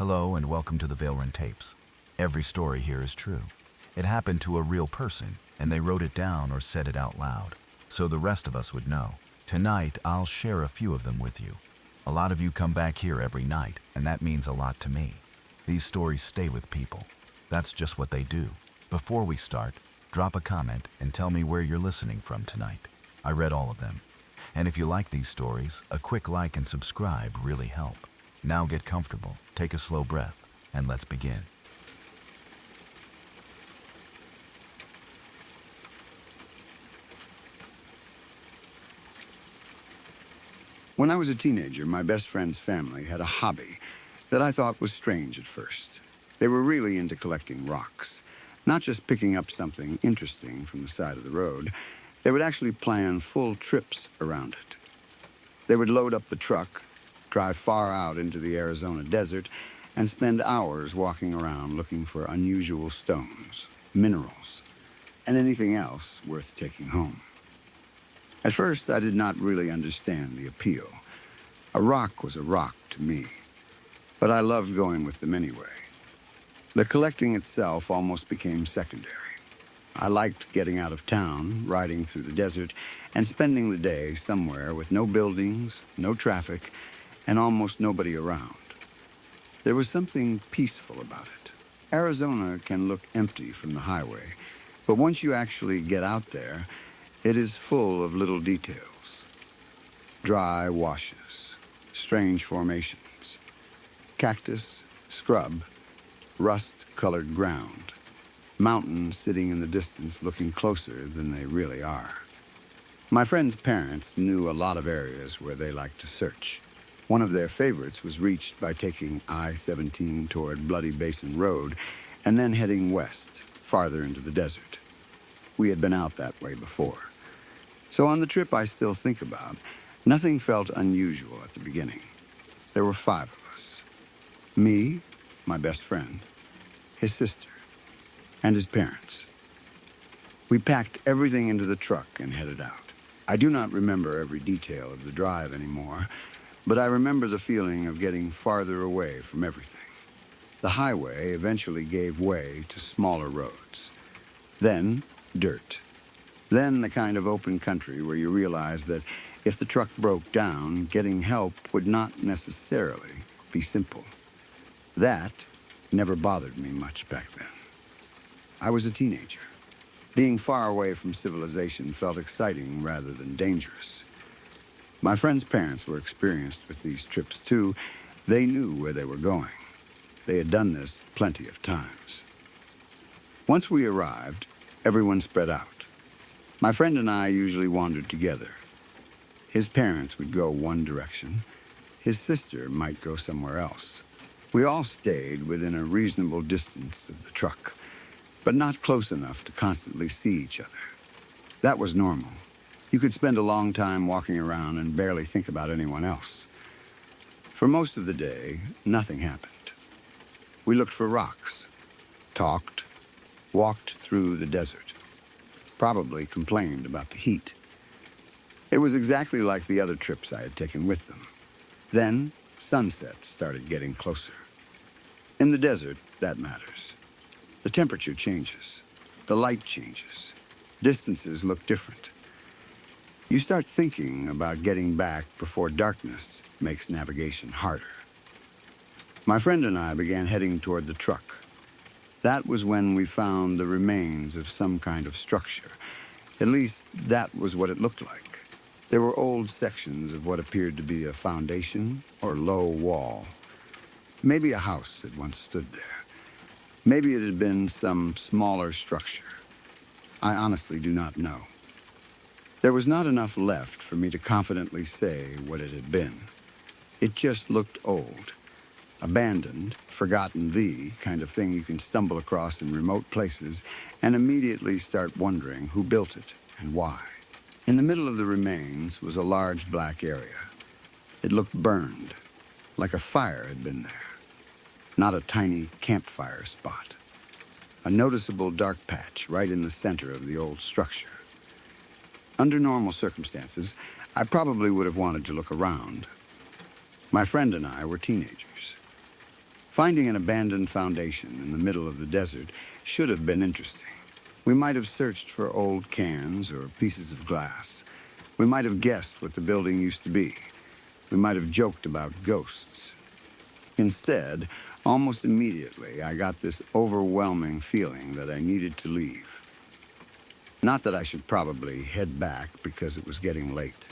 Hello and welcome to the Vailrun Tapes. Every story here is true. It happened to a real person, and they wrote it down or said it out loud, so the rest of us would know. Tonight, I'll share a few of them with you. A lot of you come back here every night, and that means a lot to me. These stories stay with people. That's just what they do. Before we start, drop a comment and tell me where you're listening from tonight. I read all of them. And if you like these stories, a quick like and subscribe really help. Now get comfortable, take a slow breath, and let's begin. When I was a teenager, my best friend's family had a hobby that I thought was strange at first. They were really into collecting rocks, not just picking up something interesting from the side of the road. They would actually plan full trips around it. They would load up the truck, drive far out into the Arizona desert, and spend hours walking around looking for unusual stones, minerals, and anything else worth taking home. At first, I did not really understand the appeal. A rock was a rock to me, but I loved going with them anyway. The collecting itself almost became secondary. I liked getting out of town, riding through the desert, and spending the day somewhere with no buildings, no traffic, and almost nobody around. There was something peaceful about it. Arizona can look empty from the highway, but once you actually get out there, it is full of little details. Dry washes, strange formations, cactus, scrub, rust-colored ground, mountains sitting in the distance looking closer than they really are. My friend's parents knew a lot of areas where they liked to search. One of their favorites was reached by taking I-17 toward Bloody Basin Road and then heading west, farther into the desert. We had been out that way before. So on the trip I still think about, nothing felt unusual at the beginning. There were 5 of us. Me, my best friend, his sister, and his parents. We packed everything into the truck and headed out. I do not remember every detail of the drive anymore, but I remember the feeling of getting farther away from everything. The highway eventually gave way to smaller roads. Then, dirt. Then the kind of open country where you realize that if the truck broke down, getting help would not necessarily be simple. That never bothered me much back then. I was a teenager. Being far away from civilization felt exciting rather than dangerous. My friend's parents were experienced with these trips too. They knew where they were going. They had done this plenty of times. Once we arrived, everyone spread out. My friend and I usually wandered together. His parents would go one direction. His sister might go somewhere else. We all stayed within a reasonable distance of the truck, but not close enough to constantly see each other. That was normal. You could spend a long time walking around and barely think about anyone else. For most of the day, nothing happened. We looked for rocks, talked, walked through the desert, probably complained about the heat. It was exactly like the other trips I had taken with them. Then, sunset started getting closer. In the desert, that matters. The temperature changes. The light changes. Distances look different. You start thinking about getting back before darkness makes navigation harder. My friend and I began heading toward the truck. That was when we found the remains of some kind of structure. At least, that was what it looked like. There were old sections of what appeared to be a foundation or low wall. Maybe a house had once stood there. Maybe it had been some smaller structure. I honestly do not know. There was not enough left for me to confidently say what it had been. It just looked old. Abandoned, forgotten, the kind of thing you can stumble across in remote places and immediately start wondering who built it and why. In the middle of the remains was a large black area. It looked burned, like a fire had been there. Not a tiny campfire spot. A noticeable dark patch right in the center of the old structure. Under normal circumstances, I probably would have wanted to look around. My friend and I were teenagers. Finding an abandoned foundation in the middle of the desert should have been interesting. We might have searched for old cans or pieces of glass. We might have guessed what the building used to be. We might have joked about ghosts. Instead, almost immediately, I got this overwhelming feeling that I needed to leave. Not that I should probably head back because it was getting late.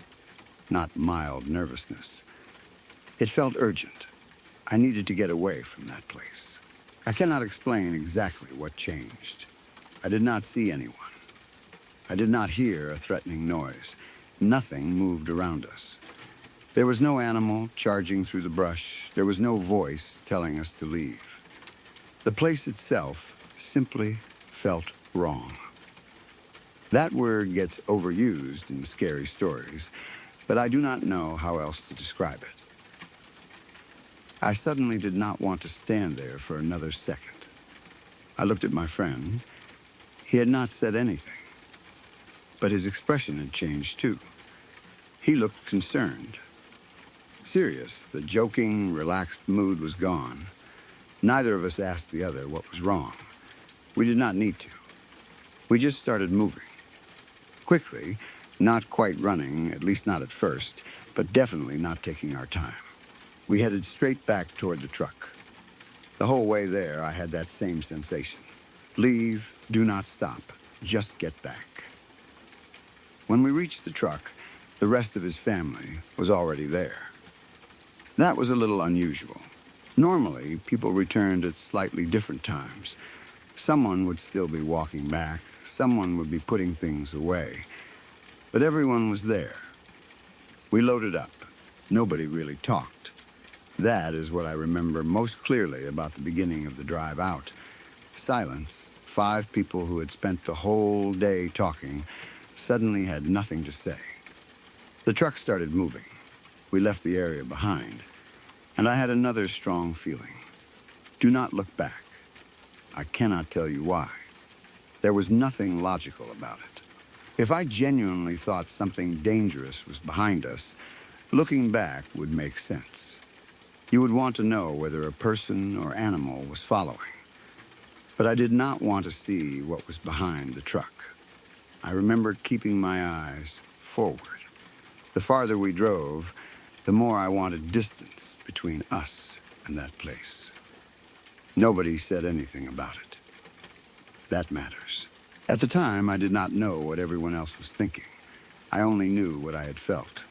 Not mild nervousness. It felt urgent. I needed to get away from that place. I cannot explain exactly what changed. I did not see anyone. I did not hear a threatening noise. Nothing moved around us. There was no animal charging through the brush. There was no voice telling us to leave. The place itself simply felt wrong. That word gets overused in scary stories, but I do not know how else to describe it. I suddenly did not want to stand there for another second. I looked at my friend. He had not said anything, but his expression had changed too. He looked concerned. Serious, the joking, relaxed mood was gone. Neither of us asked the other what was wrong. We did not need to. We just started moving. Quickly, not quite running, at least not at first, but definitely not taking our time. We headed straight back toward the truck. The whole way there, I had that same sensation. Leave, do not stop, just get back. When we reached the truck, the rest of his family was already there. That was a little unusual. Normally, people returned at slightly different times. Someone would still be walking back, someone would be putting things away, but everyone was there. We loaded up. Nobody really talked. That is what I remember most clearly about the beginning of the drive out. Silence. 5 people who had spent the whole day talking suddenly had nothing to say. The truck started moving. We left the area behind, and I had another strong feeling. Do not look back. I cannot tell you why. There was nothing logical about it. If I genuinely thought something dangerous was behind us, looking back would make sense. You would want to know whether a person or animal was following. But I did not want to see what was behind the truck. I remember keeping my eyes forward. The farther we drove, the more I wanted distance between us and that place. Nobody said anything about it. That matters. At the time, I did not know what everyone else was thinking. I only knew what I had felt.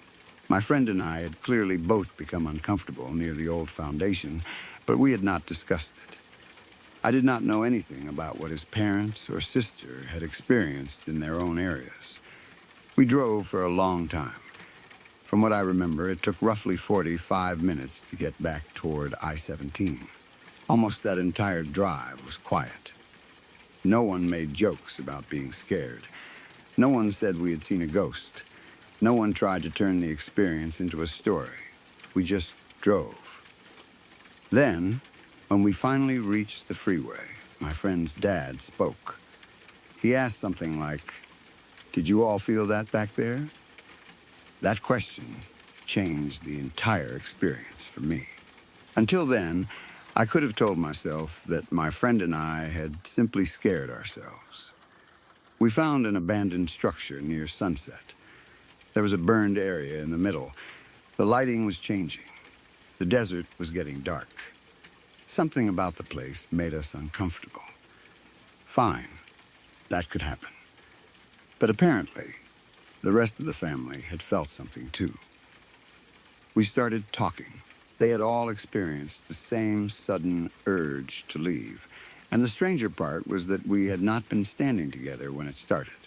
My friend and I had clearly both become uncomfortable near the old foundation, but we had not discussed it. I did not know anything about what his parents or sister had experienced in their own areas. We drove for a long time. From what I remember, it took roughly 45 minutes to get back toward I-17. Almost that entire drive was quiet. No one made jokes about being scared. No one said we had seen a ghost. No one tried to turn the experience into a story. We just drove. Then, when we finally reached the freeway, my friend's dad spoke. He asked something like, "Did you all feel that back there?" That question changed the entire experience for me. Until then, I could have told myself that my friend and I had simply scared ourselves. We found an abandoned structure near sunset. There was a burned area in the middle. The lighting was changing. The desert was getting dark. Something about the place made us uncomfortable. Fine, that could happen. But apparently, the rest of the family had felt something too. We started talking. They had all experienced the same sudden urge to leave. And the stranger part was that we had not been standing together when it started.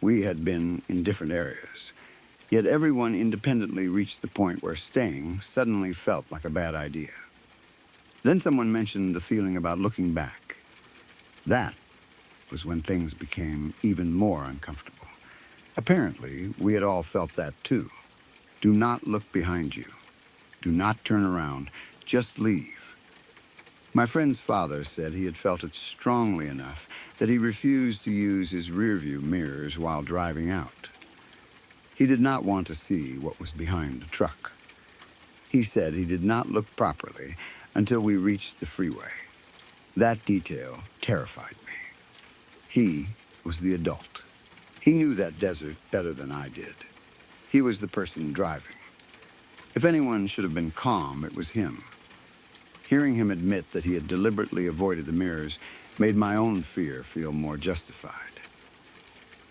We had been in different areas. Yet everyone independently reached the point where staying suddenly felt like a bad idea. Then someone mentioned the feeling about looking back. That was when things became even more uncomfortable. Apparently, we had all felt that too. Do not look behind you. Do not turn around. Just leave. My friend's father said he had felt it strongly enough that he refused to use his rearview mirrors while driving out. He did not want to see what was behind the truck. He said he did not look properly until we reached the freeway. That detail terrified me. He was the adult. He knew that desert better than I did. He was the person driving. If anyone should have been calm, it was him. Hearing him admit that he had deliberately avoided the mirrors made my own fear feel more justified.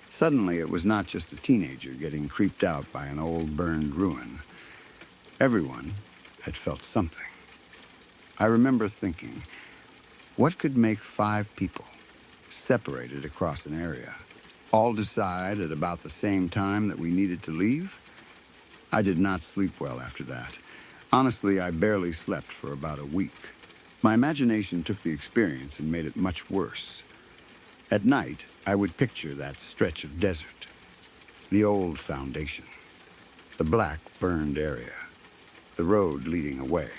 Suddenly, it was not just a teenager getting creeped out by an old burned ruin. Everyone had felt something. I remember thinking, what could make 5 people, separated across an area, all decide at about the same time that we needed to leave? I did not sleep well after that. Honestly, I barely slept for about a week. My imagination took the experience and made it much worse. At night, I would picture that stretch of desert, the old foundation, the black burned area, the road leading away.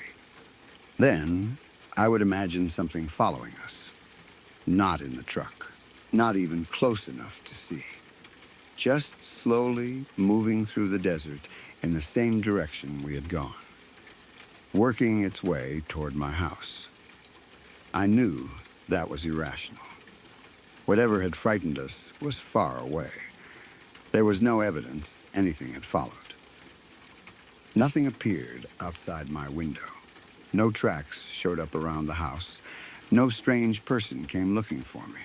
Then, I would imagine something following us, not in the truck, not even close enough to see, just slowly moving through the desert in the same direction we had gone, working its way toward my house. I knew that was irrational. Whatever had frightened us was far away. There was no evidence anything had followed. Nothing appeared outside my window. No tracks showed up around the house. No strange person came looking for me.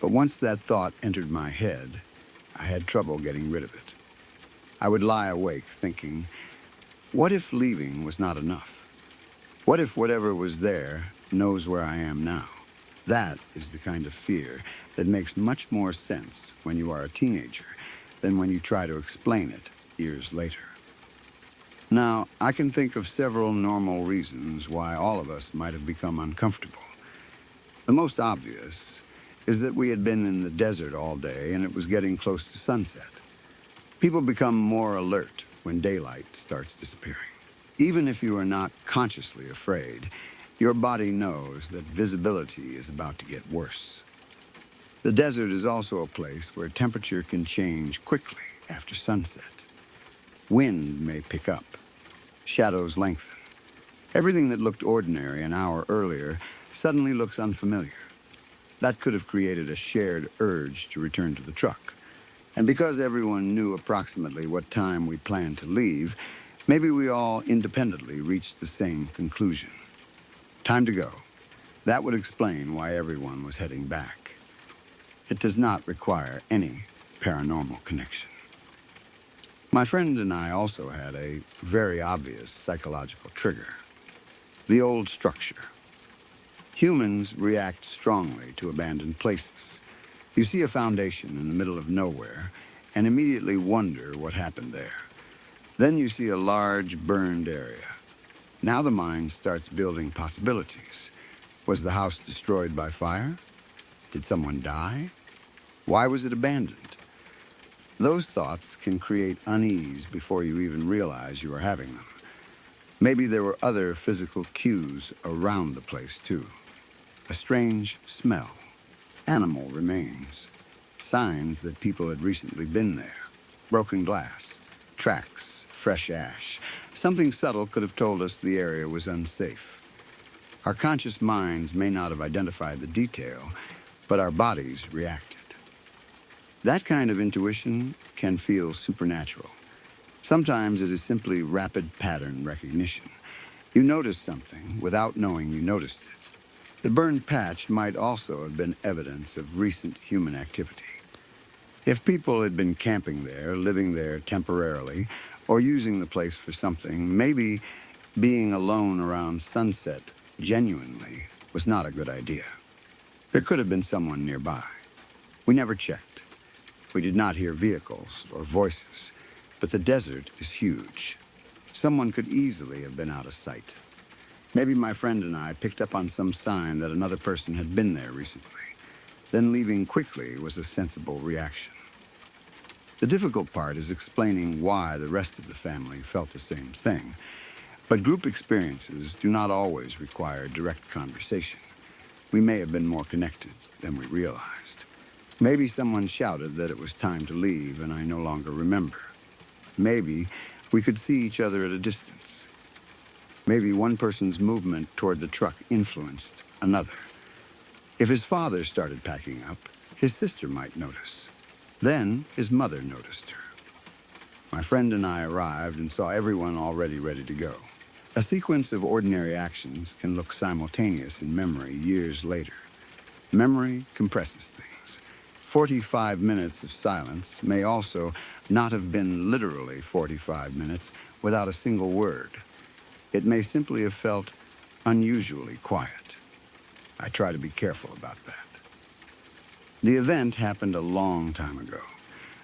But once that thought entered my head, I had trouble getting rid of it. I would lie awake thinking, what if leaving was not enough? What if whatever was there knows where I am now? That is the kind of fear that makes much more sense when you are a teenager than when you try to explain it years later. Now, I can think of several normal reasons why all of us might have become uncomfortable. The most obvious is that we had been in the desert all day and it was getting close to sunset. People become more alert when daylight starts disappearing. Even if you are not consciously afraid, your body knows that visibility is about to get worse. The desert is also a place where temperature can change quickly after sunset. Wind may pick up. Shadows lengthen. Everything that looked ordinary an hour earlier suddenly looks unfamiliar. That could have created a shared urge to return to the truck. And because everyone knew approximately what time we planned to leave, maybe we all independently reached the same conclusion. Time to go. That would explain why everyone was heading back. It does not require any paranormal connection. My friend and I also had a very obvious psychological trigger. The old structure. Humans react strongly to abandoned places. You see a foundation in the middle of nowhere and immediately wonder what happened there. Then you see a large burned area. Now the mind starts building possibilities. Was the house destroyed by fire? Did someone die? Why was it abandoned? Those thoughts can create unease before you even realize you are having them. Maybe there were other physical cues around the place, too. A strange smell, animal remains, signs that people had recently been there, broken glass, tracks, fresh ash. Something subtle could have told us the area was unsafe. Our conscious minds may not have identified the detail, but our bodies reacted. That kind of intuition can feel supernatural. Sometimes it is simply rapid pattern recognition. You notice something without knowing you noticed it. The burned patch might also have been evidence of recent human activity. If people had been camping there, living there temporarily, or using the place for something, maybe being alone around sunset genuinely was not a good idea. There could have been someone nearby. We never checked. We did not hear vehicles or voices, but the desert is huge. Someone could easily have been out of sight. Maybe my friend and I picked up on some sign that another person had been there recently. Then leaving quickly was a sensible reaction. The difficult part is explaining why the rest of the family felt the same thing. But group experiences do not always require direct conversation. We may have been more connected than we realized. Maybe someone shouted that it was time to leave and I no longer remember. Maybe we could see each other at a distance. Maybe one person's movement toward the truck influenced another. If his father started packing up, his sister might notice. Then his mother noticed her. My friend and I arrived and saw everyone already ready to go. A sequence of ordinary actions can look simultaneous in memory years later. Memory compresses things. 45 minutes of silence may also not have been literally 45 minutes without a single word. It may simply have felt unusually quiet. I try to be careful about that. The event happened a long time ago.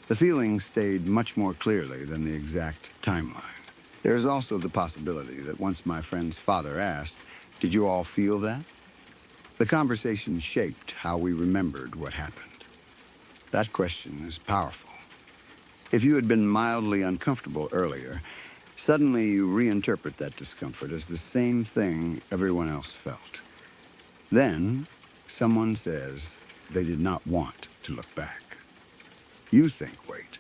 The feeling stayed much more clearly than the exact timeline. There is also the possibility that once my friend's father asked, "Did you all feel that?" the conversation shaped how we remembered what happened. That question is powerful. If you had been mildly uncomfortable earlier, suddenly you reinterpret that discomfort as the same thing everyone else felt. Then, someone says they did not want to look back. You think, wait.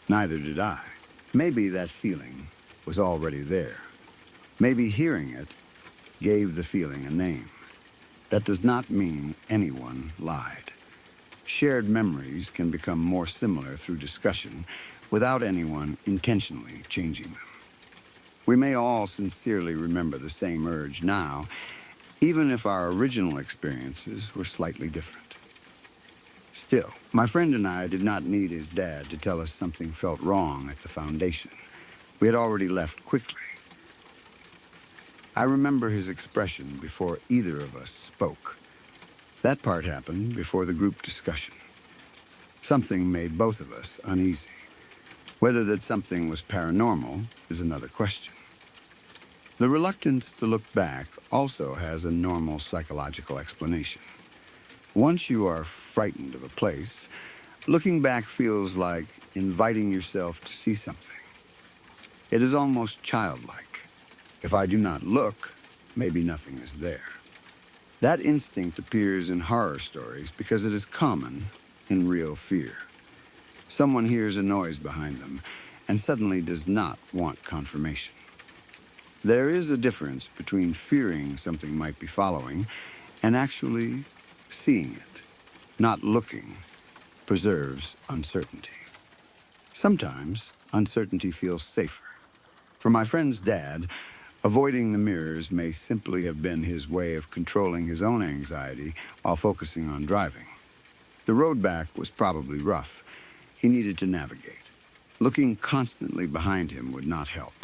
Neither did I. Maybe that feeling was already there. Maybe hearing it gave the feeling a name. That does not mean anyone lied. Shared memories can become more similar through discussion without anyone intentionally changing them. We may all sincerely remember the same urge now, even if our original experiences were slightly different. Still, my friend and I did not need his dad to tell us something felt wrong at the foundation. We had already left quickly. I remember his expression before either of us spoke. That part happened before the group discussion. Something made both of us uneasy. Whether that something was paranormal is another question. The reluctance to look back also has a normal psychological explanation. Once you are frightened of a place, looking back feels like inviting yourself to see something. It is almost childlike. If I do not look, maybe nothing is there. That instinct appears in horror stories because it is common in real fear. Someone hears a noise behind them and suddenly does not want confirmation. There is a difference between fearing something might be following and actually seeing it. Not looking preserves uncertainty. Sometimes uncertainty feels safer. For my friend's dad, avoiding the mirrors may simply have been his way of controlling his own anxiety while focusing on driving. The road back was probably rough. He needed to navigate. Looking constantly behind him would not help.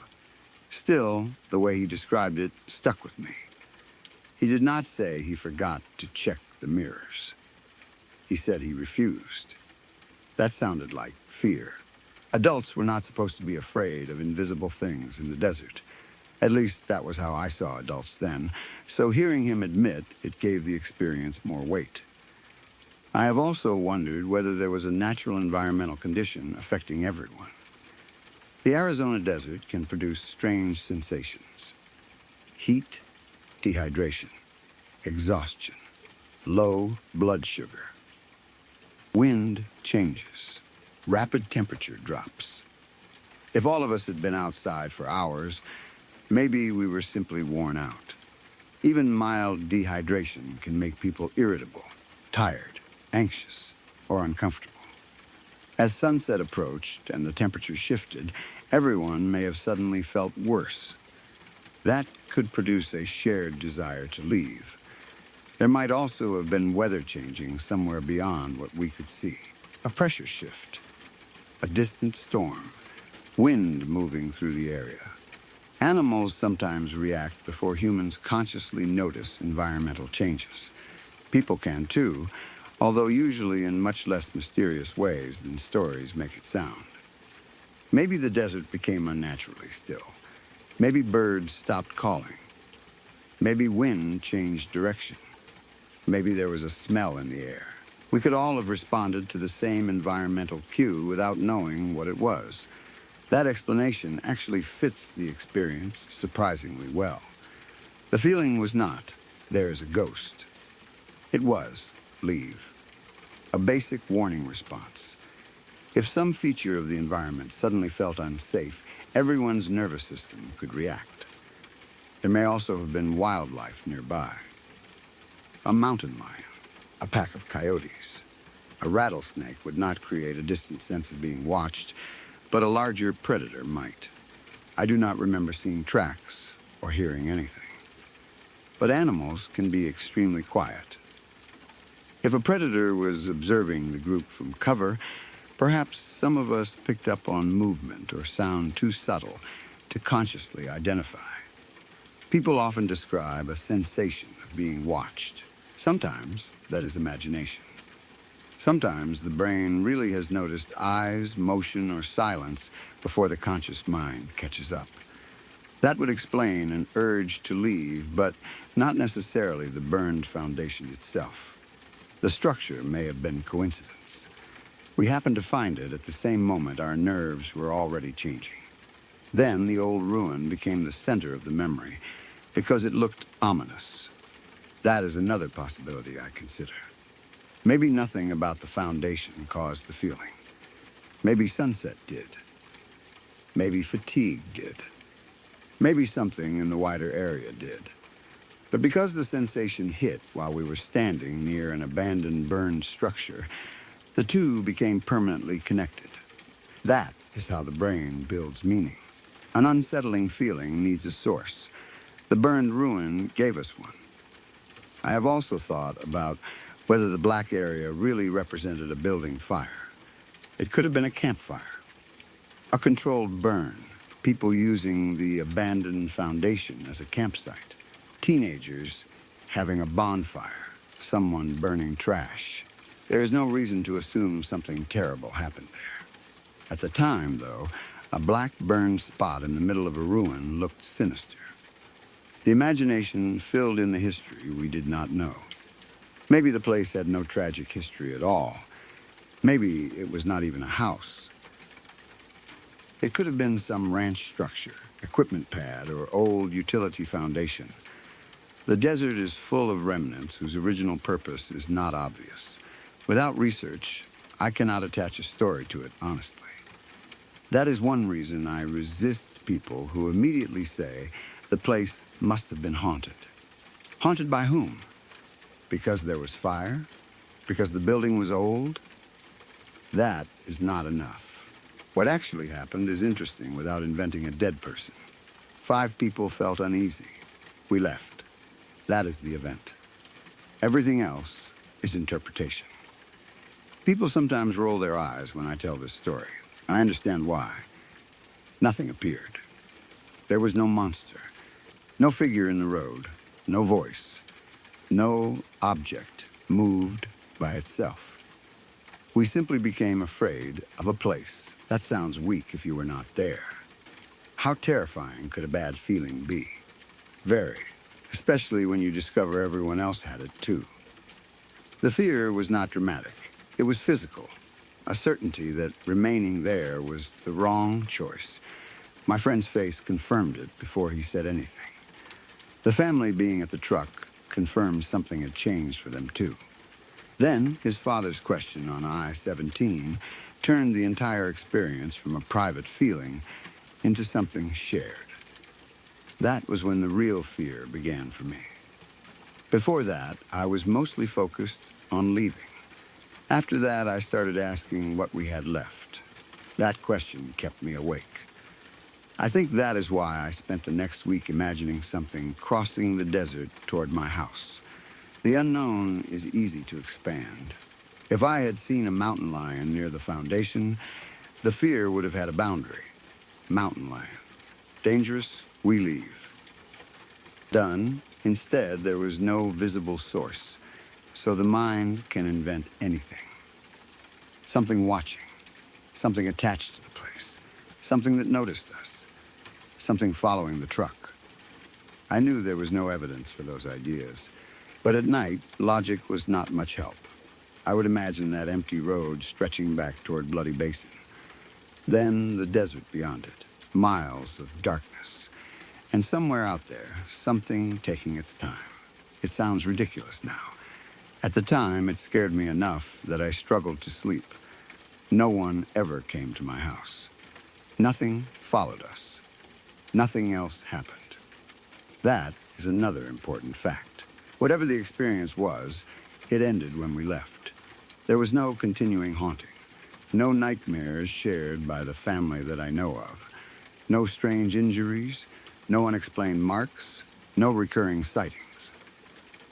Still, the way he described it stuck with me. He did not say he forgot to check the mirrors. He said he refused. That sounded like fear. Adults were not supposed to be afraid of invisible things in the desert. At least that was how I saw adults then, so hearing him admit it gave the experience more weight. I have also wondered whether there was a natural environmental condition affecting everyone. The Arizona desert can produce strange sensations. Heat, dehydration, exhaustion, low blood sugar. Wind changes, rapid temperature drops. If all of us had been outside for hours, maybe we were simply worn out. Even mild dehydration can make people irritable, tired, anxious, or uncomfortable. As sunset approached and the temperature shifted, everyone may have suddenly felt worse. That could produce a shared desire to leave. There might also have been weather changing somewhere beyond what we could see. A pressure shift, a distant storm, wind moving through the area. Animals sometimes react before humans consciously notice environmental changes. People can too, although usually in much less mysterious ways than stories make it sound. Maybe the desert became unnaturally still. Maybe birds stopped calling. Maybe wind changed direction. Maybe there was a smell in the air. We could all have responded to the same environmental cue without knowing what it was. That explanation actually fits the experience surprisingly well. The feeling was not, "There is a ghost." It was, "Leave." A basic warning response. If some feature of the environment suddenly felt unsafe, everyone's nervous system could react. There may also have been wildlife nearby. A mountain lion, a pack of coyotes. A rattlesnake would not create a distant sense of being watched, but a larger predator might. I do not remember seeing tracks or hearing anything. But animals can be extremely quiet. If a predator was observing the group from cover, perhaps some of us picked up on movement or sound too subtle to consciously identify. People often describe a sensation of being watched. Sometimes that is imagination. Sometimes the brain really has noticed eyes, motion, or silence before the conscious mind catches up. That would explain an urge to leave, but not necessarily the burned foundation itself. The structure may have been coincidence. We happened to find it at the same moment our nerves were already changing. Then the old ruin became the center of the memory because it looked ominous. That is another possibility I consider. Maybe nothing about the foundation caused the feeling. Maybe sunset did. Maybe fatigue did. Maybe something in the wider area did. But because the sensation hit while we were standing near an abandoned burned structure, the two became permanently connected. That is how the brain builds meaning. An unsettling feeling needs a source. The burned ruin gave us one. I have also thought about whether the black area really represented a building fire. It could have been a campfire, a controlled burn, people using the abandoned foundation as a campsite, teenagers having a bonfire, someone burning trash. There is no reason to assume something terrible happened there. At the time, though, a black burned spot in the middle of a ruin looked sinister. The imagination filled in the history we did not know. Maybe the place had no tragic history at all. Maybe it was not even a house. It could have been some ranch structure, equipment pad, or old utility foundation. The desert is full of remnants whose original purpose is not obvious. Without research, I cannot attach a story to it honestly. That is one reason I resist people who immediately say the place must have been haunted. Haunted by whom? Because there was fire? Because the building was old? That is not enough. What actually happened is interesting without inventing a dead person. 5 people felt uneasy. We left. That is the event. Everything else is interpretation. People sometimes roll their eyes when I tell this story. I understand why. Nothing appeared. There was no monster, no figure in the road, no voice, no object moved by itself. We simply became afraid of a place. That sounds weak if you were not there. How terrifying could a bad feeling be? Very, especially when you discover everyone else had it too. The fear was not dramatic. It was physical, a certainty that remaining there was the wrong choice. My friend's face confirmed it before he said anything. The family being at the truck confirmed something had changed for them too. Then his father's question on I-17 turned the entire experience from a private feeling into something shared. That was when the real fear began for me. Before that, I was mostly focused on leaving. After that, I started asking what we had left. That question kept me awake. I think that is why I spent the next week imagining something crossing the desert toward my house. The unknown is easy to expand. If I had seen a mountain lion near the foundation, the fear would have had a boundary. Mountain lion. Dangerous, we leave. Done. Instead, there was no visible source, so the mind can invent anything. Something watching, something attached to the place, something that noticed us, something following the truck. I knew there was no evidence for those ideas, but at night, logic was not much help. I would imagine that empty road stretching back toward Bloody Basin. Then the desert beyond it, miles of darkness. And somewhere out there, something taking its time. It sounds ridiculous now. At the time, it scared me enough that I struggled to sleep. No one ever came to my house. Nothing followed us. Nothing else happened. That is another important fact. Whatever the experience was, it ended when we left. There was no continuing haunting, no nightmares shared by the family that I know of, no strange injuries, no unexplained marks, no recurring sightings.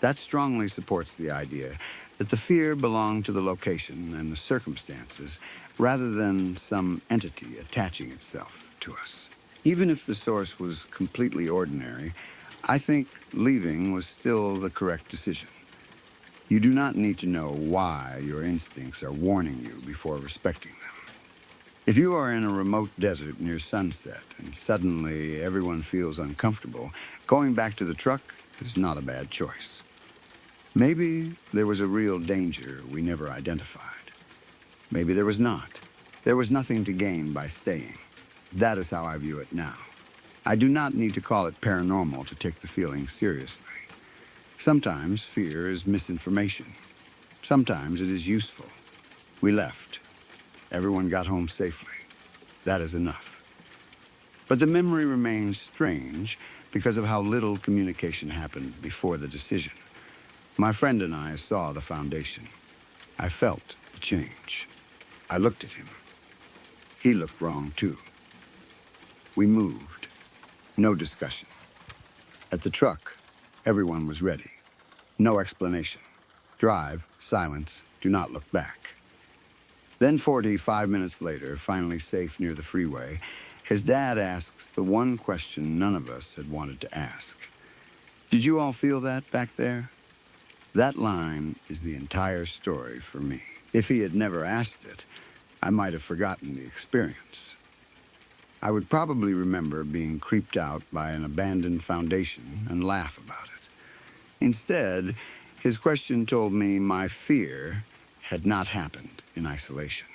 That strongly supports the idea that the fear belonged to the location and the circumstances rather than some entity attaching itself to us. Even if the source was completely ordinary, I think leaving was still the correct decision. You do not need to know why your instincts are warning you before respecting them. If you are in a remote desert near sunset and suddenly everyone feels uncomfortable, going back to the truck is not a bad choice. Maybe there was a real danger we never identified. Maybe there was not. There was nothing to gain by staying. That is how I view it now. I do not need to call it paranormal to take the feeling seriously. Sometimes fear is misinformation. Sometimes it is useful. We left. Everyone got home safely. That is enough. But the memory remains strange because of how little communication happened before the decision. My friend and I saw the foundation. I felt the change. I looked at him. He looked wrong too. We moved. No discussion. At the truck, everyone was ready. No explanation. Drive, silence, do not look back. Then 45 minutes later, finally safe near the freeway, his dad asks the one question none of us had wanted to ask. Did you all feel that back there? That line is the entire story for me. If he had never asked it, I might have forgotten the experience. I would probably remember being creeped out by an abandoned foundation and laugh about it. Instead, his question told me my fear had not happened in isolation.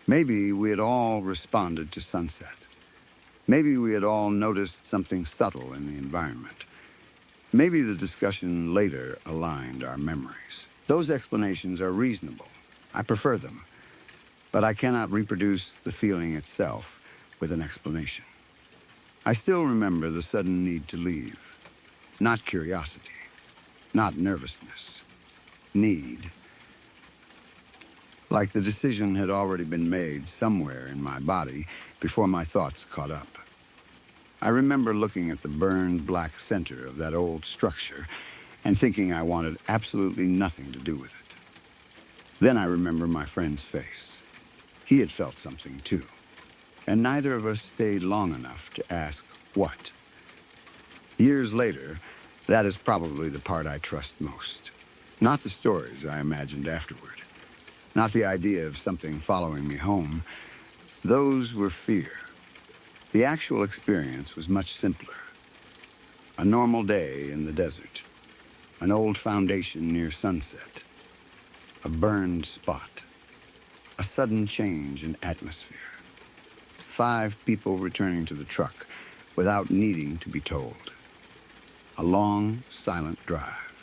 Maybe we had all responded to sunset. Maybe we had all noticed something subtle in the environment. Maybe the discussion later aligned our memories. Those explanations are reasonable. I prefer them. But I cannot reproduce the feeling itself with an explanation. I still remember the sudden need to leave. Not curiosity. Not nervousness. Need. Like the decision had already been made somewhere in my body before my thoughts caught up. I remember looking at the burned black center of that old structure and thinking I wanted absolutely nothing to do with it. Then I remember my friend's face. He had felt something too. And neither of us stayed long enough to ask what. Years later, that is probably the part I trust most. Not the stories I imagined afterward. Not the idea of something following me home. Those were fear. The actual experience was much simpler. A normal day in the desert. An old foundation near sunset. A burned spot. A sudden change in atmosphere. 5 people returning to the truck without needing to be told. A long, silent drive.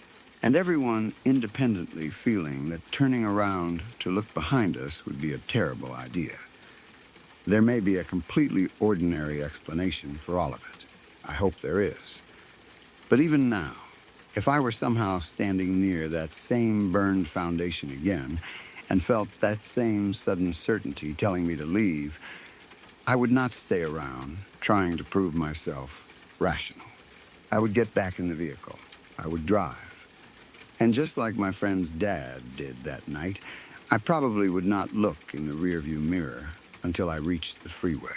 And everyone independently feeling that turning around to look behind us would be a terrible idea. There may be a completely ordinary explanation for all of it. I hope there is. But even now, if I were somehow standing near that same burned foundation again and felt that same sudden certainty telling me to leave, I would not stay around trying to prove myself rational. I would get back in the vehicle. I would drive. And just like my friend's dad did that night, I probably would not look in the rearview mirror until I reached the freeway.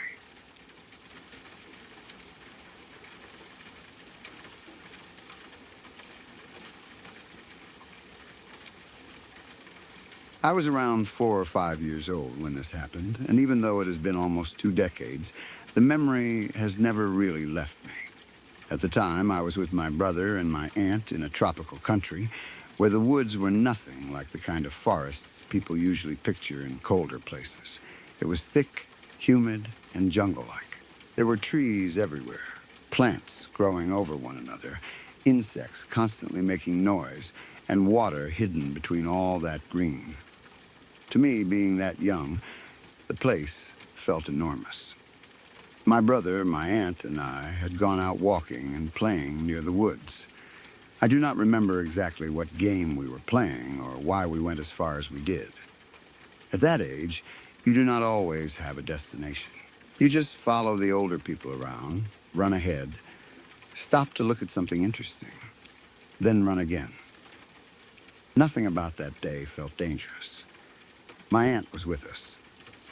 I was around 4 or 5 years old when this happened, and even though it has been almost 2 decades, the memory has never really left me. At the time, I was with my brother and my aunt in a tropical country where the woods were nothing like the kind of forests people usually picture in colder places. It was thick, humid, and jungle-like. There were trees everywhere, plants growing over one another, insects constantly making noise, and water hidden between all that green. To me, being that young, the place felt enormous. My brother, my aunt, and I had gone out walking and playing near the woods. I do not remember exactly what game we were playing or why we went as far as we did. At that age, you do not always have a destination. You just follow the older people around, run ahead, stop to look at something interesting, then run again. Nothing about that day felt dangerous. My aunt was with us.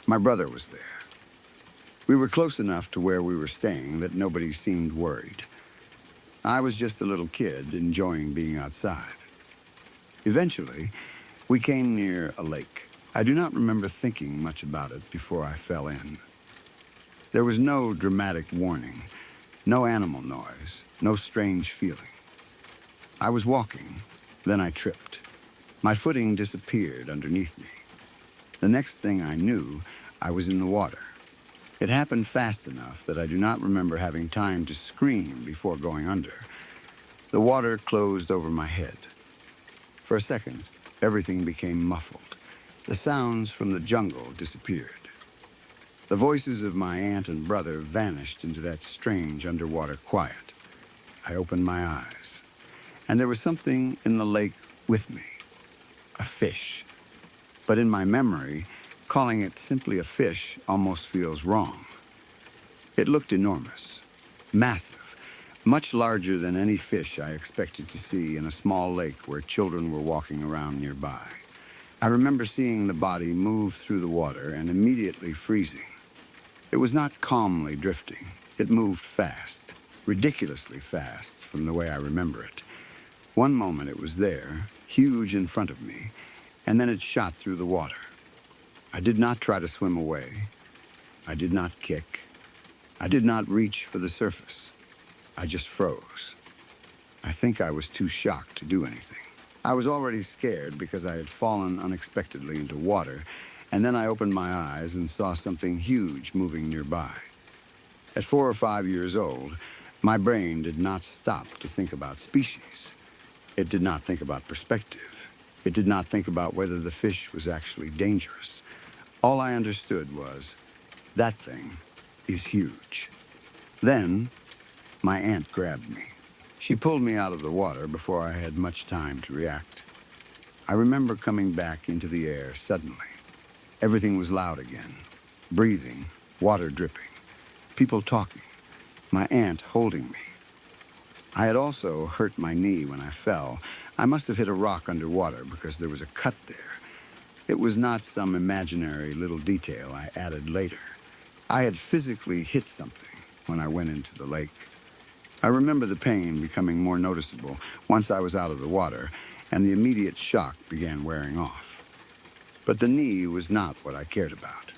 My brother was there. We were close enough to where we were staying that nobody seemed worried. I was just a little kid enjoying being outside. Eventually, we came near a lake. I do not remember thinking much about it before I fell in. There was no dramatic warning, no animal noise, no strange feeling. I was walking, then I tripped. My footing disappeared underneath me. The next thing I knew, I was in the water. It happened fast enough that I do not remember having time to scream before going under. The water closed over my head. For a second, everything became muffled. The sounds from the jungle disappeared. The voices of my aunt and brother vanished into that strange underwater quiet. I opened my eyes, and there was something in the lake with me, a fish. But in my memory, calling it simply a fish almost feels wrong. It looked enormous, massive, much larger than any fish I expected to see in a small lake where children were walking around nearby. I remember seeing the body move through the water and immediately freezing. It was not calmly drifting. It moved fast, ridiculously fast from the way I remember it. One moment it was there, huge in front of me, and then it shot through the water. I did not try to swim away. I did not kick. I did not reach for the surface. I just froze. I think I was too shocked to do anything. I was already scared because I had fallen unexpectedly into water, and then I opened my eyes and saw something huge moving nearby. At 4 or 5 years old, my brain did not stop to think about species. It did not think about perspective. It did not think about whether the fish was actually dangerous. All I understood was, that thing is huge. Then, my aunt grabbed me. She pulled me out of the water before I had much time to react. I remember coming back into the air suddenly. Everything was loud again. Breathing, water dripping, people talking, my aunt holding me. I had also hurt my knee when I fell. I must have hit a rock underwater because there was a cut there. It was not some imaginary little detail I added later. I had physically hit something when I went into the lake. I remember the pain becoming more noticeable once I was out of the water, and the immediate shock began wearing off. But the knee was not what I cared about.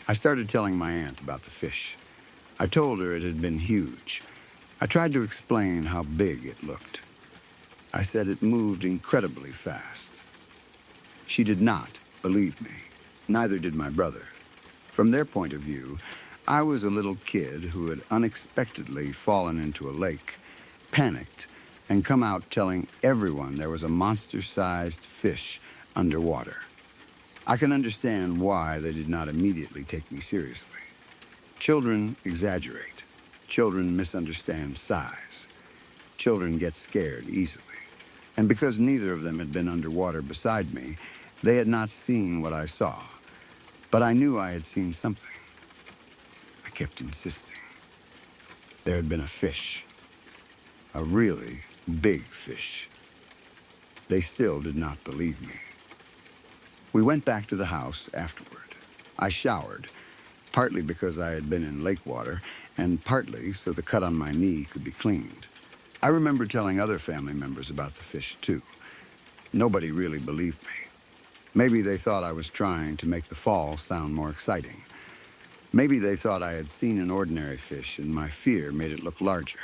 I started telling my aunt about the fish. I told her it had been huge. I tried to explain how big it looked. I said it moved incredibly fast. She did not believe me. Neither did my brother. From their point of view, I was a little kid who had unexpectedly fallen into a lake, panicked, and come out telling everyone there was a monster-sized fish underwater. I can understand why they did not immediately take me seriously. Children exaggerate. Children misunderstand size. Children get scared easily. And because neither of them had been underwater beside me, they had not seen what I saw. But I knew I had seen something. I kept insisting. There had been a fish. A really big fish. They still did not believe me. We went back to the house afterward. I showered, partly because I had been in lake water, and partly so the cut on my knee could be cleaned. I remember telling other family members about the fish, too. Nobody really believed me. Maybe they thought I was trying to make the fall sound more exciting. Maybe they thought I had seen an ordinary fish and my fear made it look larger.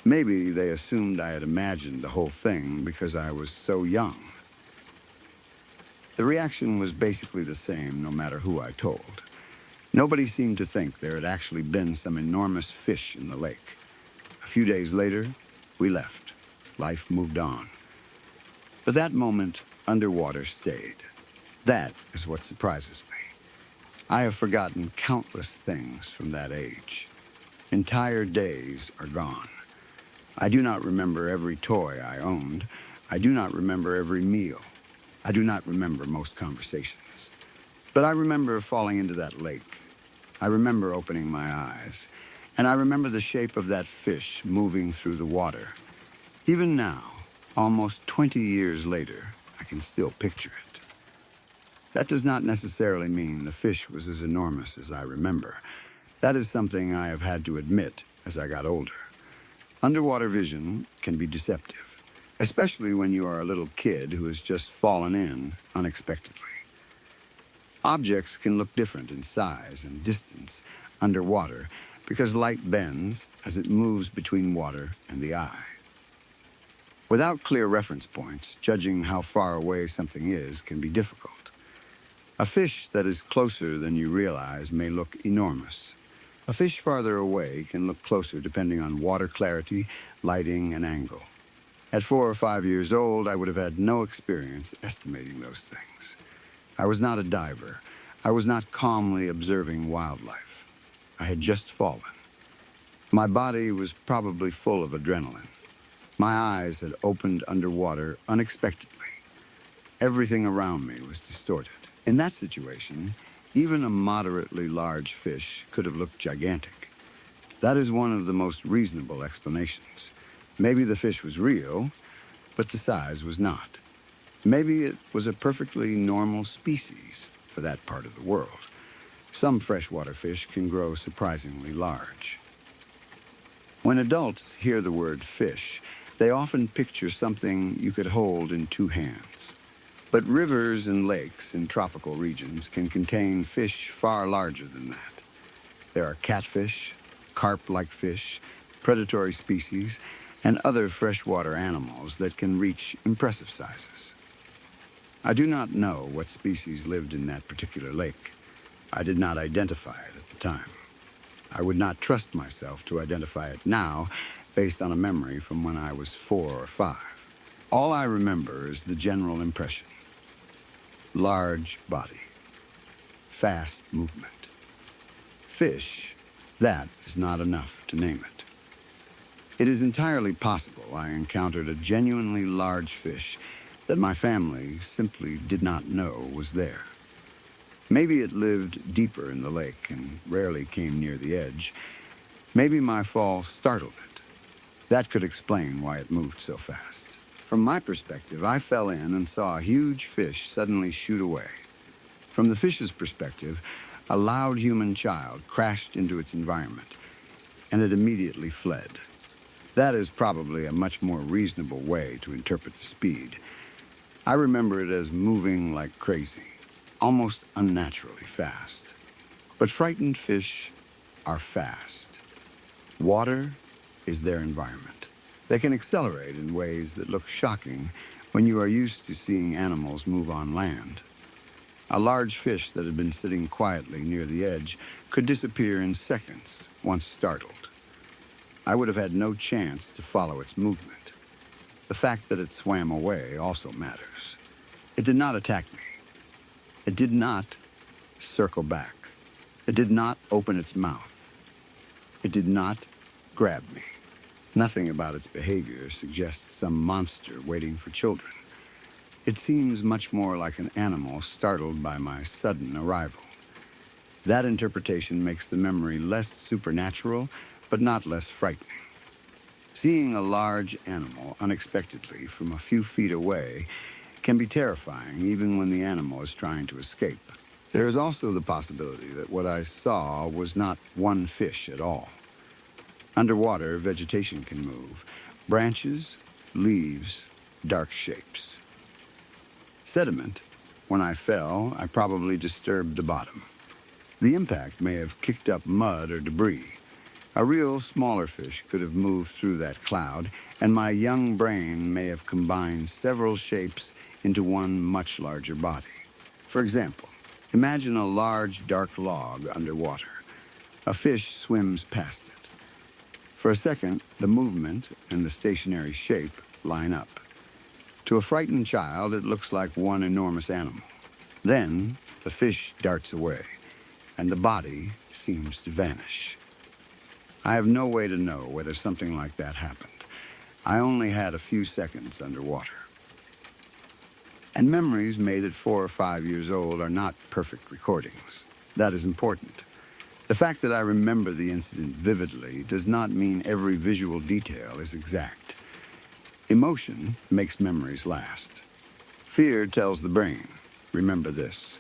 Maybe they assumed I had imagined the whole thing because I was so young. The reaction was basically the same no matter who I told. Nobody seemed to think there had actually been some enormous fish in the lake. A few days later, we left. Life moved on. But that moment underwater stayed. That is what surprises me. I have forgotten countless things from that age. Entire days are gone. I do not remember every toy I owned. I do not remember every meal. I do not remember most conversations. But I remember falling into that lake. I remember opening my eyes. And I remember the shape of that fish moving through the water. Even now, almost 20 years later, I can still picture it. That does not necessarily mean the fish was as enormous as I remember. That is something I have had to admit as I got older. Underwater vision can be deceptive, especially when you are a little kid who has just fallen in unexpectedly. Objects can look different in size and distance underwater because light bends as it moves between water and the eye. Without clear reference points, judging how far away something is can be difficult. A fish that is closer than you realize may look enormous. A fish farther away can look closer depending on water clarity, lighting, and angle. At 4 or 5 years old, I would have had no experience estimating those things. I was not a diver. I was not calmly observing wildlife. I had just fallen. My body was probably full of adrenaline. My eyes had opened underwater unexpectedly. Everything around me was distorted. In that situation, even a moderately large fish could have looked gigantic. That is one of the most reasonable explanations. Maybe the fish was real, but the size was not. Maybe it was a perfectly normal species for that part of the world. Some freshwater fish can grow surprisingly large. When adults hear the word fish, they often picture something you could hold in 2 hands. But rivers and lakes in tropical regions can contain fish far larger than that. There are catfish, carp-like fish, predatory species, and other freshwater animals that can reach impressive sizes. I do not know what species lived in that particular lake. I did not identify it at the time. I would not trust myself to identify it now based on a memory from when I was 4 or 5. All I remember is the general impression. Large body. Fast movement. Fish, that is not enough to name it. It is entirely possible I encountered a genuinely large fish that my family simply did not know was there. Maybe it lived deeper in the lake and rarely came near the edge. Maybe my fall startled it. That could explain why it moved so fast. From my perspective, I fell in and saw a huge fish suddenly shoot away. From the fish's perspective, a loud human child crashed into its environment, and it immediately fled. That is probably a much more reasonable way to interpret the speed. I remember it as moving like crazy, almost unnaturally fast. But frightened fish are fast. Water is their environment. They can accelerate in ways that look shocking when you are used to seeing animals move on land. A large fish that had been sitting quietly near the edge could disappear in seconds once startled. I would have had no chance to follow its movement. The fact that it swam away also matters. It did not attack me. It did not circle back. It did not open its mouth. It did not grab me. Nothing about its behavior suggests some monster waiting for children. It seems much more like an animal startled by my sudden arrival. That interpretation makes the memory less supernatural, but not less frightening. Seeing a large animal unexpectedly from a few feet away can be terrifying even when the animal is trying to escape. There is also the possibility that what I saw was not one fish at all. Underwater, vegetation can move. Branches, leaves, dark shapes. Sediment. When I fell, I probably disturbed the bottom. The impact may have kicked up mud or debris. A real smaller fish could have moved through that cloud, and my young brain may have combined several shapes into one much larger body. For example, imagine a large dark log underwater. A fish swims past it. For a second, the movement and the stationary shape line up. To a frightened child, it looks like one enormous animal. Then, the fish darts away. and the body seems to vanish. I have no way to know whether something like that happened. I only had a few seconds underwater. And memories made at 4 or 5 years old are not perfect recordings. That is important. The fact that I remember the incident vividly does not mean every visual detail is exact. Emotion makes memories last. Fear tells the brain, remember this.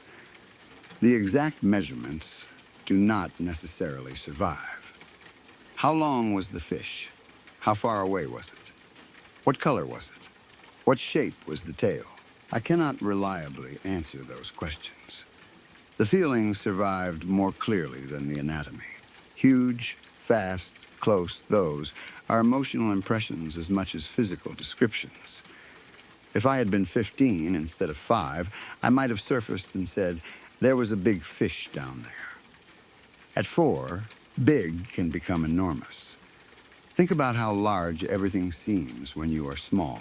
The exact measurements do not necessarily survive. How long was the fish? How far away was it? What color was it? What shape was the tail? I cannot reliably answer those questions. The feelings survived more clearly than the anatomy. Huge, fast, close, those are emotional impressions as much as physical descriptions. If I had been 15 instead of 5, I might have surfaced and said, there was a big fish down there. At 4, big can become enormous. Think about how large everything seems when you are small.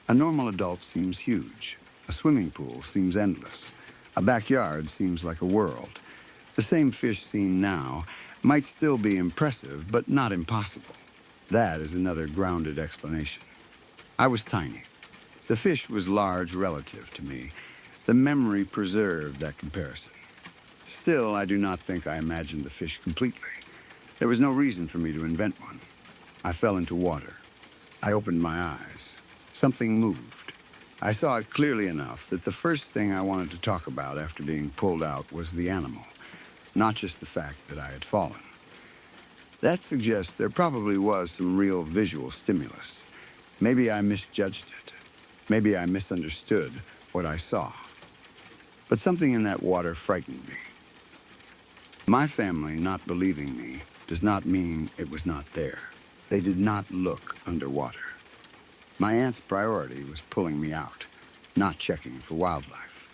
A normal adult seems huge. A swimming pool seems endless. A backyard seems like a world. The same fish seen now might still be impressive, but not impossible. That is another grounded explanation. I was tiny. The fish was large relative to me. The memory preserved that comparison. Still, I do not think I imagined the fish completely. There was no reason for me to invent one. I fell into water. I opened my eyes. Something moved. I saw it clearly enough that the first thing I wanted to talk about after being pulled out was the animal, not just the fact that I had fallen. That suggests there probably was some real visual stimulus. Maybe I misjudged it. Maybe I misunderstood what I saw. But something in that water frightened me. My family not believing me does not mean it was not there. They did not look underwater. My aunt's priority was pulling me out, not checking for wildlife.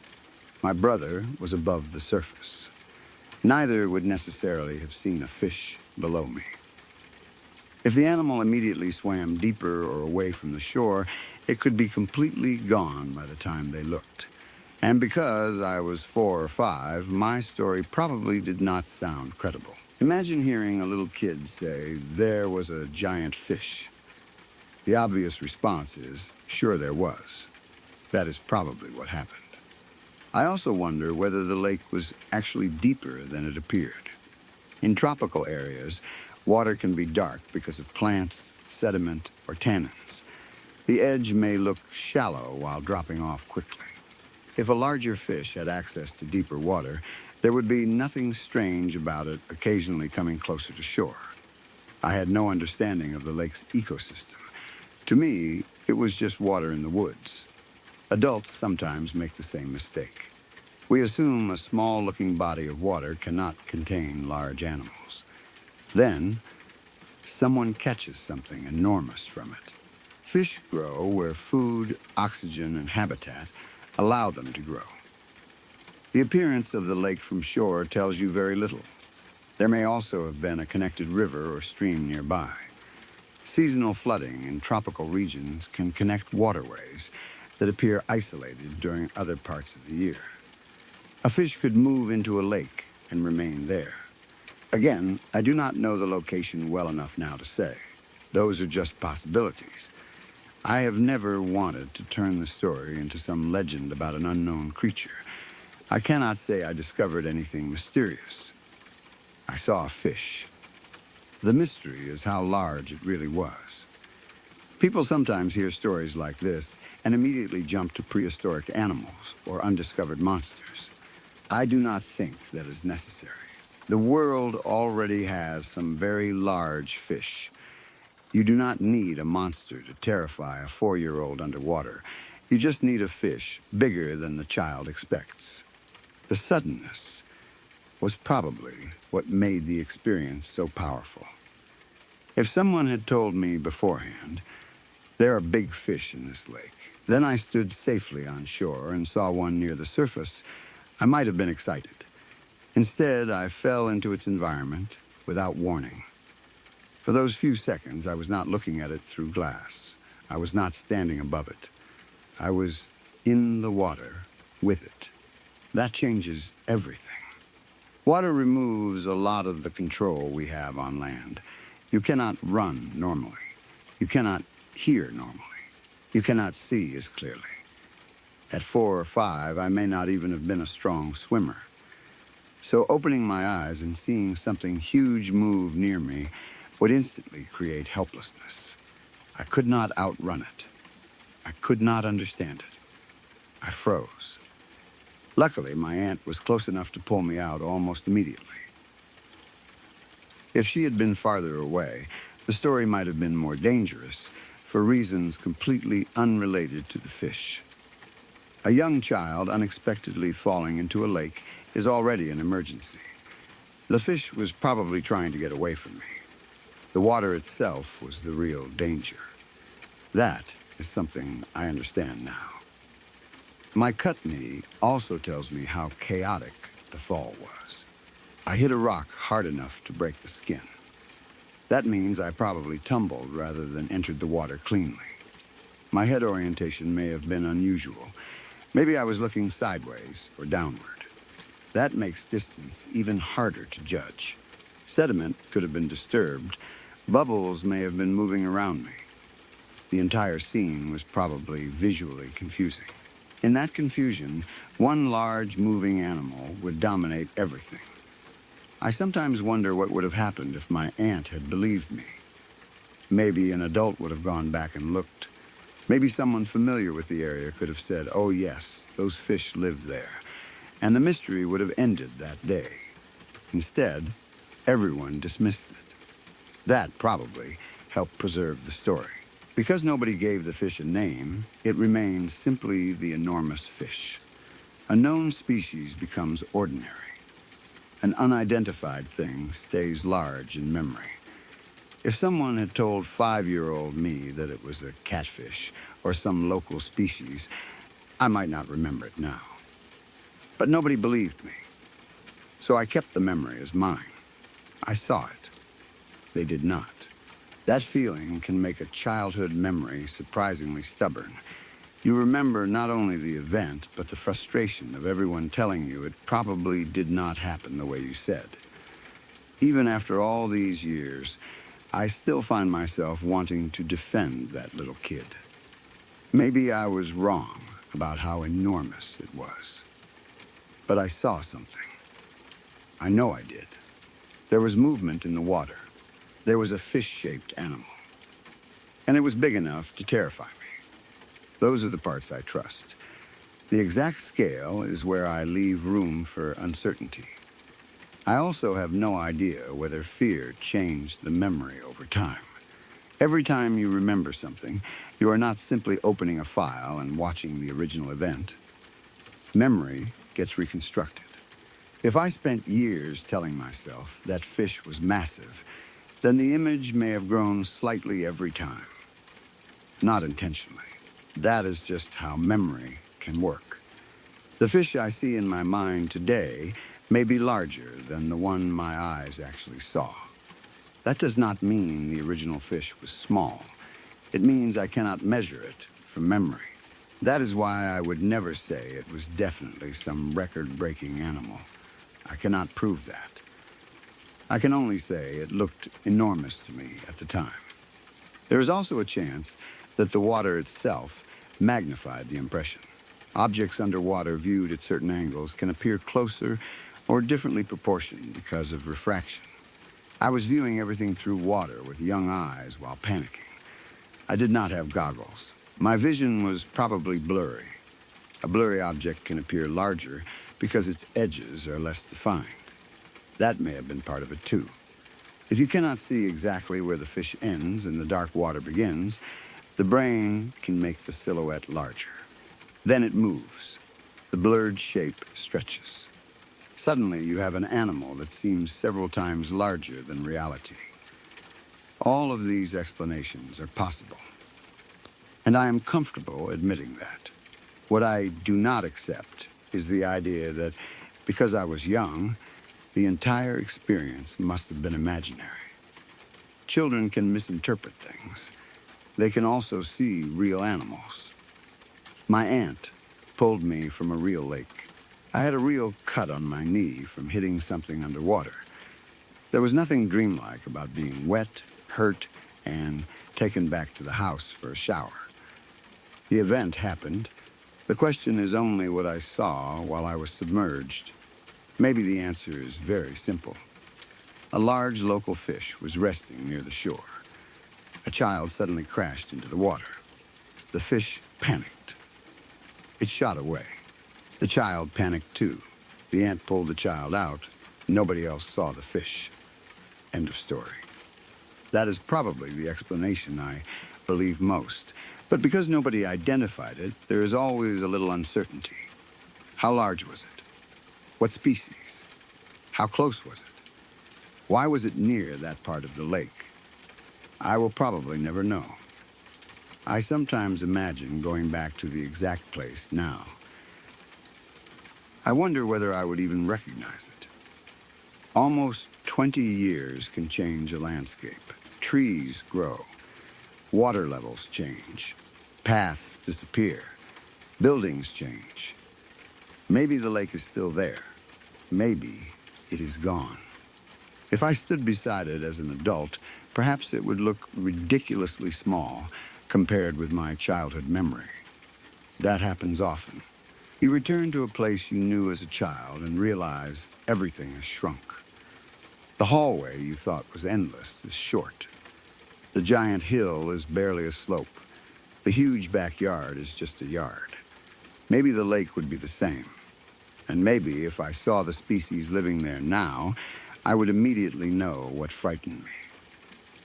My brother was above the surface. Neither would necessarily have seen a fish below me. If the animal immediately swam deeper or away from the shore, it could be completely gone by the time they looked. And because I was 4 or 5, my story probably did not sound credible. Imagine hearing a little kid say, there was a giant fish. The obvious response is, sure there was. That is probably what happened. I also wonder whether the lake was actually deeper than it appeared. In tropical areas, water can be dark because of plants, sediment, or tannins. The edge may look shallow while dropping off quickly. If a larger fish had access to deeper water, there would be nothing strange about it occasionally coming closer to shore. I had no understanding of the lake's ecosystem. To me, it was just water in the woods. Adults sometimes make the same mistake. We assume a small-looking body of water cannot contain large animals. Then, someone catches something enormous from it. Fish grow where food, oxygen, and habitat allow them to grow. The appearance of the lake from shore tells you very little. There may also have been a connected river or stream nearby. Seasonal flooding in tropical regions can connect waterways that appear isolated during other parts of the year. A fish could move into a lake and remain there. Again, I do not know the location well enough now to say. Those are just possibilities. I have never wanted to turn the story into some legend about an unknown creature. I cannot say I discovered anything mysterious. I saw a fish. The mystery is how large it really was. People sometimes hear stories like this and immediately jump to prehistoric animals or undiscovered monsters. I do not think that is necessary. The world already has some very large fish. You do not need a monster to terrify a 4-year-old underwater. You just need a fish bigger than the child expects. The suddenness was probably what made the experience so powerful. If someone had told me beforehand, there are big fish in this lake, then I stood safely on shore and saw one near the surface, I might have been excited. Instead, I fell into its environment without warning. For those few seconds, I was not looking at it through glass. I was not standing above it. I was in the water with it. That changes everything. Water removes a lot of the control we have on land. You cannot run normally. You cannot hear normally. You cannot see as clearly. At 4 or 5, I may not even have been a strong swimmer. So opening my eyes and seeing something huge move near me would instantly create helplessness. I could not outrun it. I could not understand it. I froze. Luckily, my aunt was close enough to pull me out almost immediately. If she had been farther away, the story might have been more dangerous for reasons completely unrelated to the fish. A young child unexpectedly falling into a lake is already an emergency. The fish was probably trying to get away from me. The water itself was the real danger. That is something I understand now. My cut knee also tells me how chaotic the fall was. I hit a rock hard enough to break the skin. That means I probably tumbled rather than entered the water cleanly. My head orientation may have been unusual. Maybe I was looking sideways or downward. That makes distance even harder to judge. Sediment could have been disturbed. Bubbles may have been moving around me. The entire scene was probably visually confusing. In that confusion, one large moving animal would dominate everything. I sometimes wonder what would have happened if my aunt had believed me. Maybe an adult would have gone back and looked. Maybe someone familiar with the area could have said, "Oh yes, those fish live there," and the mystery would have ended that day. Instead, everyone dismissed it. That probably helped preserve the story. Because nobody gave the fish a name, it remained simply the enormous fish. A known species becomes ordinary. An unidentified thing stays large in memory. If someone had told 5-year-old me that it was a catfish or some local species, I might not remember it now. But nobody believed me. So I kept the memory as mine. I saw it. They did not. That feeling can make a childhood memory surprisingly stubborn. You remember not only the event, but the frustration of everyone telling you it probably did not happen the way you said. Even after all these years, I still find myself wanting to defend that little kid. Maybe I was wrong about how enormous it was. But I saw something. I know I did. There was movement in the water. There was a fish-shaped animal. And it was big enough to terrify me. Those are the parts I trust. The exact scale is where I leave room for uncertainty. I also have no idea whether fear changed the memory over time. Every time you remember something, you are not simply opening a file and watching the original event. Memory gets reconstructed. If I spent years telling myself that fish was massive, then the image may have grown slightly every time. Not intentionally. That is just how memory can work. The fish I see in my mind today may be larger than the one my eyes actually saw. That does not mean the original fish was small. It means I cannot measure it from memory. That is why I would never say it was definitely some record-breaking animal. I cannot prove that. I can only say it looked enormous to me at the time. There is also a chance that the water itself magnified the impression. Objects underwater viewed at certain angles can appear closer or differently proportioned because of refraction. I was viewing everything through water with young eyes while panicking. I did not have goggles. My vision was probably blurry. A blurry object can appear larger because its edges are less defined. That may have been part of it too. If you cannot see exactly where the fish ends and the dark water begins, the brain can make the silhouette larger. Then it moves. The blurred shape stretches. Suddenly you have an animal that seems several times larger than reality. All of these explanations are possible. And I am comfortable admitting that. What I do not accept is the idea that because I was young, the entire experience must have been imaginary. Children can misinterpret things. They can also see real animals. My aunt pulled me from a real lake. I had a real cut on my knee from hitting something underwater. There was nothing dreamlike about being wet, hurt, and taken back to the house for a shower. The event happened. The question is only what I saw while I was submerged. Maybe the answer is very simple. A large local fish was resting near the shore. A child suddenly crashed into the water. The fish panicked. It shot away. The child panicked too. The ant pulled the child out. Nobody else saw the fish. End of story. That is probably the explanation I believe most. But because nobody identified it, there is always a little uncertainty. How large was it? What species? How close was it? Why was it near that part of the lake? I will probably never know. I sometimes imagine going back to the exact place now. I wonder whether I would even recognize it. Almost 20 years can change a landscape. Trees grow. Water levels change. Paths disappear. Buildings change. Maybe the lake is still there. Maybe it is gone. If I stood beside it as an adult, perhaps it would look ridiculously small compared with my childhood memory. That happens often. You return to a place you knew as a child and realize everything has shrunk. The hallway you thought was endless is short. The giant hill is barely a slope. The huge backyard is just a yard. Maybe the lake would be the same. And maybe if I saw the species living there now, I would immediately know what frightened me.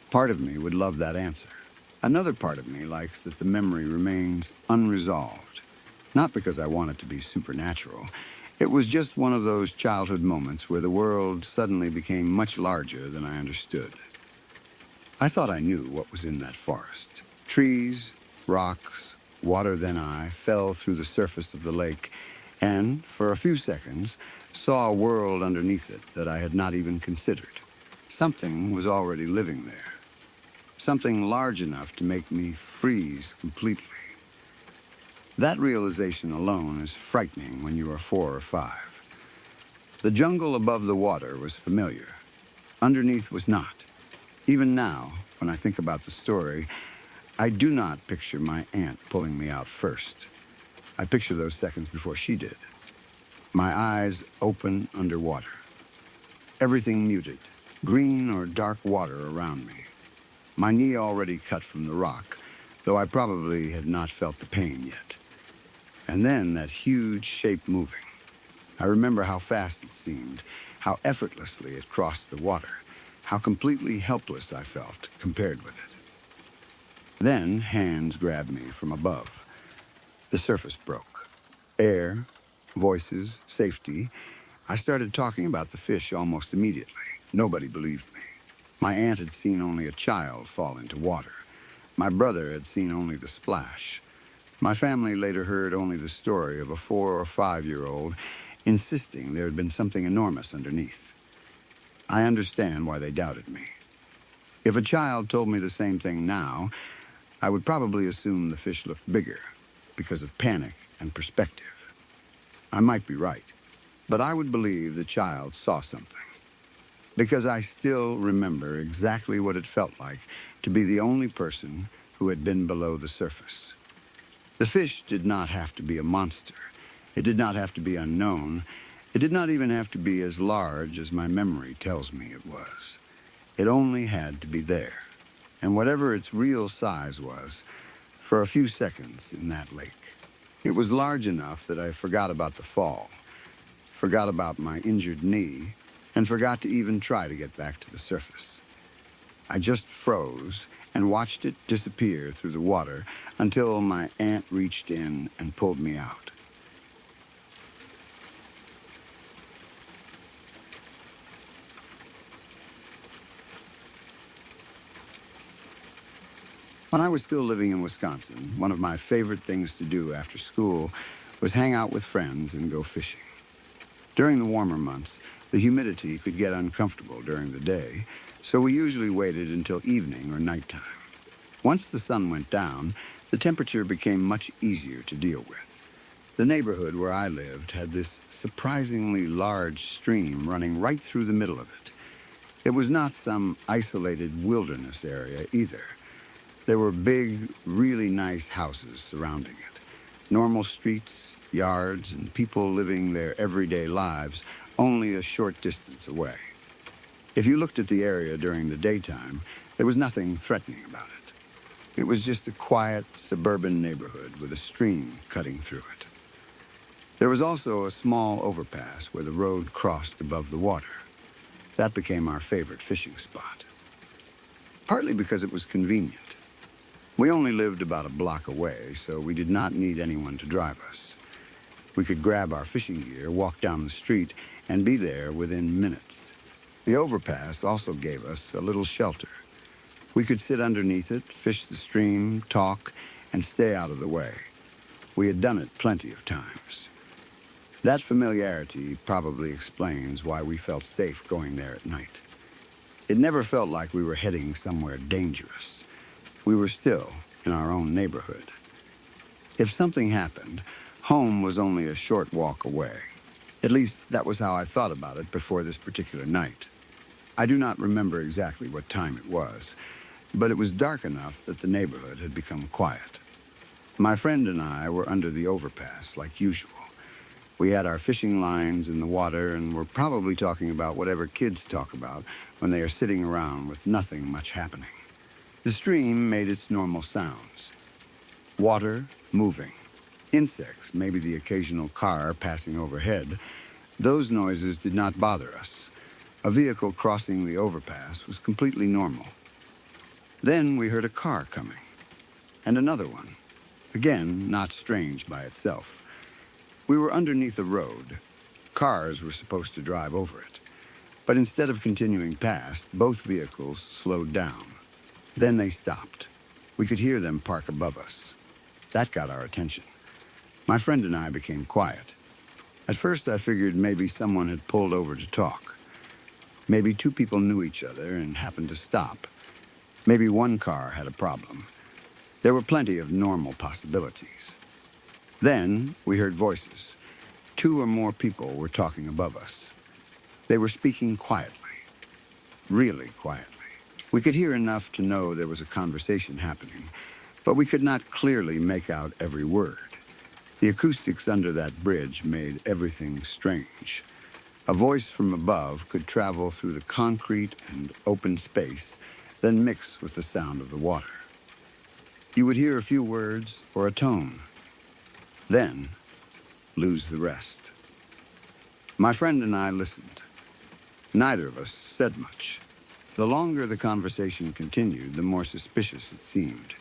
Part of me would love that answer. Another part of me likes that the memory remains unresolved. Not because I want it to be supernatural. It was just one of those childhood moments where the world suddenly became much larger than I understood. I thought I knew what was in that forest. Trees, rocks, water. Then I fell through the surface of the lake and, for a few seconds, saw a world underneath it that I had not even considered. Something was already living there. Something large enough to make me freeze completely. That realization alone is frightening when you are 4 or 5. The jungle above the water was familiar. Underneath was not. Even now, when I think about the story, I do not picture my aunt pulling me out first. I picture those seconds before she did. My eyes open underwater. Everything muted, green or dark water around me. My knee already cut from the rock, though I probably had not felt the pain yet. And then that huge shape moving. I remember how fast it seemed, how effortlessly it crossed the water, how completely helpless I felt compared with it. Then hands grabbed me from above. The surface broke. Air, voices, safety. I started talking about the fish almost immediately. Nobody believed me. My aunt had seen only a child fall into water. My brother had seen only the splash. My family later heard only the story of a 4 or 5-year-old insisting there had been something enormous underneath. I understand why they doubted me. If a child told me the same thing now, I would probably assume the fish looked bigger because of panic and perspective. I might be right, but I would believe the child saw something. Because I still remember exactly what it felt like to be the only person who had been below the surface. The fish did not have to be a monster. It did not have to be unknown. It did not even have to be as large as my memory tells me it was. It only had to be there. And whatever its real size was, for a few seconds in that lake. It was large enough that I forgot about the fall, forgot about my injured knee, and forgot to even try to get back to the surface. I just froze and watched it disappear through the water until my aunt reached in and pulled me out. When I was still living in Wisconsin, one of my favorite things to do after school was hang out with friends and go fishing. During the warmer months, the humidity could get uncomfortable during the day, so we usually waited until evening or nighttime. Once the sun went down, the temperature became much easier to deal with. The neighborhood where I lived had this surprisingly large stream running right through the middle of it. It was not some isolated wilderness area either. There were big, really nice houses surrounding it. Normal streets, yards, and people living their everyday lives only a short distance away. If you looked at the area during the daytime, there was nothing threatening about it. It was just a quiet, suburban neighborhood with a stream cutting through it. There was also a small overpass where the road crossed above the water. That became our favorite fishing spot. Partly because it was convenient. We only lived about a block away, so we did not need anyone to drive us. We could grab our fishing gear, walk down the street, and be there within minutes. The overpass also gave us a little shelter. We could sit underneath it, fish the stream, talk, and stay out of the way. We had done it plenty of times. That familiarity probably explains why we felt safe going there at night. It never felt like we were heading somewhere dangerous. We were still in our own neighborhood. If something happened, home was only a short walk away. At least that was how I thought about it before this particular night. I do not remember exactly what time it was, but it was dark enough that the neighborhood had become quiet. My friend and I were under the overpass like usual. We had our fishing lines in the water and were probably talking about whatever kids talk about when they are sitting around with nothing much happening. The stream made its normal sounds. Water moving. Insects, maybe the occasional car passing overhead. Those noises did not bother us. A vehicle crossing the overpass was completely normal. Then we heard a car coming. And another one. Again, not strange by itself. We were underneath a road. Cars were supposed to drive over it. But instead of continuing past, both vehicles slowed down. Then they stopped. We could hear them park above us. That got our attention. My friend and I became quiet. At first I figured maybe someone had pulled over to talk. Maybe two people knew each other and happened to stop. Maybe one car had a problem. There were plenty of normal possibilities. Then we heard voices. Two or more people were talking above us. They were speaking quietly. Really quietly. We could hear enough to know there was a conversation happening, but we could not clearly make out every word. The acoustics under that bridge made everything strange. A voice from above could travel through the concrete and open space, then mix with the sound of the water. You would hear a few words or a tone, then lose the rest. My friend and I listened. Neither of us said much. The longer the conversation continued, the more suspicious it seemed.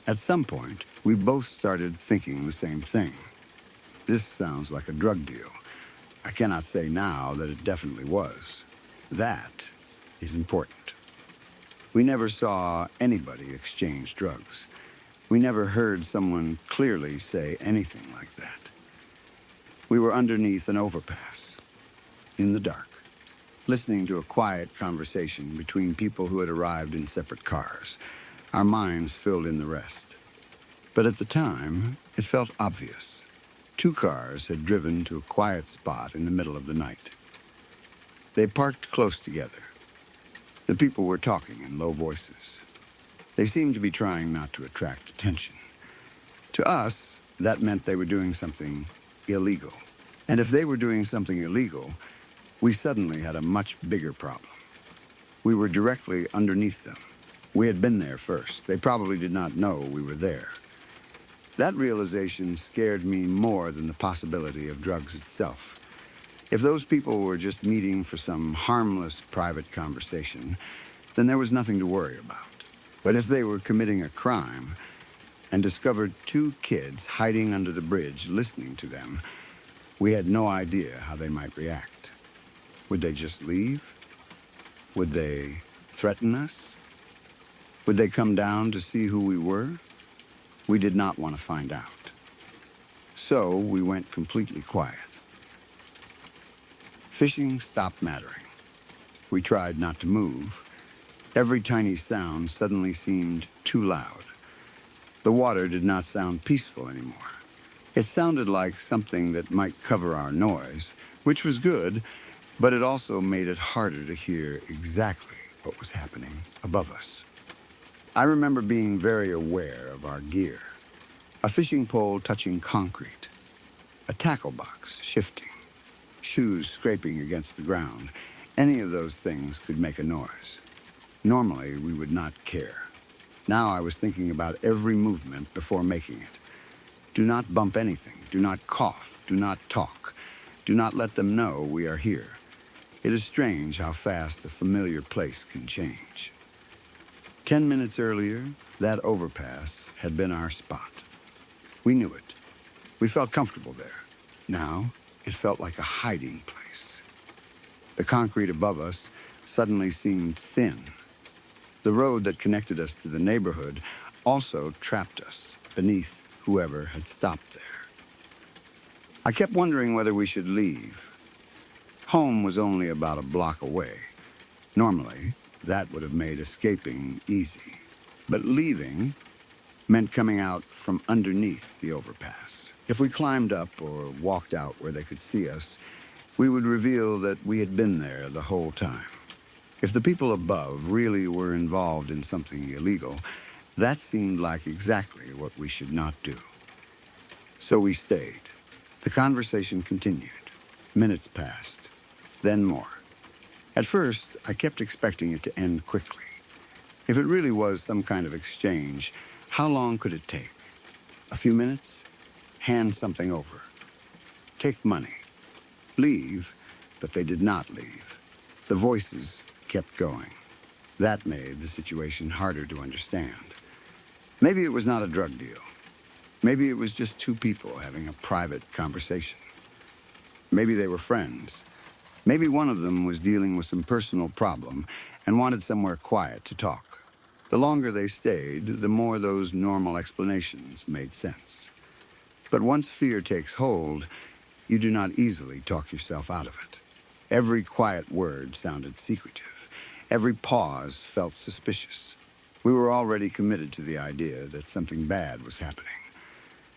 At some point, we both started thinking the same thing. This sounds like a drug deal. I cannot say now that it definitely was. That is important. We never saw anybody exchange drugs. We never heard someone clearly say anything like that. We were underneath an overpass, in the dark, listening to a quiet conversation between people who had arrived in separate cars. Our minds filled in the rest. But at the time, it felt obvious. Two cars had driven to a quiet spot in the middle of the night. They parked close together. The people were talking in low voices. They seemed to be trying not to attract attention. To us, that meant they were doing something illegal. And if they were doing something illegal, we suddenly had a much bigger problem. We were directly underneath them. We had been there first. They probably did not know we were there. That realization scared me more than the possibility of drugs itself. If those people were just meeting for some harmless private conversation, then there was nothing to worry about. But if they were committing a crime and discovered two kids hiding under the bridge listening to them, we had no idea how they might react. Would they just leave? Would they threaten us? Would they come down to see who we were? We did not want to find out. So we went completely quiet. Fishing stopped mattering. We tried not to move. Every tiny sound suddenly seemed too loud. The water did not sound peaceful anymore. It sounded like something that might cover our noise, which was good, but it also made it harder to hear exactly what was happening above us. I remember being very aware of our gear. A fishing pole touching concrete, a tackle box shifting, shoes scraping against the ground. Any of those things could make a noise. Normally, we would not care. Now I was thinking about every movement before making it. Do not bump anything. Do not cough. Do not talk. Do not let them know we are here. It is strange how fast a familiar place can change. 10 minutes earlier, that overpass had been our spot. We knew it. We felt comfortable there. Now, it felt like a hiding place. The concrete above us suddenly seemed thin. The road that connected us to the neighborhood also trapped us beneath whoever had stopped there. I kept wondering whether we should leave. Home was only about a block away. Normally, that would have made escaping easy. But leaving meant coming out from underneath the overpass. If we climbed up or walked out where they could see us, we would reveal that we had been there the whole time. If the people above really were involved in something illegal, that seemed like exactly what we should not do. So we stayed. The conversation continued. Minutes passed, then more. At first, I kept expecting it to end quickly. If it really was some kind of exchange, how long could it take? A few minutes? Hand something over. Take money. Leave, but they did not leave. The voices kept going. That made the situation harder to understand. Maybe it was not a drug deal. Maybe it was just two people having a private conversation. Maybe they were friends. Maybe one of them was dealing with some personal problem and wanted somewhere quiet to talk. The longer they stayed, the more those normal explanations made sense. But once fear takes hold, you do not easily talk yourself out of it. Every quiet word sounded secretive. Every pause felt suspicious. We were already committed to the idea that something bad was happening.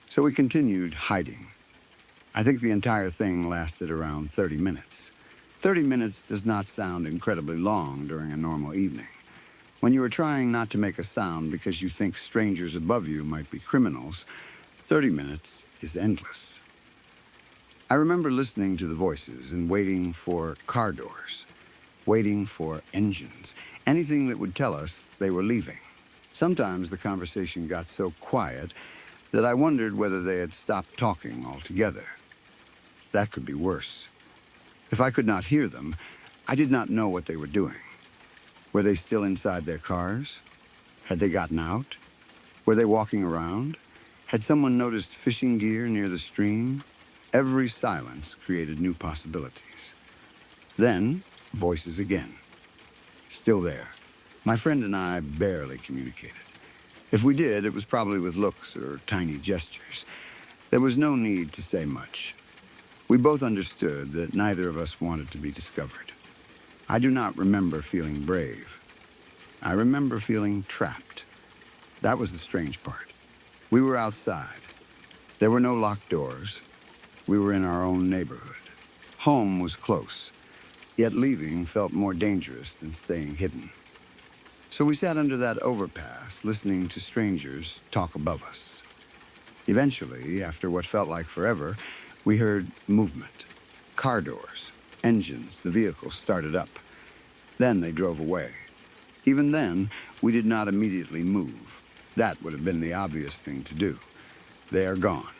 So we continued hiding. I think the entire thing lasted around 30 minutes. 30 minutes does not sound incredibly long during a normal evening. When you are trying not to make a sound because you think strangers above you might be criminals, 30 minutes is endless. I remember listening to the voices and waiting for car doors, waiting for engines, anything that would tell us they were leaving. Sometimes the conversation got so quiet that I wondered whether they had stopped talking altogether. That could be worse. If I could not hear them, I did not know what they were doing. Were they still inside their cars? Had they gotten out? Were they walking around? Had someone noticed fishing gear near the stream? Every silence created new possibilities. Then, voices again. Still there. My friend and I barely communicated. If we did, it was probably with looks or tiny gestures. There was no need to say much. We both understood that neither of us wanted to be discovered. I do not remember feeling brave. I remember feeling trapped. That was the strange part. We were outside. There were no locked doors. We were in our own neighborhood. Home was close, yet leaving felt more dangerous than staying hidden. So we sat under that overpass, listening to strangers talk above us. Eventually, after what felt like forever, we heard movement. Car doors, engines, the vehicles started up. Then they drove away. Even then, we did not immediately move. That would have been the obvious thing to do. They are gone.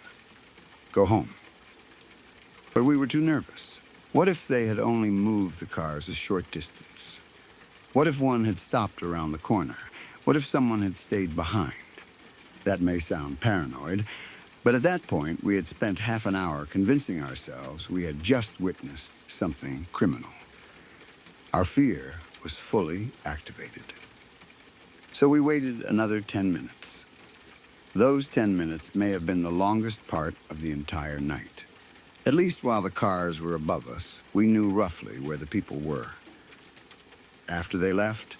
Go home. But we were too nervous. What if they had only moved the cars a short distance? What if one had stopped around the corner? What if someone had stayed behind? That may sound paranoid, but at that point, we had spent half an hour convincing ourselves we had just witnessed something criminal. Our fear was fully activated. So we waited another 10 minutes. Those 10 minutes may have been the longest part of the entire night. At least while the cars were above us, we knew roughly where the people were. After they left,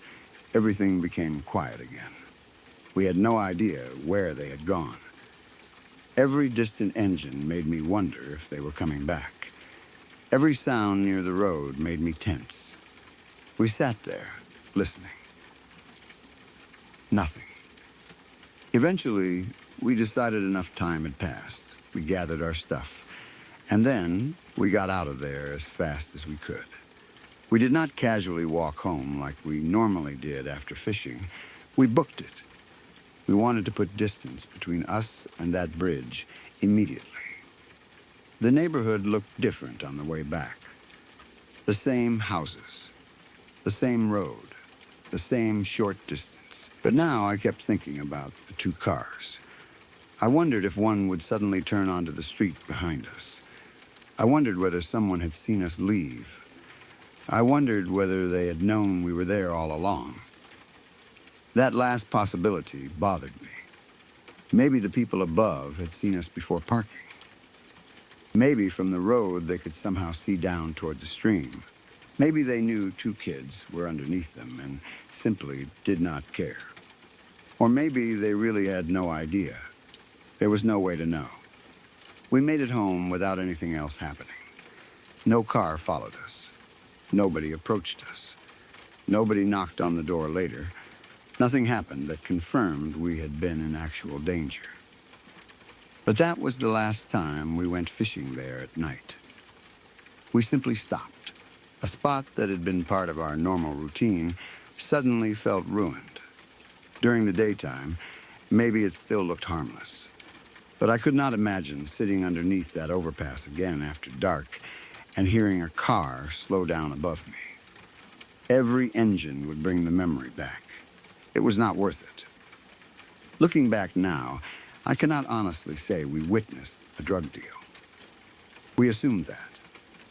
everything became quiet again. We had no idea where they had gone. Every distant engine made me wonder if they were coming back. Every sound near the road made me tense. We sat there, listening. Nothing. Eventually, we decided enough time had passed. We gathered our stuff. And then, we got out of there as fast as we could. We did not casually walk home like we normally did after fishing. We booked it. We wanted to put distance between us and that bridge immediately. The neighborhood looked different on the way back. The same houses, the same road, the same short distance. But now I kept thinking about the two cars. I wondered if one would suddenly turn onto the street behind us. I wondered whether someone had seen us leave. I wondered whether they had known we were there all along. That last possibility bothered me. Maybe the people above had seen us before parking. Maybe from the road they could somehow see down toward the stream. Maybe they knew two kids were underneath them and simply did not care. Or maybe they really had no idea. There was no way to know. We made it home without anything else happening. No car followed us. Nobody approached us. Nobody knocked on the door later. Nothing happened that confirmed we had been in actual danger. But that was the last time we went fishing there at night. We simply stopped. A spot that had been part of our normal routine suddenly felt ruined. During the daytime, maybe it still looked harmless. But I could not imagine sitting underneath that overpass again after dark and hearing a car slow down above me. Every engine would bring the memory back. It was not worth it. Looking back now, I cannot honestly say we witnessed a drug deal. We assumed that.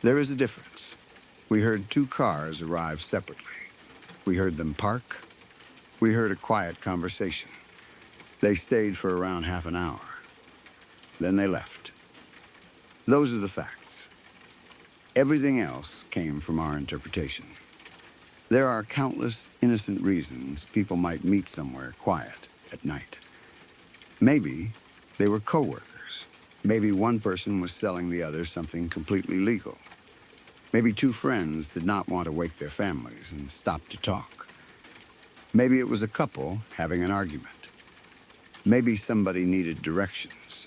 There is a difference. We heard two cars arrive separately. We heard them park. We heard a quiet conversation. They stayed for around half an hour. Then they left. Those are the facts. Everything else came from our interpretation. There are countless innocent reasons people might meet somewhere quiet at night. Maybe they were co-workers. Maybe one person was selling the other something completely legal. Maybe two friends did not want to wake their families and stopped to talk. Maybe it was a couple having an argument. Maybe somebody needed directions.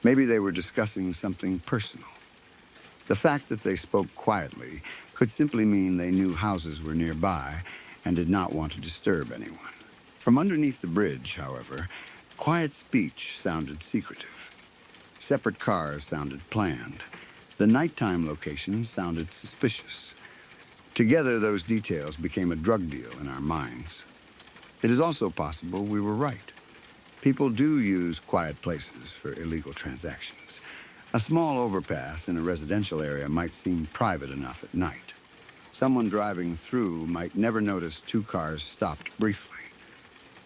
Maybe they were discussing something personal. The fact that they spoke quietly could simply mean they knew houses were nearby and did not want to disturb anyone. From underneath the bridge, however, quiet speech sounded secretive. Separate cars sounded planned. The nighttime location sounded suspicious. Together, those details became a drug deal in our minds. It is also possible we were right. People do use quiet places for illegal transactions. A small overpass in a residential area might seem private enough at night. Someone driving through might never notice two cars stopped briefly.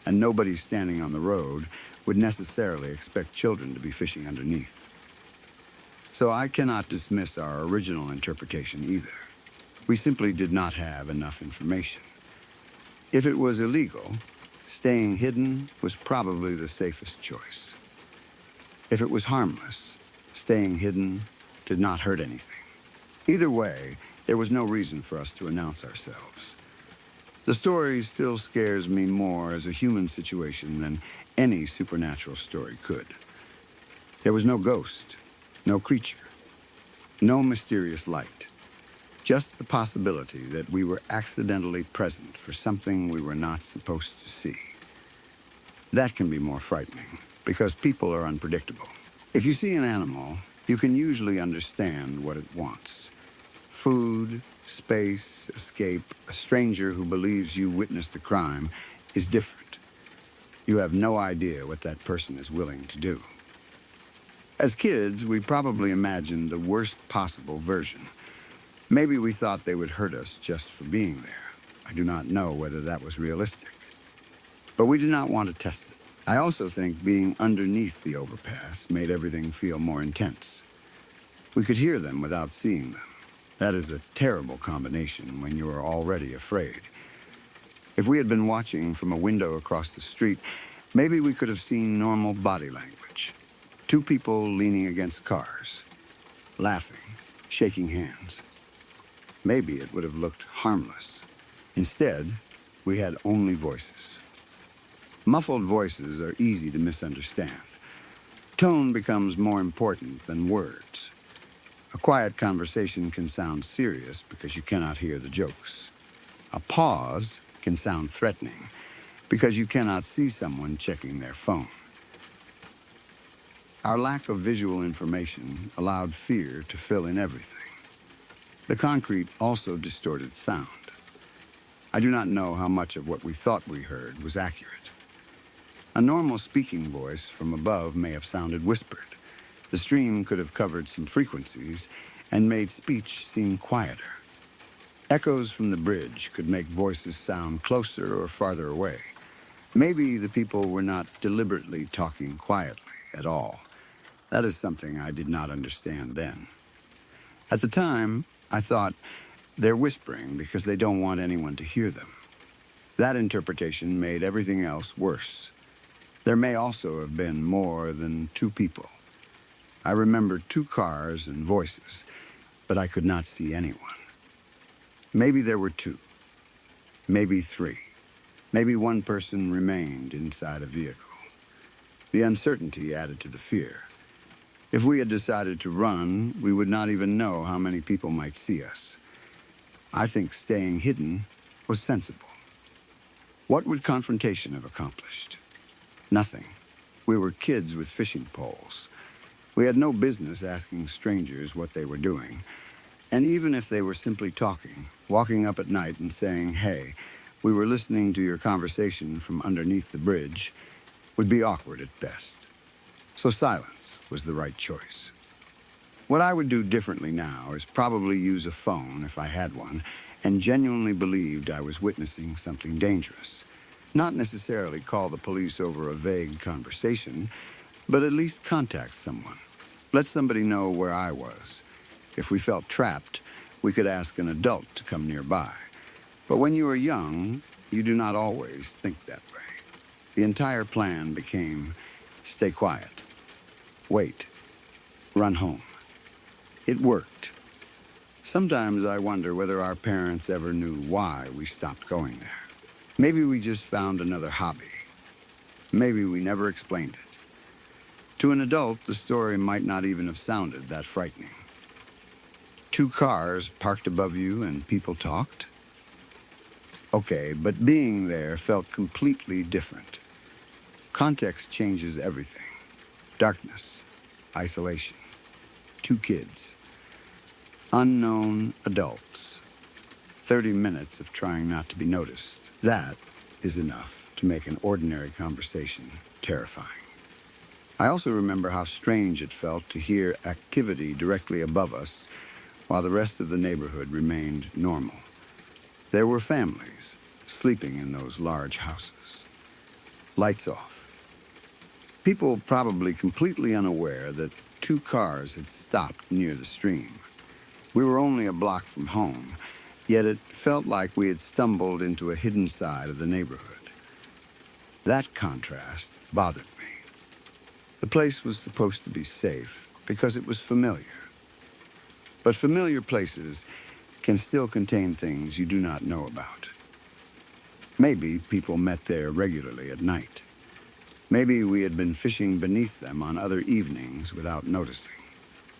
And nobody standing on the road would necessarily expect children to be fishing underneath. So I cannot dismiss our original interpretation either. We simply did not have enough information. If it was illegal, staying hidden was probably the safest choice. If it was harmless, staying hidden did not hurt anything. Either way, there was no reason for us to announce ourselves. The story still scares me more as a human situation than any supernatural story could. There was no ghost, no creature, no mysterious light. Just the possibility that we were accidentally present for something we were not supposed to see. That can be more frightening, because people are unpredictable. If you see an animal, you can usually understand what it wants. Food, space, escape. A stranger who believes you witnessed a crime is different. You have no idea what that person is willing to do. As kids, we probably imagined the worst possible version. Maybe we thought they would hurt us just for being there. I do not know whether that was realistic. But we did not want to test it. I also think being underneath the overpass made everything feel more intense. We could hear them without seeing them. That is a terrible combination when you are already afraid. If we had been watching from a window across the street, maybe we could have seen normal body language. Two people leaning against cars, laughing, shaking hands. Maybe it would have looked harmless. Instead, we had only voices. Muffled voices are easy to misunderstand. Tone becomes more important than words. A quiet conversation can sound serious because you cannot hear the jokes. A pause can sound threatening because you cannot see someone checking their phone. Our lack of visual information allowed fear to fill in everything. The concrete also distorted sound. I do not know how much of what we thought we heard was accurate. A normal speaking voice from above may have sounded whispered. The stream could have covered some frequencies and made speech seem quieter. Echoes from the bridge could make voices sound closer or farther away. Maybe the people were not deliberately talking quietly at all. That is something I did not understand then. At the time, I thought they're whispering because they don't want anyone to hear them. That interpretation made everything else worse. There may also have been more than two people. I remember two cars and voices, but I could not see anyone. Maybe there were two, maybe three. Maybe one person remained inside a vehicle. The uncertainty added to the fear. If we had decided to run, we would not even know how many people might see us. I think staying hidden was sensible. What would confrontation have accomplished? Nothing. We were kids with fishing poles. We had no business asking strangers what they were doing. And even if they were simply talking, walking up at night and saying, "Hey, we were listening to your conversation from underneath the bridge," would be awkward at best. So silence was the right choice. What I would do differently now is probably use a phone if I had one and genuinely believed I was witnessing something dangerous. Not necessarily call the police over a vague conversation, but at least contact someone. Let somebody know where I was. If we felt trapped, we could ask an adult to come nearby. But when you are young, you do not always think that way. The entire plan became stay quiet, wait, run home. It worked. Sometimes I wonder whether our parents ever knew why we stopped going there. Maybe we just found another hobby. Maybe we never explained it. To an adult, the story might not even have sounded that frightening. Two cars parked above you and people talked? Okay, but being there felt completely different. Context changes everything. Darkness, isolation, two kids, unknown adults, 30 minutes of trying not to be noticed. That is enough to make an ordinary conversation terrifying. I also remember how strange it felt to hear activity directly above us while the rest of the neighborhood remained normal. There were families sleeping in those large houses. Lights off. People probably completely unaware that two cars had stopped near the stream. We were only a block from home, yet it felt like we had stumbled into a hidden side of the neighborhood. That contrast bothered me. The place was supposed to be safe because it was familiar. But familiar places can still contain things you do not know about. Maybe people met there regularly at night. Maybe we had been fishing beneath them on other evenings without noticing.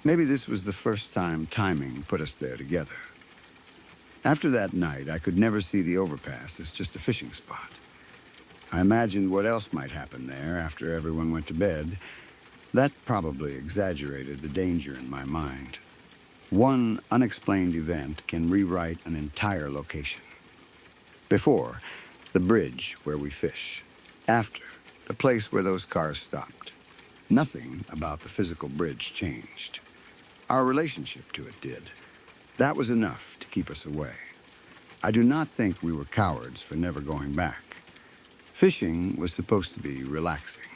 Maybe this was the first time timing put us there together. After that night, I could never see the overpass as just a fishing spot. I imagined what else might happen there after everyone went to bed. That probably exaggerated the danger in my mind. One unexplained event can rewrite an entire location. Before, the bridge where we fish. After, the place where those cars stopped. Nothing about the physical bridge changed. Our relationship to it did. That was enough to keep us away. I do not think we were cowards for never going back. Fishing was supposed to be relaxing.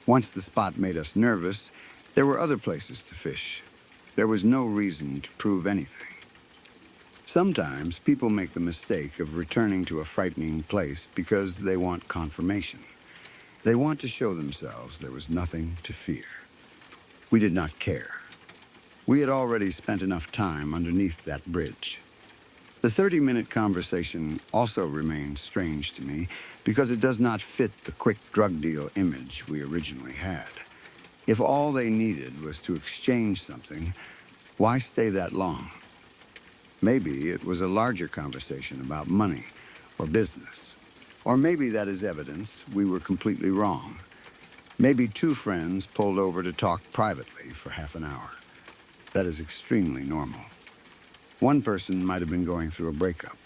Once the spot made us nervous, there were other places to fish. There was no reason to prove anything. Sometimes people make the mistake of returning to a frightening place because they want confirmation. They want to show themselves there was nothing to fear. We did not care. We had already spent enough time underneath that bridge. The 30-minute conversation also remains strange to me because it does not fit the quick drug deal image we originally had. If all they needed was to exchange something, why stay that long? Maybe it was a larger conversation about money or business. Or maybe that is evidence we were completely wrong. Maybe two friends pulled over to talk privately for half an hour. That is extremely normal. One person might have been going through a breakup.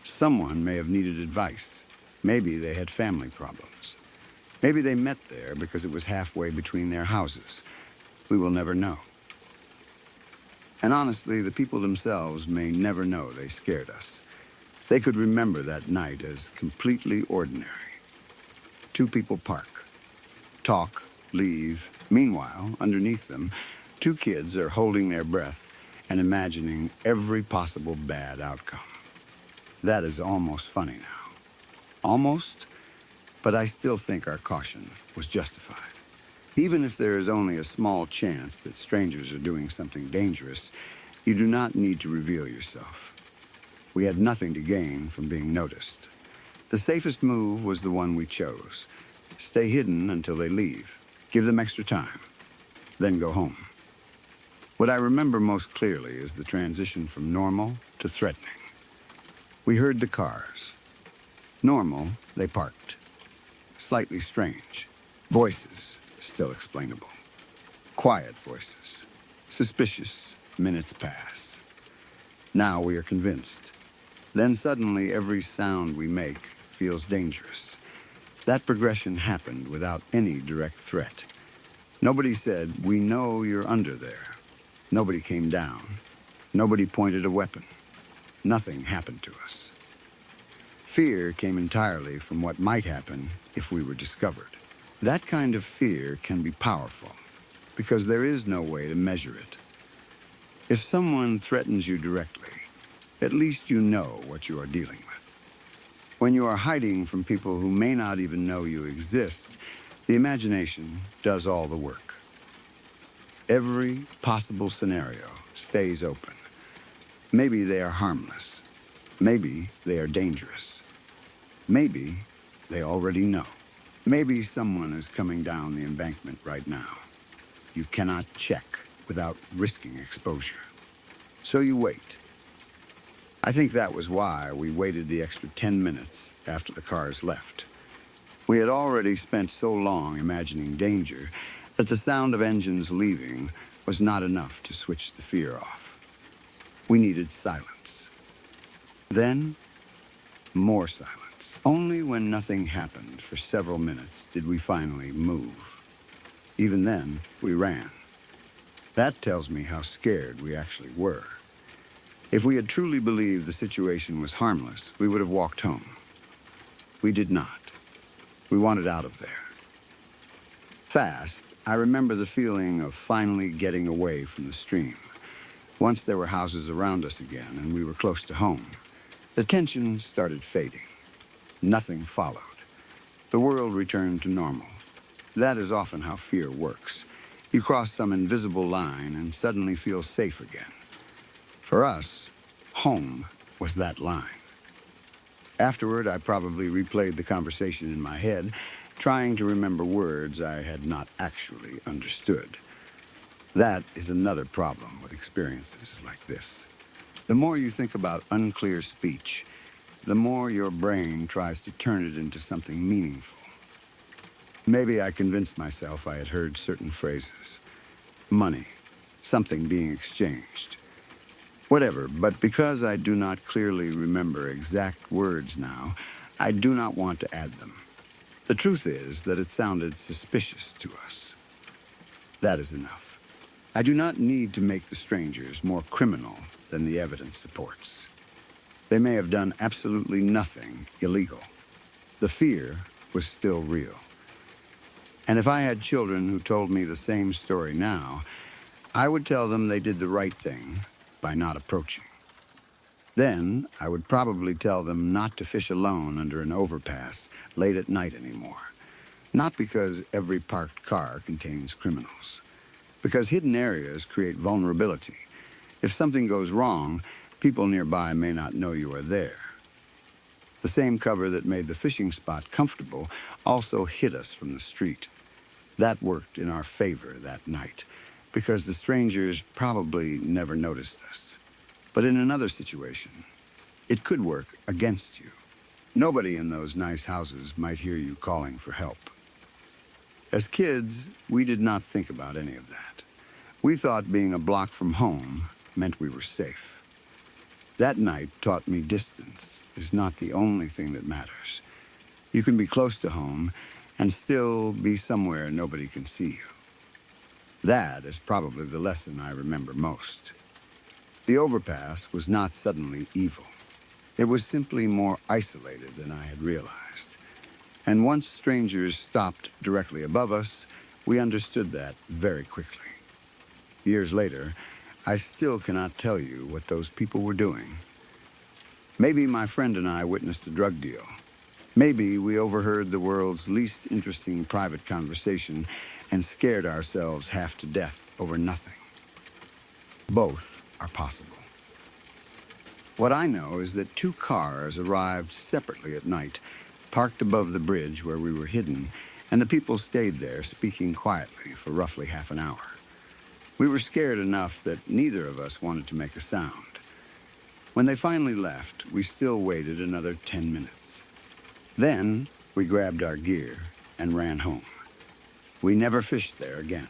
Someone may have needed advice. Maybe they had family problems. Maybe they met there because it was halfway between their houses. We will never know. And honestly, the people themselves may never know they scared us. They could remember that night as completely ordinary. Two people park, talk, leave. Meanwhile, underneath them, two kids are holding their breath and imagining every possible bad outcome. That is almost funny now. Almost, but I still think our caution was justified. Even if there is only a small chance that strangers are doing something dangerous, you do not need to reveal yourself. We had nothing to gain from being noticed. The safest move was the one we chose. Stay hidden until they leave. Give them extra time. Then go home. What I remember most clearly is the transition from normal to threatening. We heard the cars. Normal, they parked. Slightly strange. Voices, still explainable. Quiet voices. Suspicious. Minutes pass. Now we are convinced. Then suddenly every sound we make feels dangerous. That progression happened without any direct threat. Nobody said, "We know you're under there." Nobody came down. Nobody pointed a weapon. Nothing happened to us. Fear came entirely from what might happen if we were discovered. That kind of fear can be powerful because there is no way to measure it. If someone threatens you directly, at least you know what you are dealing with. When you are hiding from people who may not even know you exist, the imagination does all the work. Every possible scenario stays open. Maybe they are harmless. Maybe they are dangerous. Maybe they already know. Maybe someone is coming down the embankment right now. You cannot check without risking exposure. So you wait. I think that was why we waited the extra 10 minutes after the cars left. We had already spent so long imagining danger that the sound of engines leaving was not enough to switch the fear off. We needed silence. Then, more silence. Only when nothing happened for several minutes did we finally move. Even then, we ran. That tells me how scared we actually were. If we had truly believed the situation was harmless, we would have walked home. We did not. We wanted out of there. Fast, I remember the feeling of finally getting away from the stream. Once there were houses around us again and we were close to home, the tension started fading. Nothing followed. The world returned to normal. That is often how fear works. You cross some invisible line and suddenly feel safe again. For us, home was that line. Afterward, I probably replayed the conversation in my head, trying to remember words I had not actually understood. That is another problem with experiences like this. The more you think about unclear speech, the more your brain tries to turn it into something meaningful. Maybe I convinced myself I had heard certain phrases. Money, something being exchanged. Whatever, but because I do not clearly remember exact words now, I do not want to add them. The truth is that it sounded suspicious to us. That is enough. I do not need to make the strangers more criminal than the evidence supports. They may have done absolutely nothing illegal. The fear was still real. And if I had children who told me the same story now, I would tell them they did the right thing by not approaching. Then I would probably tell them not to fish alone under an overpass late at night anymore. Not because every parked car contains criminals, because hidden areas create vulnerability. If something goes wrong, people nearby may not know you are there. The same cover that made the fishing spot comfortable also hid us from the street. That worked in our favor that night, because the strangers probably never noticed us. But in another situation, it could work against you. Nobody in those nice houses might hear you calling for help. As kids, we did not think about any of that. We thought being a block from home meant we were safe. That night taught me distance is not the only thing that matters. You can be close to home and still be somewhere nobody can see you. That is probably the lesson I remember most. The overpass was not suddenly evil. It was simply more isolated than I had realized. And once strangers stopped directly above us, we understood that very quickly. Years later, I still cannot tell you what those people were doing. Maybe my friend and I witnessed a drug deal. Maybe we overheard the world's least interesting private conversation and scared ourselves half to death over nothing. Both are possible. What I know is that 2 cars arrived separately at night, parked above the bridge where we were hidden, and the people stayed there speaking quietly for roughly half an hour. We were scared enough that neither of us wanted to make a sound. When they finally left, we still waited another 10 minutes. Then we grabbed our gear and ran home. We never fished there again.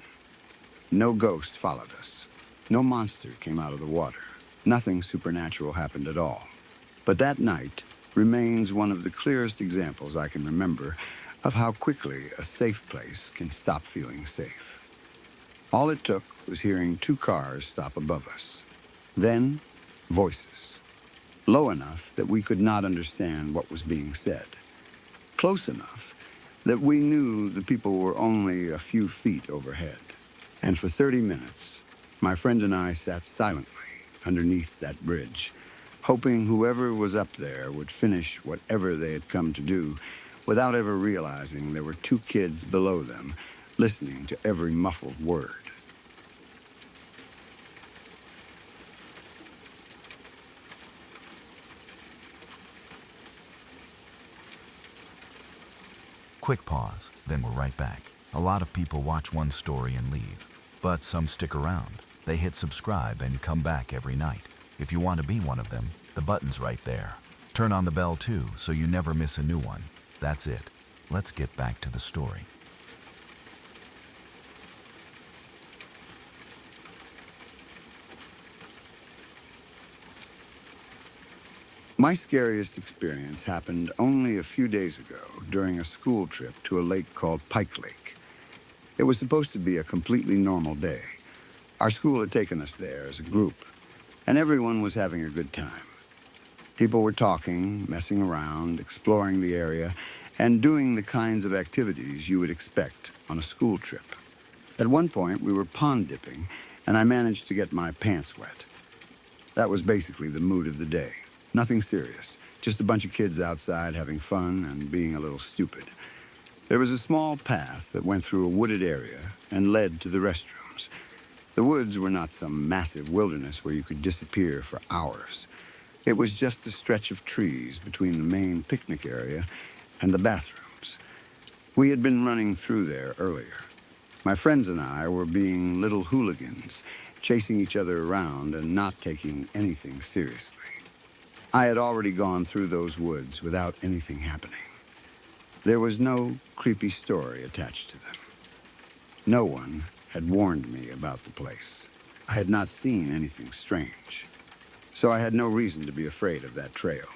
No ghost followed us. No monster came out of the water. Nothing supernatural happened at all. But that night remains one of the clearest examples I can remember of how quickly a safe place can stop feeling safe. All it took was hearing 2 cars stop above us. Then, voices. Low enough that we could not understand what was being said. Close enough that we knew the people were only a few feet overhead. And for 30 minutes, my friend and I sat silently underneath that bridge, hoping whoever was up there would finish whatever they had come to do without ever realizing there were 2 kids below them listening to every muffled word. Quick pause, then we're right back. A lot of people watch one story and leave, but some stick around. They hit subscribe and come back every night. If you want to be one of them, the button's right there. Turn on the bell too, so you never miss a new one. That's it. Let's get back to the story. My scariest experience happened only a few days ago during a school trip to a lake called Pike Lake. It was supposed to be a completely normal day. Our school had taken us there as a group, and everyone was having a good time. People were talking, messing around, exploring the area, and doing the kinds of activities you would expect on a school trip. At one point, we were pond dipping, and I managed to get my pants wet. That was basically the mood of the day. Nothing serious, just a bunch of kids outside having fun and being a little stupid. There was a small path that went through a wooded area and led to the restrooms. The woods were not some massive wilderness where you could disappear for hours. It was just a stretch of trees between the main picnic area and the bathrooms. We had been running through there earlier. My friends and I were being little hooligans, chasing each other around and not taking anything seriously. I had already gone through those woods without anything happening. There was no creepy story attached to them. No one had warned me about the place. I had not seen anything strange, so I had no reason to be afraid of that trail.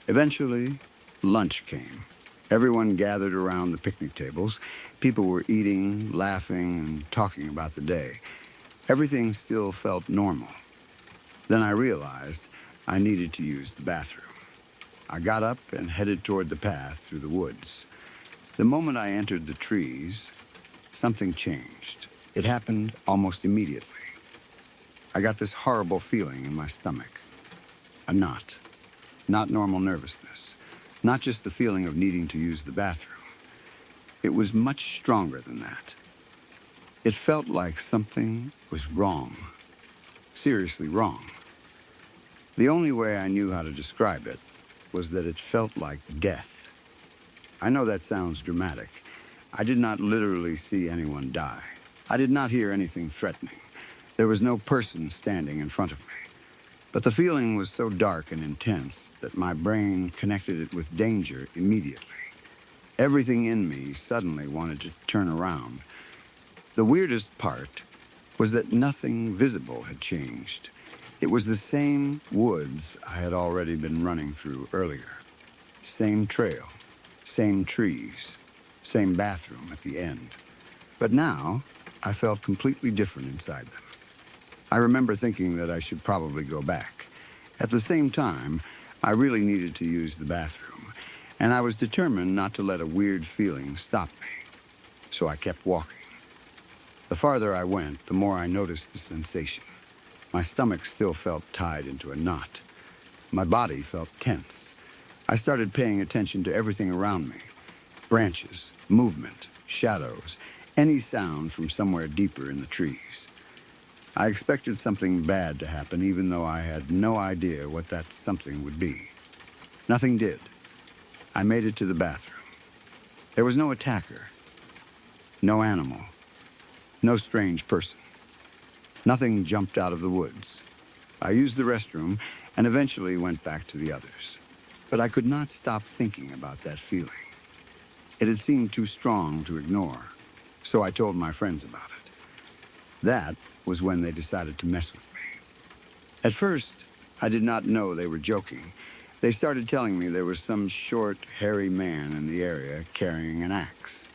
Eventually, lunch came. Everyone gathered around the picnic tables. People were eating, laughing, and talking about the day. Everything still felt normal. Then I realized I needed to use the bathroom. I got up and headed toward the path through the woods. The moment I entered the trees, something changed. It happened almost immediately. I got this horrible feeling in my stomach. A knot. Not normal nervousness. Not just the feeling of needing to use the bathroom. It was much stronger than that. It felt like something was wrong, seriously wrong. The only way I knew how to describe it was that it felt like death. I know that sounds dramatic. I did not literally see anyone die. I did not hear anything threatening. There was no person standing in front of me. But the feeling was so dark and intense that my brain connected it with danger immediately. Everything in me suddenly wanted to turn around. The weirdest part was that nothing visible had changed. It was the same woods I had already been running through earlier. Same trail, same trees, same bathroom at the end. But now, I felt completely different inside them. I remember thinking that I should probably go back. At the same time, I really needed to use the bathroom, and I was determined not to let a weird feeling stop me. So I kept walking. The farther I went, the more I noticed the sensation. My stomach still felt tied into a knot. My body felt tense. I started paying attention to everything around me. Branches, movement, shadows, any sound from somewhere deeper in the trees. I expected something bad to happen, even though I had no idea what that something would be. Nothing did. I made it to the bathroom. There was no attacker, no animal, no strange person. Nothing jumped out of the woods. I used the restroom and eventually went back to the others. But I could not stop thinking about that feeling. It had seemed too strong to ignore, so I told my friends about it. That was when they decided to mess with me. At first, I did not know they were joking. They started telling me there was some short, hairy man in the area carrying an axe.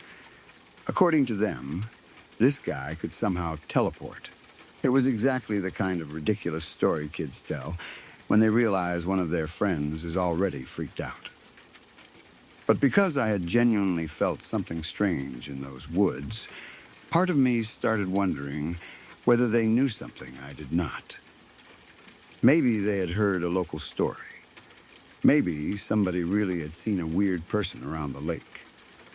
According to them, this guy could somehow teleport. It was exactly the kind of ridiculous story kids tell when they realize one of their friends is already freaked out. But because I had genuinely felt something strange in those woods, part of me started wondering whether they knew something I did not. Maybe they had heard a local story. Maybe somebody really had seen a weird person around the lake.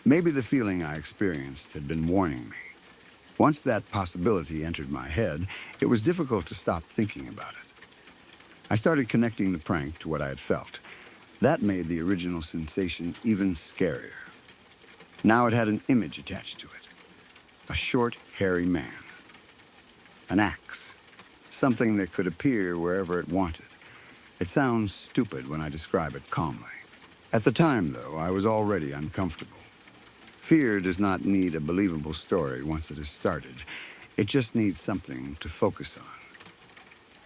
Maybe the feeling I experienced had been warning me. Once that possibility entered my head, it was difficult to stop thinking about it. I started connecting the prank to what I had felt. That made the original sensation even scarier. Now it had an image attached to it. A short, hairy man. An axe. Something that could appear wherever it wanted. It sounds stupid when I describe it calmly. At the time, though, I was already uncomfortable. Fear does not need a believable story once it is started. It just needs something to focus on.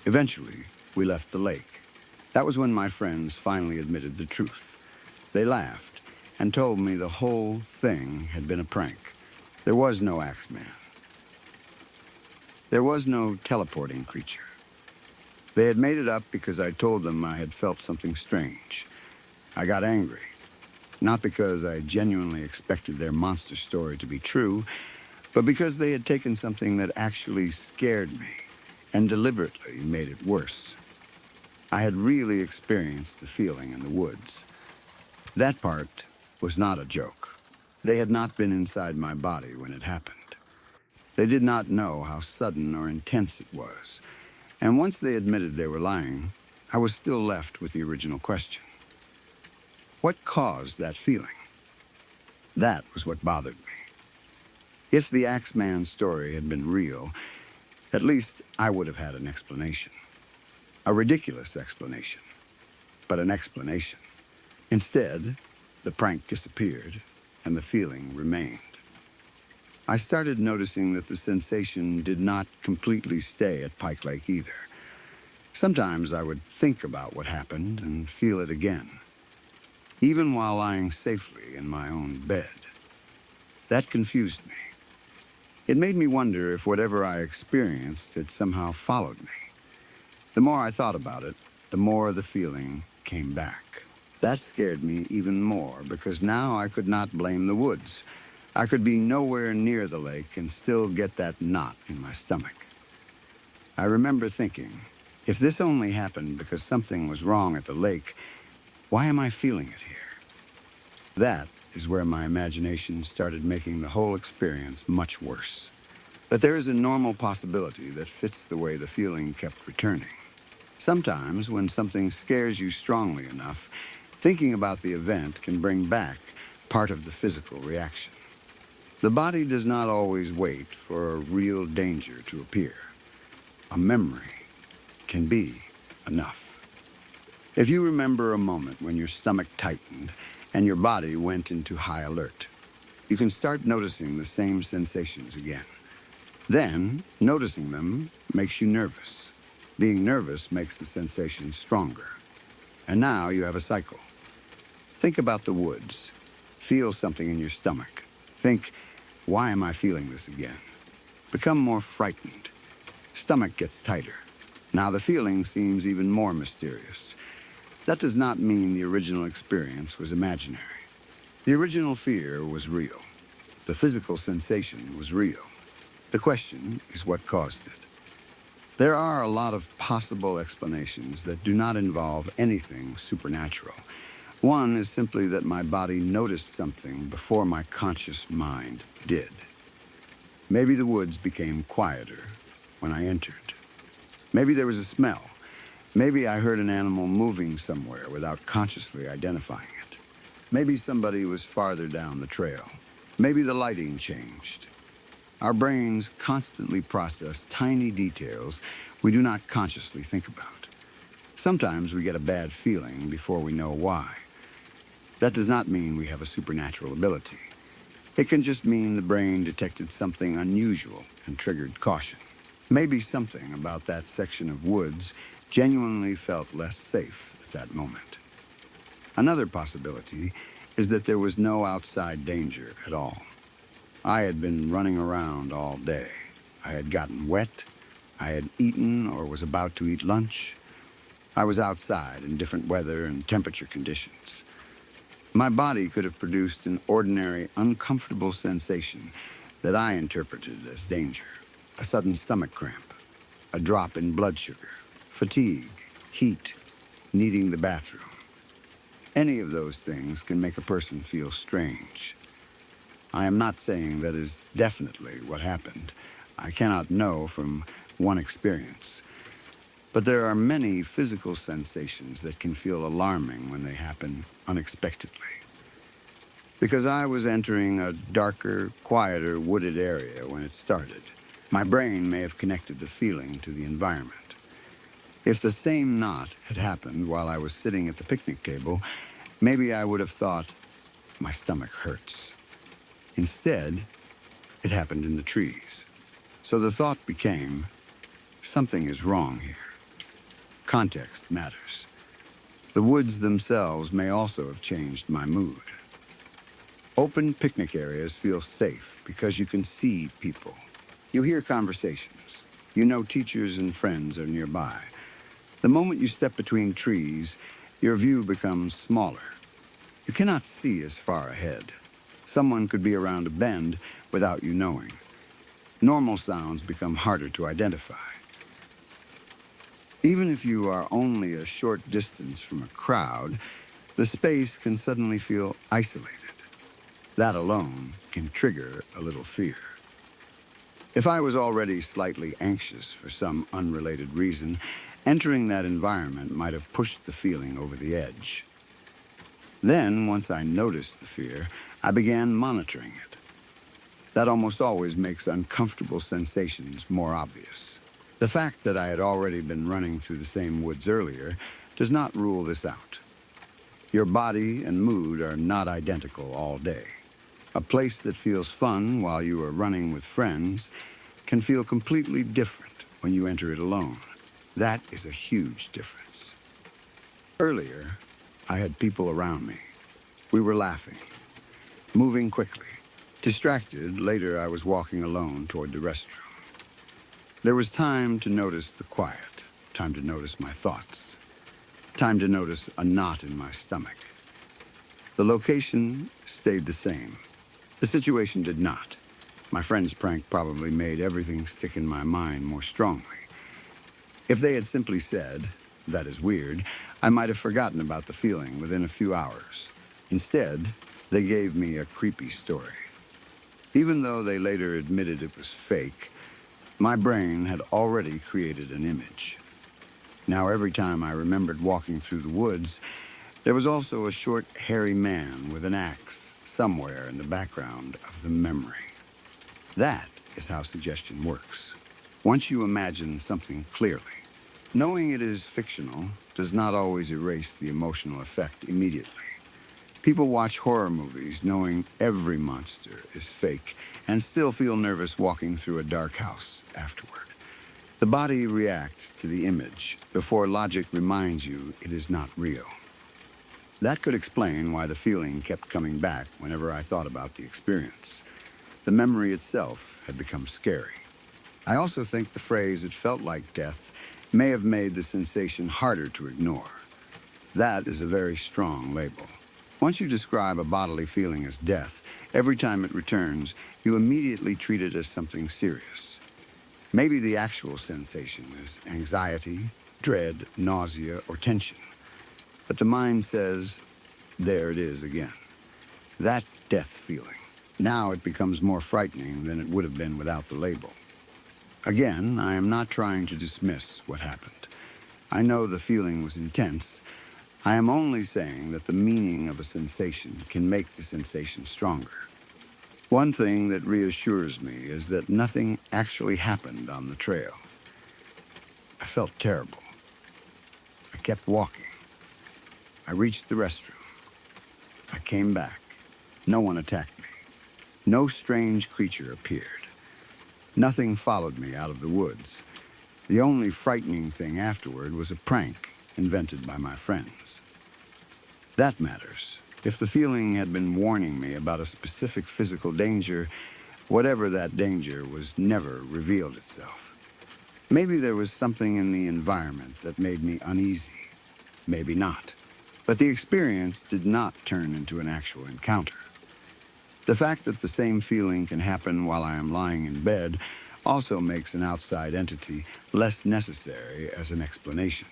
Eventually, we left the lake. That was when my friends finally admitted the truth. They laughed and told me the whole thing had been a prank. There was no Axeman. There was no teleporting creature. They had made it up because I told them I had felt something strange. I got angry. Not because I genuinely expected their monster story to be true, but because they had taken something that actually scared me and deliberately made it worse. I had really experienced the feeling in the woods. That part was not a joke. They had not been inside my body when it happened. They did not know how sudden or intense it was. And once they admitted they were lying, I was still left with the original question. What caused that feeling? That was what bothered me. If the Axeman story had been real, at least I would have had an explanation. A ridiculous explanation, but an explanation. Instead, the prank disappeared and the feeling remained. I started noticing that the sensation did not completely stay at Pike Lake either. Sometimes I would think about what happened and feel it again, even while lying safely in my own bed. That confused me. It made me wonder if whatever I experienced had somehow followed me. The more I thought about it, the more the feeling came back. That scared me even more because now I could not blame the woods. I could be nowhere near the lake and still get that knot in my stomach. I remember thinking, if this only happened because something was wrong at the lake, why am I feeling it here? That is where my imagination started making the whole experience much worse. But there is a normal possibility that fits the way the feeling kept returning. Sometimes, when something scares you strongly enough, thinking about the event can bring back part of the physical reaction. The body does not always wait for a real danger to appear. A memory can be enough. If you remember a moment when your stomach tightened and your body went into high alert, you can start noticing the same sensations again. Then, noticing them makes you nervous. Being nervous makes the sensation stronger. And now you have a cycle. Think about the woods. Feel something in your stomach. Think, why am I feeling this again? Become more frightened. Stomach gets tighter. Now the feeling seems even more mysterious. That does not mean the original experience was imaginary. The original fear was real. The physical sensation was real. The question is what caused it. There are a lot of possible explanations that do not involve anything supernatural. One is simply that my body noticed something before my conscious mind did. Maybe the woods became quieter when I entered. Maybe there was a smell. Maybe I heard an animal moving somewhere without consciously identifying it. Maybe somebody was farther down the trail. Maybe the lighting changed. Our brains constantly process tiny details we do not consciously think about. Sometimes we get a bad feeling before we know why. That does not mean we have a supernatural ability. It can just mean the brain detected something unusual and triggered caution. Maybe something about that section of woods genuinely felt less safe at that moment. Another possibility is that there was no outside danger at all. I had been running around all day. I had gotten wet. I had eaten or was about to eat lunch. I was outside in different weather and temperature conditions. My body could have produced an ordinary, uncomfortable sensation that I interpreted as danger. A sudden stomach cramp, a drop in blood sugar, fatigue, heat, needing the bathroom. Any of those things can make a person feel strange. I am not saying that is definitely what happened. I cannot know from one experience. But there are many physical sensations that can feel alarming when they happen unexpectedly. Because I was entering a darker, quieter, wooded area when it started, my brain may have connected the feeling to the environment. If the same knot had happened while I was sitting at the picnic table, maybe I would have thought, my stomach hurts. Instead, it happened in the trees. So the thought became, something is wrong here. Context matters. The woods themselves may also have changed my mood. Open picnic areas feel safe because you can see people. You hear conversations. You know teachers and friends are nearby. The moment you step between trees, your view becomes smaller. You cannot see as far ahead. Someone could be around a bend without you knowing. Normal sounds become harder to identify. Even if you are only a short distance from a crowd, the space can suddenly feel isolated. That alone can trigger a little fear. If I was already slightly anxious for some unrelated reason, entering that environment might have pushed the feeling over the edge. Then, once I noticed the fear, I began monitoring it. That almost always makes uncomfortable sensations more obvious. The fact that I had already been running through the same woods earlier does not rule this out. Your body and mood are not identical all day. A place that feels fun while you are running with friends can feel completely different when you enter it alone. That is a huge difference. Earlier, I had people around me. We were laughing, moving quickly. Distracted, later I was walking alone toward the restroom. There was time to notice the quiet, time to notice my thoughts, time to notice a knot in my stomach. The location stayed the same. The situation did not. My friend's prank probably made everything stick in my mind more strongly. If they had simply said, "That is weird," I might have forgotten about the feeling within a few hours. Instead, they gave me a creepy story. Even though they later admitted it was fake, My brain had already created an image. Now, every time I remembered walking through the woods, there was also a short, hairy man with an axe somewhere in the background of the memory. That is how suggestion works. Once you imagine something clearly, knowing it is fictional does not always erase the emotional effect immediately. People watch horror movies knowing every monster is fake and still feel nervous walking through a dark house afterward. The body reacts to the image before logic reminds you it is not real. That could explain why the feeling kept coming back whenever I thought about the experience. The memory itself had become scary. I also think the phrase "it felt like death" may have made the sensation harder to ignore. That is a very strong label. Once you describe a bodily feeling as death, every time it returns, you immediately treat it as something serious. Maybe the actual sensation is anxiety, dread, nausea, or tension. But the mind says, there it is again. That death feeling. Now it becomes more frightening than it would have been without the label. Again, I am not trying to dismiss what happened. I know the feeling was intense. I am only saying that the meaning of a sensation can make the sensation stronger. One thing that reassures me is that nothing actually happened on the trail. I felt terrible. I kept walking. I reached the restroom. I came back. No one attacked me. No strange creature appeared. Nothing followed me out of the woods. The only frightening thing afterward was a prank invented by my friends. That matters. If the feeling had been warning me about a specific physical danger, whatever that danger was never revealed itself. Maybe there was something in the environment that made me uneasy. Maybe not. But the experience did not turn into an actual encounter. The fact that the same feeling can happen while I am lying in bed also makes an outside entity less necessary as an explanation.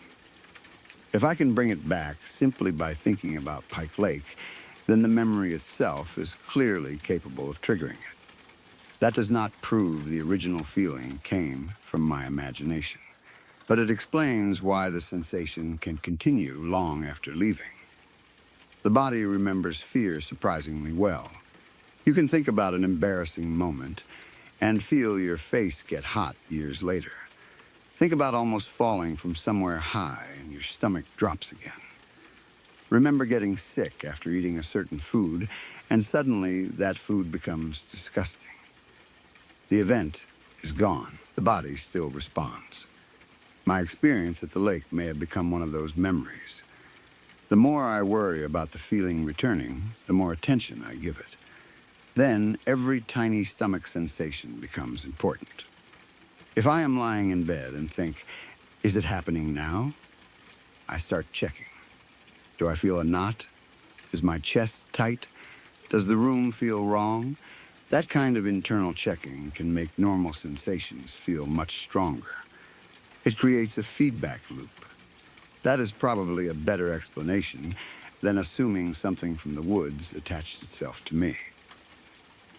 If I can bring it back simply by thinking about Pike Lake, then the memory itself is clearly capable of triggering it. That does not prove the original feeling came from my imagination, but it explains why the sensation can continue long after leaving. The body remembers fear surprisingly well. You can think about an embarrassing moment and feel your face get hot years later. Think about almost falling from somewhere high and your stomach drops again. Remember getting sick after eating a certain food, and suddenly that food becomes disgusting. The event is gone. The body still responds. My experience at the lake may have become one of those memories. The more I worry about the feeling returning, the more attention I give it. Then every tiny stomach sensation becomes important. If I am lying in bed and think, is it happening now? I start checking. Do I feel a knot? Is my chest tight? Does the room feel wrong? That kind of internal checking can make normal sensations feel much stronger. It creates a feedback loop. That is probably a better explanation than assuming something from the woods attached itself to me.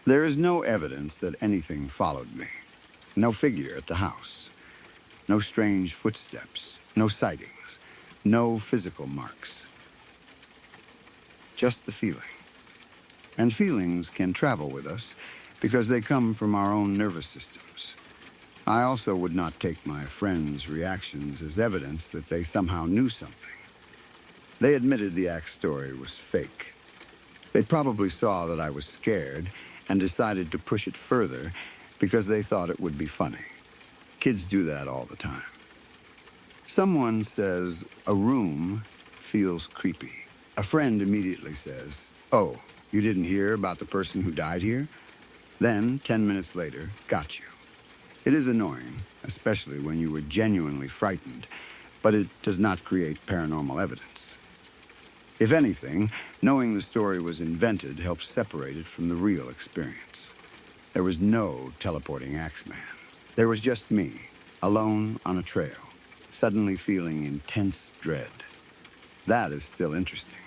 There is no evidence that anything followed me. No figure at the house. No strange footsteps. No sightings. No physical marks. Just the feeling. And feelings can travel with us because they come from our own nervous systems. I also would not take my friends' reactions as evidence that they somehow knew something. They admitted the axe story was fake. They probably saw that I was scared and decided to push it further because they thought it would be funny. Kids do that all the time. Someone says a room feels creepy. A friend immediately says, "Oh, you didn't hear about the person who died here?" Then, 10 minutes later, got you. It is annoying, especially when you were genuinely frightened, but it does not create paranormal evidence. If anything, knowing the story was invented helps separate it from the real experience. There was no teleporting Axeman. There was just me, alone on a trail, suddenly feeling intense dread. That is still interesting.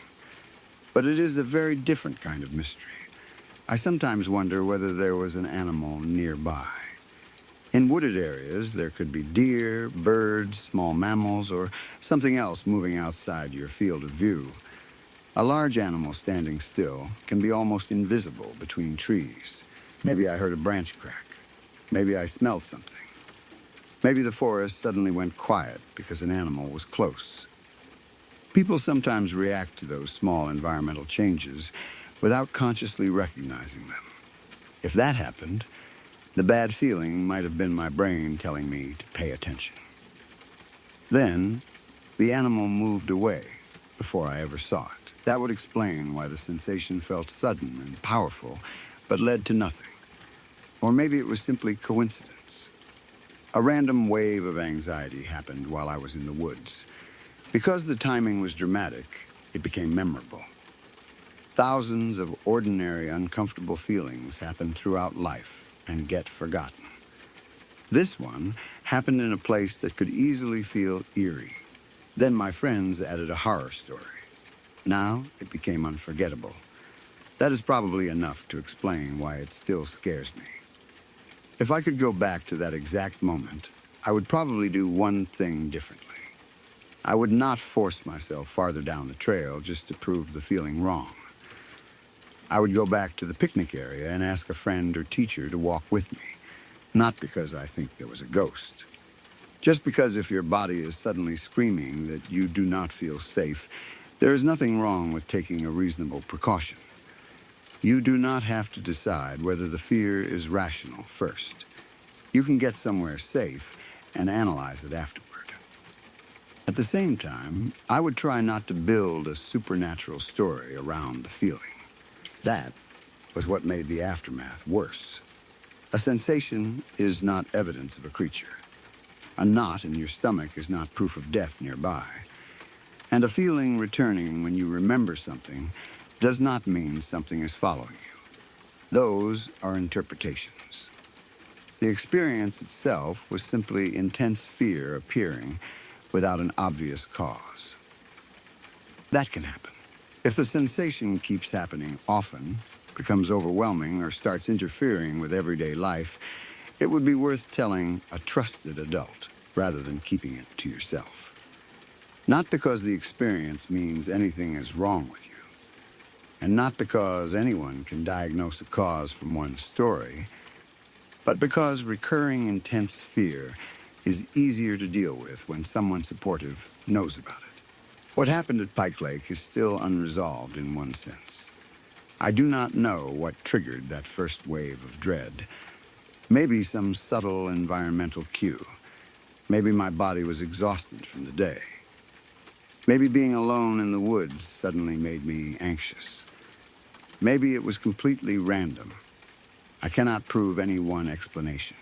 But it is a very different kind of mystery. I sometimes wonder whether there was an animal nearby. In wooded areas, there could be deer, birds, small mammals, or something else moving outside your field of view. A large animal standing still can be almost invisible between trees. Maybe I heard a branch crack. Maybe I smelled something. Maybe the forest suddenly went quiet because an animal was close. People sometimes react to those small environmental changes without consciously recognizing them. If that happened, the bad feeling might have been my brain telling me to pay attention. Then, the animal moved away before I ever saw it. That would explain why the sensation felt sudden and powerful, but led to nothing. Or maybe it was simply coincidence. A random wave of anxiety happened while I was in the woods. Because the timing was dramatic, it became memorable. Thousands of ordinary, uncomfortable feelings happen throughout life and get forgotten. This one happened in a place that could easily feel eerie. Then my friends added a horror story. Now it became unforgettable. That is probably enough to explain why it still scares me. If I could go back to that exact moment, I would probably do one thing differently. I would not force myself farther down the trail just to prove the feeling wrong. I would go back to the picnic area and ask a friend or teacher to walk with me, not because I think there was a ghost. Just because if your body is suddenly screaming that you do not feel safe, there is nothing wrong with taking a reasonable precaution. You do not have to decide whether the fear is rational first. You can get somewhere safe and analyze it afterward. At the same time, I would try not to build a supernatural story around the feeling. That was what made the aftermath worse. A sensation is not evidence of a creature. A knot in your stomach is not proof of death nearby. And a feeling returning when you remember something does not mean something is following you. Those are interpretations. The experience itself was simply intense fear appearing without an obvious cause. That can happen. If the sensation keeps happening often, becomes overwhelming, or starts interfering with everyday life, it would be worth telling a trusted adult rather than keeping it to yourself. Not because the experience means anything is wrong with you, and not because anyone can diagnose a cause from one story, but because recurring intense fear is easier to deal with when someone supportive knows about it. What happened at Pike Lake is still unresolved in one sense. I do not know what triggered that first wave of dread. Maybe some subtle environmental cue. Maybe my body was exhausted from the day. Maybe being alone in the woods suddenly made me anxious. Maybe it was completely random. I cannot prove any one explanation.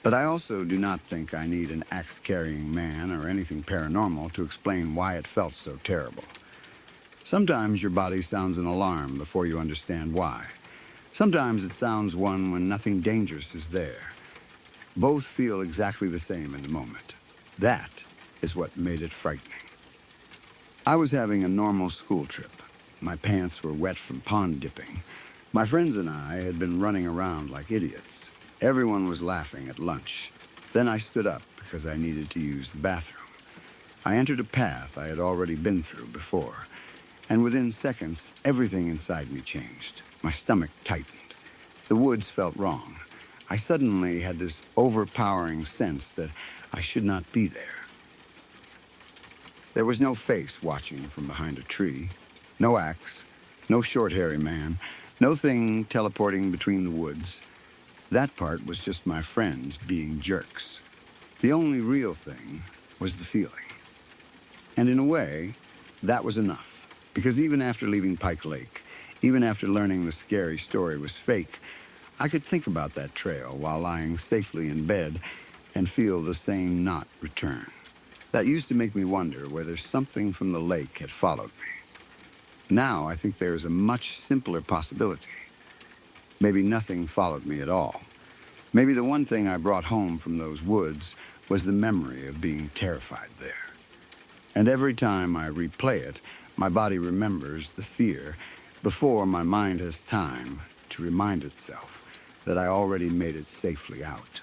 But I also do not think I need an axe-carrying man or anything paranormal to explain why it felt so terrible. Sometimes your body sounds an alarm before you understand why. Sometimes it sounds one when nothing dangerous is there. Both feel exactly the same in the moment. That is what made it frightening. I was having a normal school trip. My pants were wet from pond dipping. My friends and I had been running around like idiots. Everyone was laughing at lunch. Then I stood up because I needed to use the bathroom. I entered a path I had already been through before, and within seconds, everything inside me changed. My stomach tightened. The woods felt wrong. I suddenly had this overpowering sense that I should not be there. There was no face watching from behind a tree, no axe, no short hairy man, no thing teleporting between the woods. That part was just my friends being jerks. The only real thing was the feeling. And in a way, that was enough. Because even after leaving Pike Lake, even after learning the scary story was fake, I could think about that trail while lying safely in bed and feel the same knot return. That used to make me wonder whether something from the lake had followed me. Now I think there is a much simpler possibility. Maybe nothing followed me at all. Maybe the one thing I brought home from those woods was the memory of being terrified there. And every time I replay it, my body remembers the fear before my mind has time to remind itself that I already made it safely out.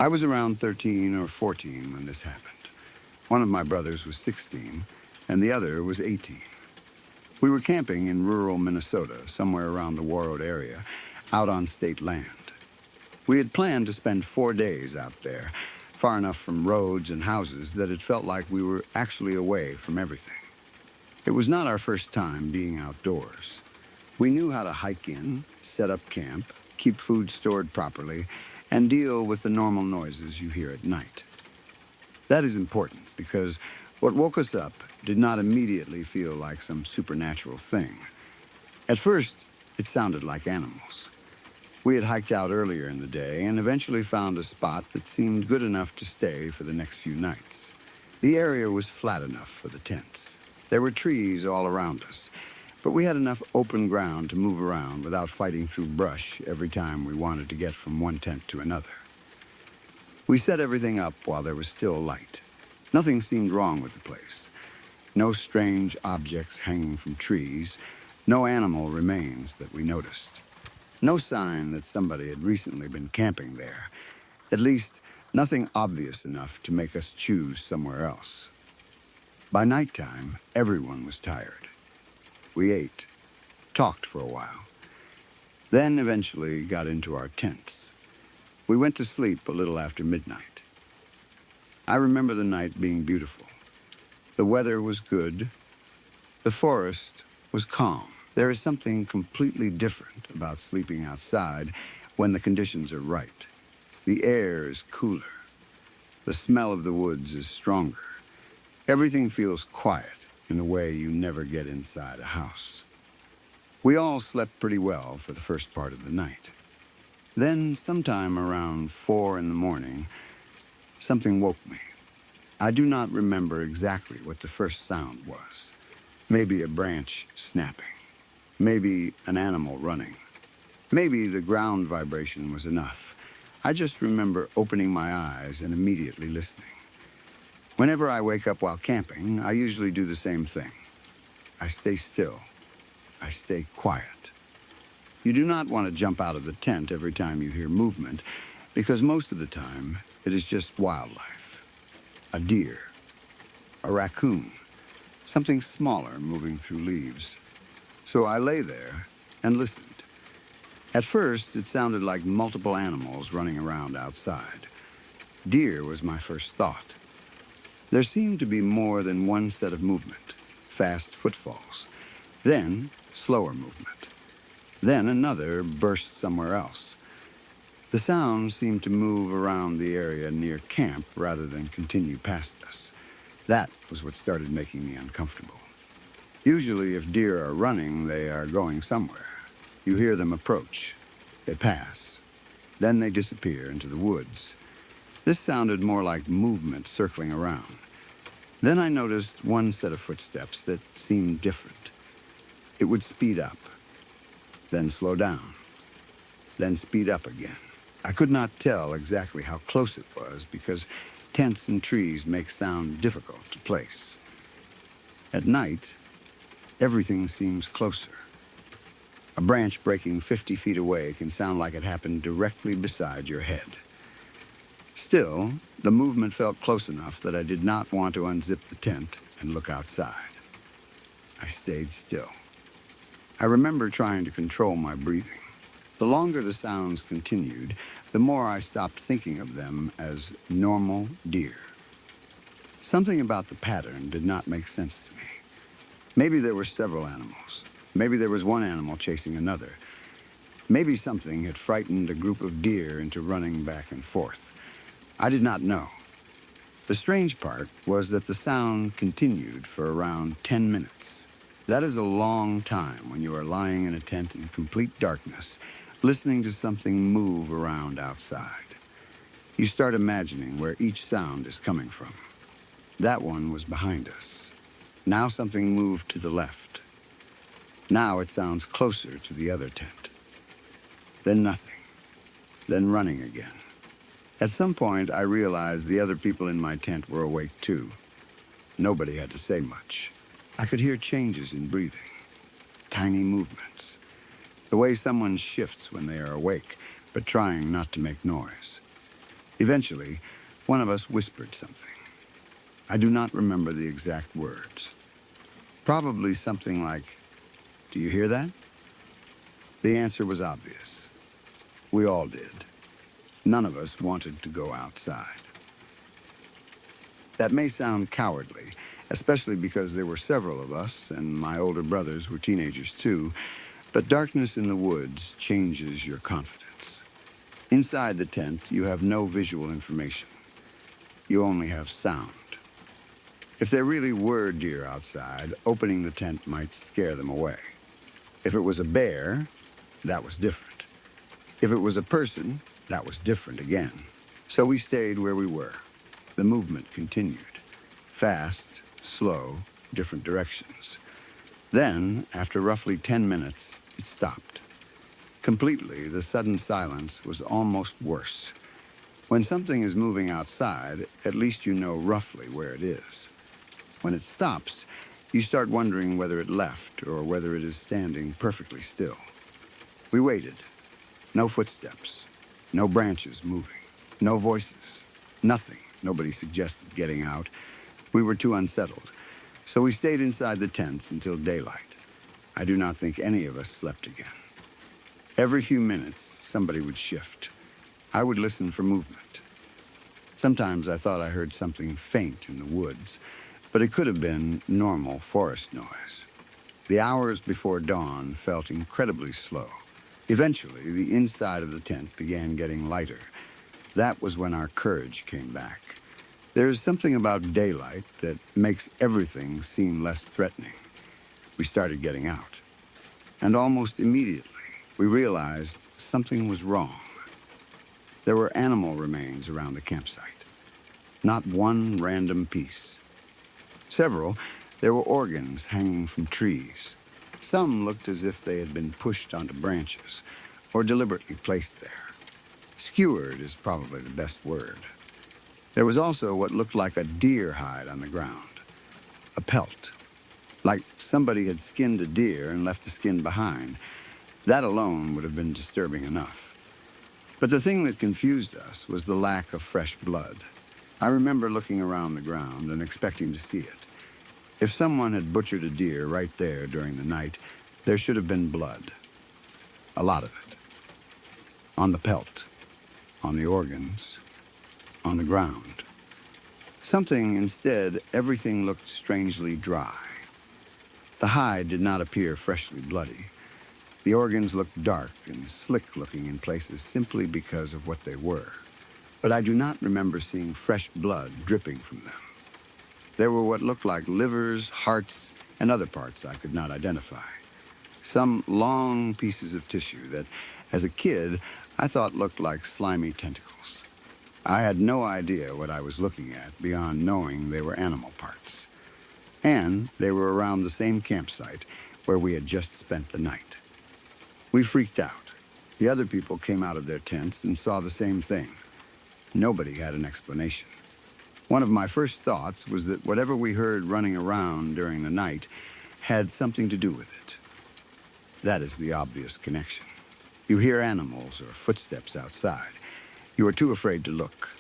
I was around 13 or 14 when this happened. One of my brothers was 16, and the other was 18. We were camping in rural Minnesota, somewhere around the Warroad area, out on state land. We had planned to spend 4 days out there, far enough from roads and houses that it felt like we were actually away from everything. It was not our first time being outdoors. We knew how to hike in, set up camp, keep food stored properly, and deal with the normal noises you hear at night. That is important because what woke us up did not immediately feel like some supernatural thing. At first, it sounded like animals. We had hiked out earlier in the day and eventually found a spot that seemed good enough to stay for the next few nights. The area was flat enough for the tents. There were trees all around us, but we had enough open ground to move around without fighting through brush every time we wanted to get from one tent to another. We set everything up while there was still light. Nothing seemed wrong with the place. No strange objects hanging from trees, no animal remains that we noticed. No sign that somebody had recently been camping there. At least, nothing obvious enough to make us choose somewhere else. By nighttime, everyone was tired. We ate, talked for a while, then eventually got into our tents. We went to sleep a little after midnight. I remember the night being beautiful. The weather was good. The forest was calm. There is something completely different about sleeping outside when the conditions are right. The air is cooler. The smell of the woods is stronger. Everything feels quiet in a way you never get inside a house. We all slept pretty well for the first part of the night. Then, sometime around 4 in the morning, something woke me. I do not remember exactly what the first sound was. Maybe a branch snapping. Maybe an animal running. Maybe the ground vibration was enough. I just remember opening my eyes and immediately listening. Whenever I wake up while camping, I usually do the same thing. I stay still. I stay quiet. You do not want to jump out of the tent every time you hear movement, because most of the time, it is just wildlife. A deer, a raccoon, something smaller moving through leaves. So I lay there and listened. At first, it sounded like multiple animals running around outside. Deer was my first thought. There seemed to be more than one set of movement, fast footfalls, then slower movement. Then another burst somewhere else. The sound seemed to move around the area near camp rather than continue past us. That was what started making me uncomfortable. Usually, if deer are running, they are going somewhere. You hear them approach. They pass. Then they disappear into the woods. This sounded more like movement circling around. Then I noticed one set of footsteps that seemed different. It would speed up, then slow down, then speed up again. I could not tell exactly how close it was because tents and trees make sound difficult to place. At night, everything seems closer. A branch breaking 50 feet away can sound like it happened directly beside your head. Still, the movement felt close enough that I did not want to unzip the tent and look outside. I stayed still. I remember trying to control my breathing. The longer the sounds continued, the more I stopped thinking of them as normal deer. Something about the pattern did not make sense to me. Maybe there were several animals. Maybe there was one animal chasing another. Maybe something had frightened a group of deer into running back and forth. I did not know. The strange part was that the sound continued for around 10 minutes. That is a long time when you are lying in a tent in complete darkness, listening to something move around outside. You start imagining where each sound is coming from. That one was behind us. Now something moved to the left. Now it sounds closer to the other tent. Then nothing. Then running again. At some point, I realized the other people in my tent were awake too. Nobody had to say much. I could hear changes in breathing, tiny movements, the way someone shifts when they are awake, but trying not to make noise. Eventually, one of us whispered something. I do not remember the exact words. Probably something like, "Do you hear that?" The answer was obvious. We all did. None of us wanted to go outside. That may sound cowardly, especially because there were several of us, and my older brothers were teenagers too, but darkness in the woods changes your confidence. Inside the tent, you have no visual information. You only have sound. If there really were deer outside, opening the tent might scare them away. If it was a bear, that was different. If it was a person, that was different again. So we stayed where we were. The movement continued. Fast, slow, different directions. Then, after roughly 10 minutes, it stopped. Completely, the sudden silence was almost worse. When something is moving outside, at least you know roughly where it is. When it stops, you start wondering whether it left or whether it is standing perfectly still. We waited. No footsteps. No branches moving. No voices. Nothing. Nobody suggested getting out. We were too unsettled. So we stayed inside the tents until daylight. I do not think any of us slept again. Every few minutes, somebody would shift. I would listen for movement. Sometimes I thought I heard something faint in the woods, but it could have been normal forest noise. The hours before dawn felt incredibly slow. Eventually, the inside of the tent began getting lighter. That was when our courage came back. There is something about daylight that makes everything seem less threatening. We started getting out. And almost immediately, we realized something was wrong. There were animal remains around the campsite. Not one random piece. Several, there were organs hanging from trees. Some looked as if they had been pushed onto branches or deliberately placed there. Skewered is probably the best word. There was also what looked like a deer hide on the ground. A pelt. Like somebody had skinned a deer and left the skin behind. That alone would have been disturbing enough. But the thing that confused us was the lack of fresh blood. I remember looking around the ground and expecting to see it. If someone had butchered a deer right there during the night, there should have been blood. A lot of it. On the pelt, on the organs, on the ground. Something instead, everything looked strangely dry. The hide did not appear freshly bloody. The organs looked dark and slick-looking in places simply because of what they were. But I do not remember seeing fresh blood dripping from them. There were what looked like livers, hearts, and other parts I could not identify. Some long pieces of tissue that, as a kid, I thought looked like slimy tentacles. I had no idea what I was looking at beyond knowing they were animal parts. And they were around the same campsite where we had just spent the night. We freaked out. The other people came out of their tents and saw the same thing. Nobody had an explanation. One of my first thoughts was that whatever we heard running around during the night had something to do with it. That is the obvious connection. You hear animals or footsteps outside. You are too afraid to look.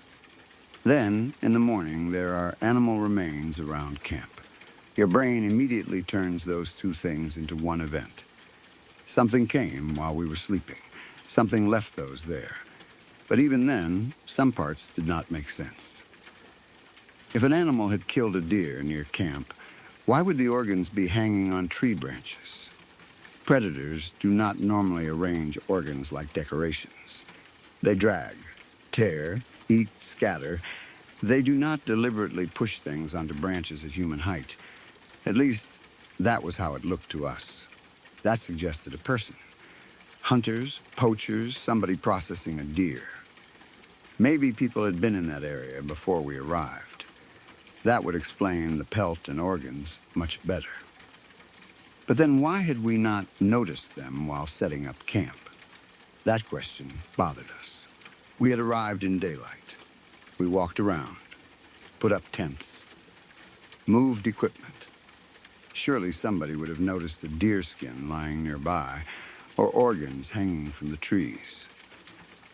Then, in the morning, there are animal remains around camp. Your brain immediately turns those two things into one event. Something came while we were sleeping. Something left those there. But even then, some parts did not make sense. If an animal had killed a deer near camp, why would the organs be hanging on tree branches? Predators do not normally arrange organs like decorations. They drag, tear, eat, scatter. They do not deliberately push things onto branches at human height. At least, that was how it looked to us. That suggested a person. Hunters, poachers, somebody processing a deer. Maybe people had been in that area before we arrived. That would explain the pelt and organs much better. But then why had we not noticed them while setting up camp? That question bothered us. We had arrived in daylight. We walked around, put up tents, moved equipment. Surely somebody would have noticed a deer skin lying nearby or organs hanging from the trees.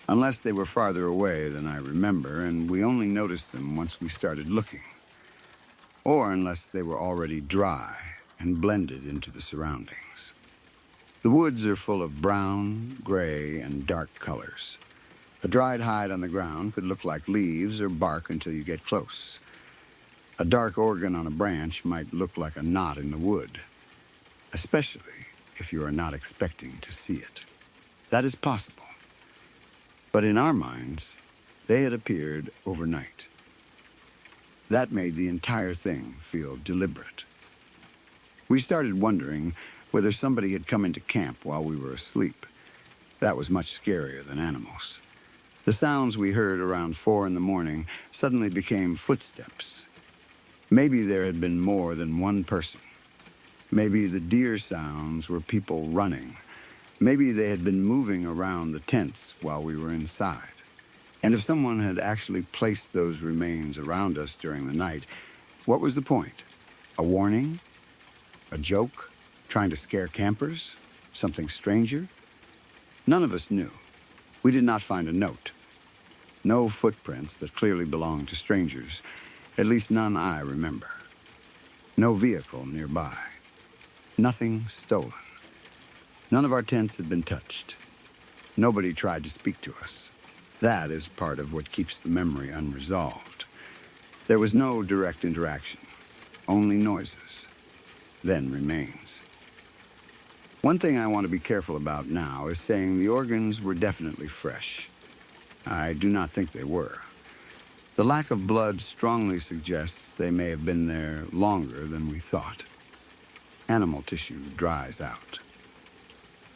unless they were farther away than I remember, and we only noticed them once we started looking, or unless they were already dry and blended into the surroundings. The woods are full of brown, gray, and dark colors. A dried hide on the ground could look like leaves or bark until you get close. A dark organ on a branch might look like a knot in the wood, especially if you are not expecting to see it. That is possible. But in our minds, they had appeared overnight. That made the entire thing feel deliberate. We started wondering whether somebody had come into camp while we were asleep. That was much scarier than animals. The sounds we heard around 4 in the morning suddenly became footsteps. Maybe there had been more than one person. Maybe the deer sounds were people running. Maybe they had been moving around the tents while we were inside. And if someone had actually placed those remains around us during the night, what was the point? A warning? A joke? Trying to scare campers? Something stranger? None of us knew. We did not find a note. No footprints that clearly belonged to strangers, at least none I remember. No vehicle nearby. Nothing stolen. None of our tents had been touched. Nobody tried to speak to us. That is part of what keeps the memory unresolved. There was no direct interaction, only noises, then remains. One thing I want to be careful about now is saying the organs were definitely fresh. I do not think they were. The lack of blood strongly suggests they may have been there longer than we thought. Animal tissue dries out.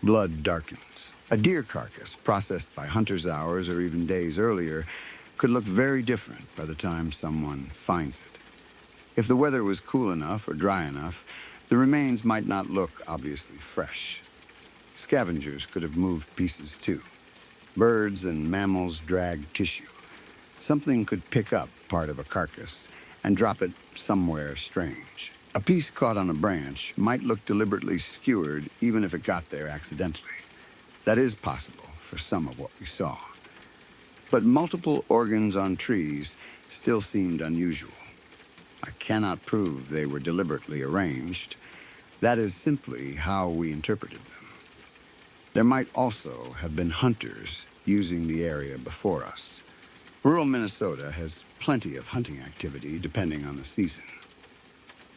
Blood darkens. A deer carcass, processed by hunters hours or even days earlier, could look very different by the time someone finds it. If the weather was cool enough or dry enough, the remains might not look obviously fresh. Scavengers could have moved pieces too. Birds and mammals drag tissue. Something could pick up part of a carcass and drop it somewhere strange. A piece caught on a branch might look deliberately skewered even if it got there accidentally. That is possible for some of what we saw. But multiple organs on trees still seemed unusual. I cannot prove they were deliberately arranged. That is simply how we interpreted them. There might also have been hunters using the area before us. Rural Minnesota has plenty of hunting activity depending on the season.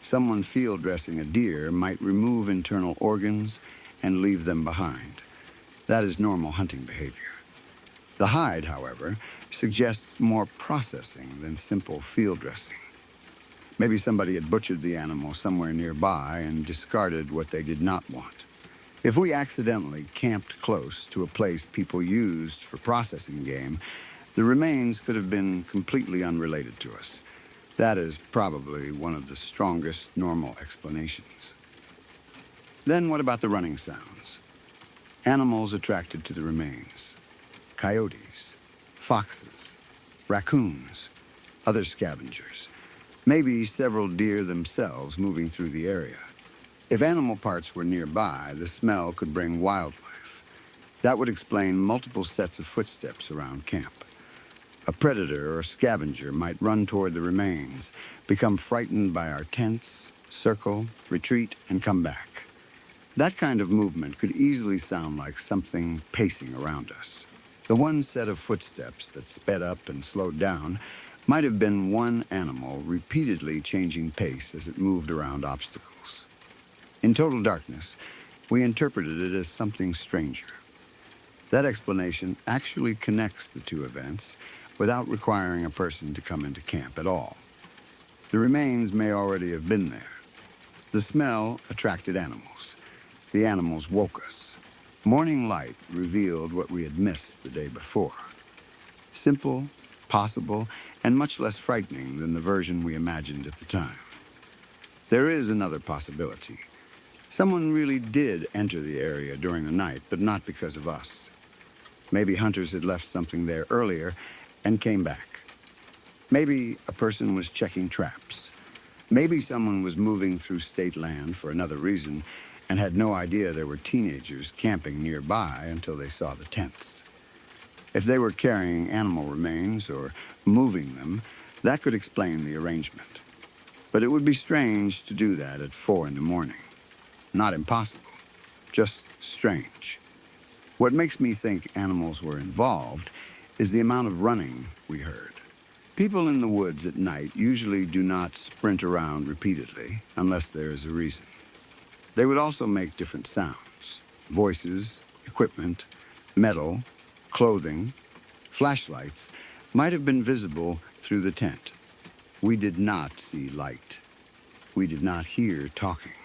Someone field dressing a deer might remove internal organs and leave them behind. That is normal hunting behavior. The hide, however, suggests more processing than simple field dressing. Maybe somebody had butchered the animal somewhere nearby and discarded what they did not want. If we accidentally camped close to a place people used for processing game, the remains could have been completely unrelated to us. That is probably one of the strongest normal explanations. Then what about the running sounds? Animals attracted to the remains. Coyotes, foxes, raccoons, other scavengers. Maybe several deer themselves moving through the area. If animal parts were nearby, the smell could bring wildlife. That would explain multiple sets of footsteps around camp. A predator or scavenger might run toward the remains, become frightened by our tents, circle, retreat, and come back. That kind of movement could easily sound like something pacing around us. The one set of footsteps that sped up and slowed down might have been one animal repeatedly changing pace as it moved around obstacles. In total darkness, we interpreted it as something stranger. That explanation actually connects the two events without requiring a person to come into camp at all. The remains may already have been there. The smell attracted animals. The animals woke us. Morning light revealed what we had missed the day before. Simple, possible, and much less frightening than the version we imagined at the time. There is another possibility. Someone really did enter the area during the night, but not because of us. Maybe hunters had left something there earlier and came back. Maybe a person was checking traps. Maybe someone was moving through state land for another reason and had no idea there were teenagers camping nearby until they saw the tents. If they were carrying animal remains or moving them, that could explain the arrangement. But it would be strange to do that at 4 in the morning. Not impossible, just strange. What makes me think animals were involved is the amount of running we heard. People in the woods at night usually do not sprint around repeatedly unless there is a reason. They would also make different sounds. Voices, equipment, metal, clothing, flashlights might have been visible through the tent. We did not see light. We did not hear talking.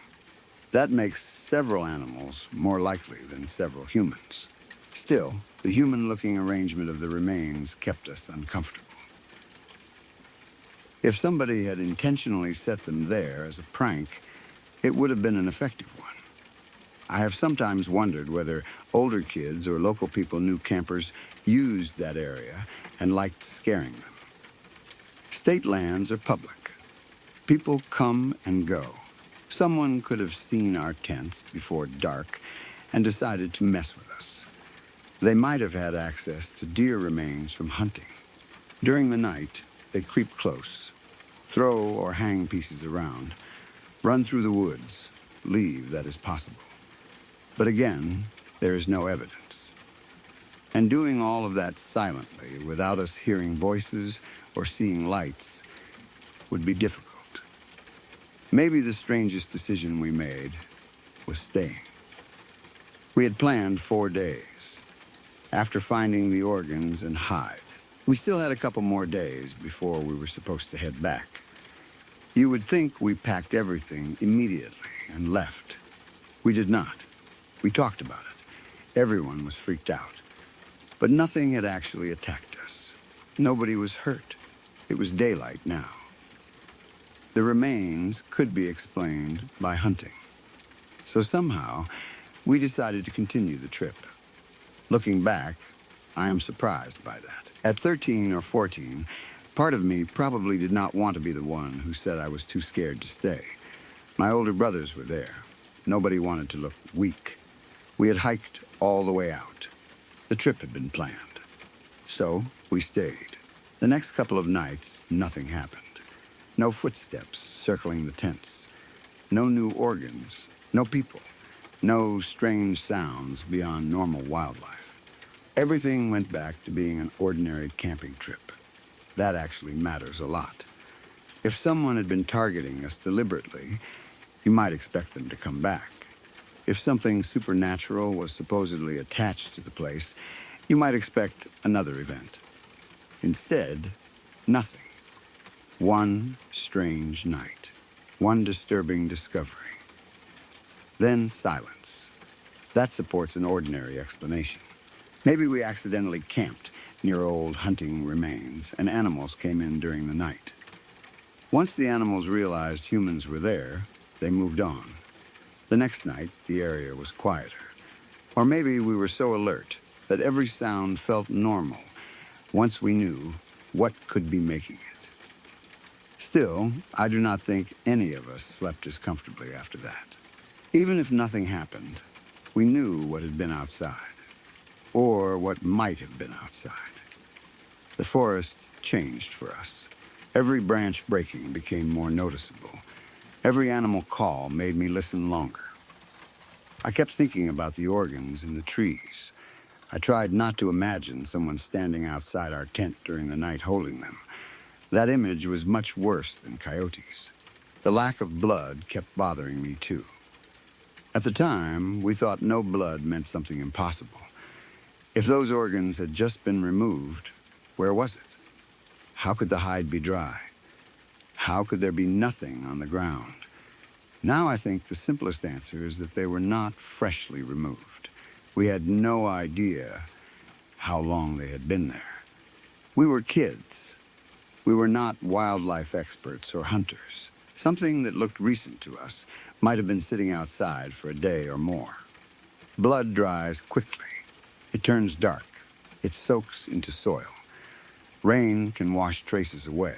That makes several animals more likely than several humans. Still, the human-looking arrangement of the remains kept us uncomfortable. If somebody had intentionally set them there as a prank, it would have been an effective one. I have sometimes wondered whether older kids or local people knew campers used that area and liked scaring them. State lands are public. People come and go. Someone could have seen our tents before dark and decided to mess with us. They might have had access to deer remains from hunting. During the night, they creep close, throw or hang pieces around, run through the woods, leave that is possible. But again, there is no evidence. And doing all of that silently, without us hearing voices or seeing lights, would be difficult. Maybe the strangest decision we made was staying. We had planned 4 days. After finding the organs and hide, we still had a couple more days before we were supposed to head back. You would think we packed everything immediately and left. We did not. We talked about it. Everyone was freaked out. But nothing had actually attacked us. Nobody was hurt. It was daylight now. The remains could be explained by hunting. So somehow, we decided to continue the trip. Looking back, I am surprised by that. At 13 or 14, part of me probably did not want to be the one who said I was too scared to stay. My older brothers were there. Nobody wanted to look weak. We had hiked all the way out. The trip had been planned. So, we stayed. The next couple of nights, nothing happened. No footsteps circling the tents. No new organs. No people. No strange sounds beyond normal wildlife. Everything went back to being an ordinary camping trip. That actually matters a lot. If someone had been targeting us deliberately, you might expect them to come back. If something supernatural was supposedly attached to the place, you might expect another event. Instead, nothing. One strange night. One disturbing discovery. Then silence. That supports an ordinary explanation. Maybe we accidentally camped near old hunting remains and animals came in during the night. Once the animals realized humans were there, they moved on. The next night, the area was quieter. Or maybe we were so alert that every sound felt normal once we knew what could be making it. Still, I do not think any of us slept as comfortably after that. Even if nothing happened, we knew what had been outside, or what might have been outside. The forest changed for us. Every branch breaking became more noticeable. Every animal call made me listen longer. I kept thinking about the organs in the trees. I tried not to imagine someone standing outside our tent during the night holding them. That image was much worse than coyotes. The lack of blood kept bothering me too. At the time, we thought no blood meant something impossible. If those organs had just been removed, where was it? How could the hide be dry? How could there be nothing on the ground? Now I think the simplest answer is that they were not freshly removed. We had no idea how long they had been there. We were kids. We were not wildlife experts or hunters. Something that looked recent to us might have been sitting outside for a day or more. Blood dries quickly. It turns dark. It soaks into soil. Rain can wash traces away.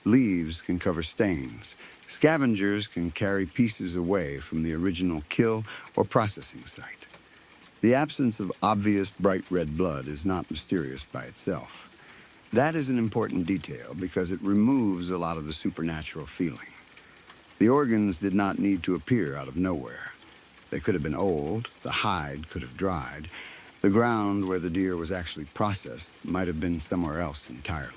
Leaves can cover stains. Scavengers can carry pieces away from the original kill or processing site. The absence of obvious bright red blood is not mysterious by itself. That is an important detail because it removes a lot of the supernatural feeling. The organs did not need to appear out of nowhere. They could have been old, the hide could have dried, the ground where the deer was actually processed might have been somewhere else entirely.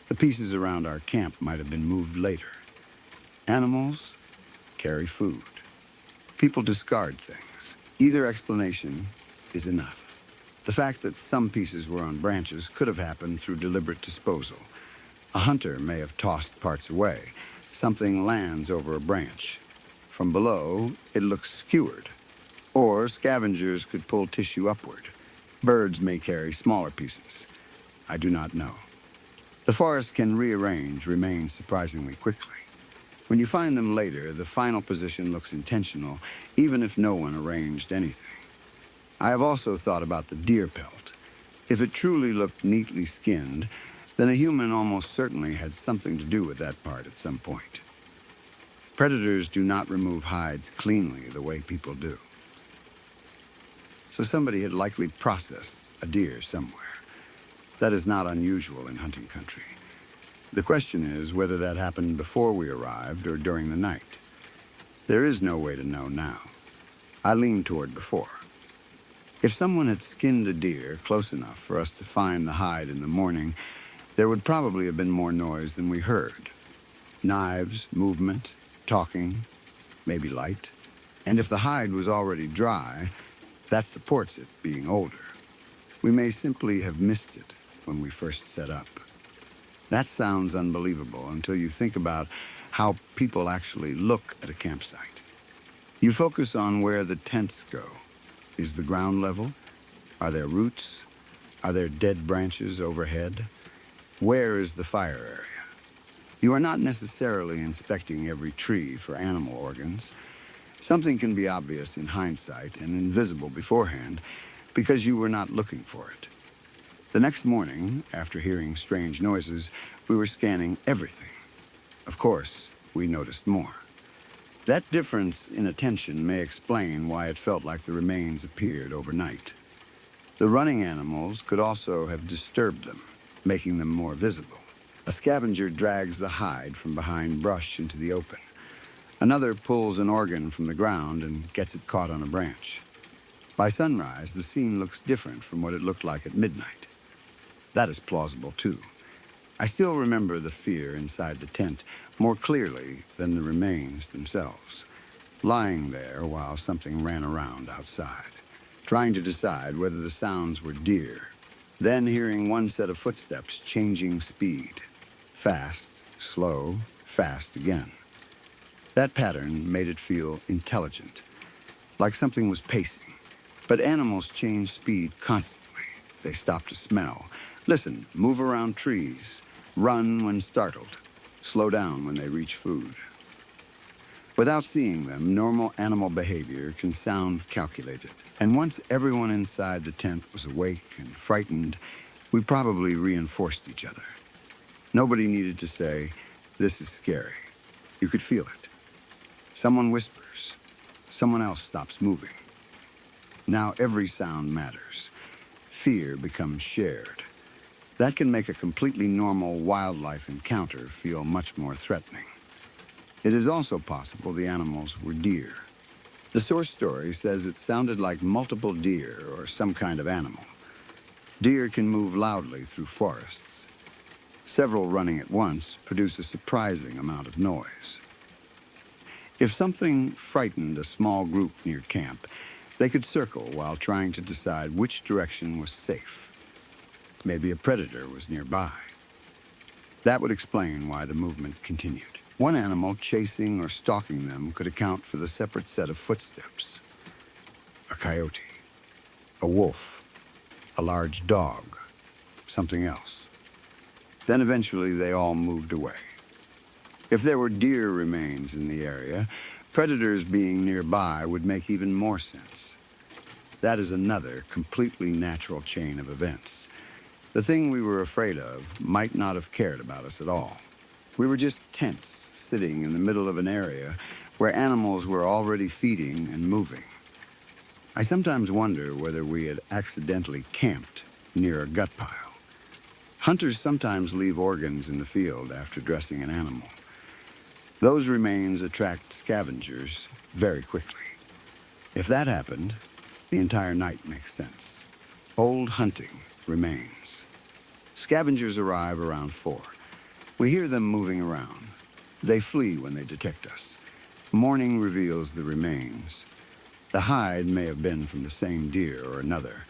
The pieces around our camp might have been moved later. Animals carry food. People discard things. Either explanation is enough. The fact that some pieces were on branches could have happened through deliberate disposal. A hunter may have tossed parts away. Something lands over a branch. From below, it looks skewered. Or scavengers could pull tissue upward. Birds may carry smaller pieces. I do not know. The forest can rearrange remains surprisingly quickly. When you find them later, the final position looks intentional, even if no one arranged anything. I have also thought about the deer pelt. If it truly looked neatly skinned, then a human almost certainly had something to do with that part at some point. Predators do not remove hides cleanly the way people do. So somebody had likely processed a deer somewhere. That is not unusual in hunting country. The question is whether that happened before we arrived or during the night. There is no way to know now. I lean toward before. If someone had skinned a deer close enough for us to find the hide in the morning, there would probably have been more noise than we heard. Knives, movement, talking, maybe light. And if the hide was already dry, that supports it being older. We may simply have missed it when we first set up. That sounds unbelievable until you think about how people actually look at a campsite. You focus on where the tents go. Is the ground level? Are there roots? Are there dead branches overhead? Where is the fire area? You are not necessarily inspecting every tree for animal organs. Something can be obvious in hindsight and invisible beforehand because you were not looking for it. The next morning, after hearing strange noises, we were scanning everything. Of course, we noticed more. That difference in attention may explain why it felt like the remains appeared overnight. The running animals could also have disturbed them, making them more visible. A scavenger drags the hide from behind brush into the open. Another pulls an organ from the ground and gets it caught on a branch. By sunrise, the scene looks different from what it looked like at midnight. That is plausible, too. I still remember the fear inside the tent more clearly than the remains themselves, lying there while something ran around outside, trying to decide whether the sounds were deer, then hearing one set of footsteps changing speed, fast, slow, fast again. That pattern made it feel intelligent, like something was pacing. But animals change speed constantly. They stop to smell, listen, move around trees, run when startled, slow down when they reach food. Without seeing them, normal animal behavior can sound calculated. And once everyone inside the tent was awake and frightened, we probably reinforced each other. Nobody needed to say, "This is scary." You could feel it. Someone whispers. Someone else stops moving. Now every sound matters. Fear becomes shared. That can make a completely normal wildlife encounter feel much more threatening. It is also possible the animals were deer. The source story says it sounded like multiple deer or some kind of animal. Deer can move loudly through forests. Several running at once produce a surprising amount of noise. If something frightened a small group near camp, they could circle while trying to decide which direction was safe. Maybe a predator was nearby. That would explain why the movement continued. One animal chasing or stalking them could account for the separate set of footsteps. A coyote, a wolf, a large dog, something else. Then eventually they all moved away. If there were deer remains in the area, predators being nearby would make even more sense. That is another completely natural chain of events. The thing we were afraid of might not have cared about us at all. We were just tents, sitting in the middle of an area where animals were already feeding and moving. I sometimes wonder whether we had accidentally camped near a gut pile. Hunters sometimes leave organs in the field after dressing an animal. Those remains attract scavengers very quickly. If that happened, the entire night makes sense. Old hunting remains. Scavengers arrive around 4. We hear them moving around. They flee when they detect us. Morning reveals the remains. The hide may have been from the same deer or another.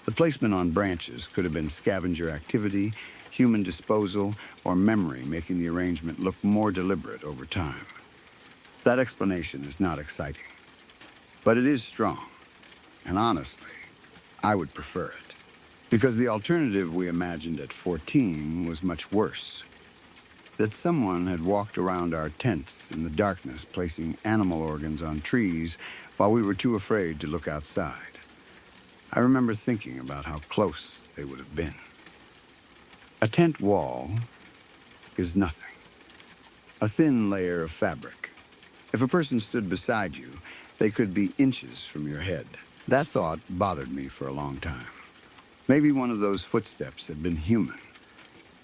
The placement on branches could have been scavenger activity, human disposal, or memory, making the arrangement look more deliberate over time. That explanation is not exciting, but it is strong. And honestly, I would prefer it. Because the alternative we imagined at 14 was much worse. That someone had walked around our tents in the darkness, placing animal organs on trees while we were too afraid to look outside. I remember thinking about how close they would have been. A tent wall is nothing. A thin layer of fabric. If a person stood beside you, they could be inches from your head. That thought bothered me for a long time. Maybe one of those footsteps had been human.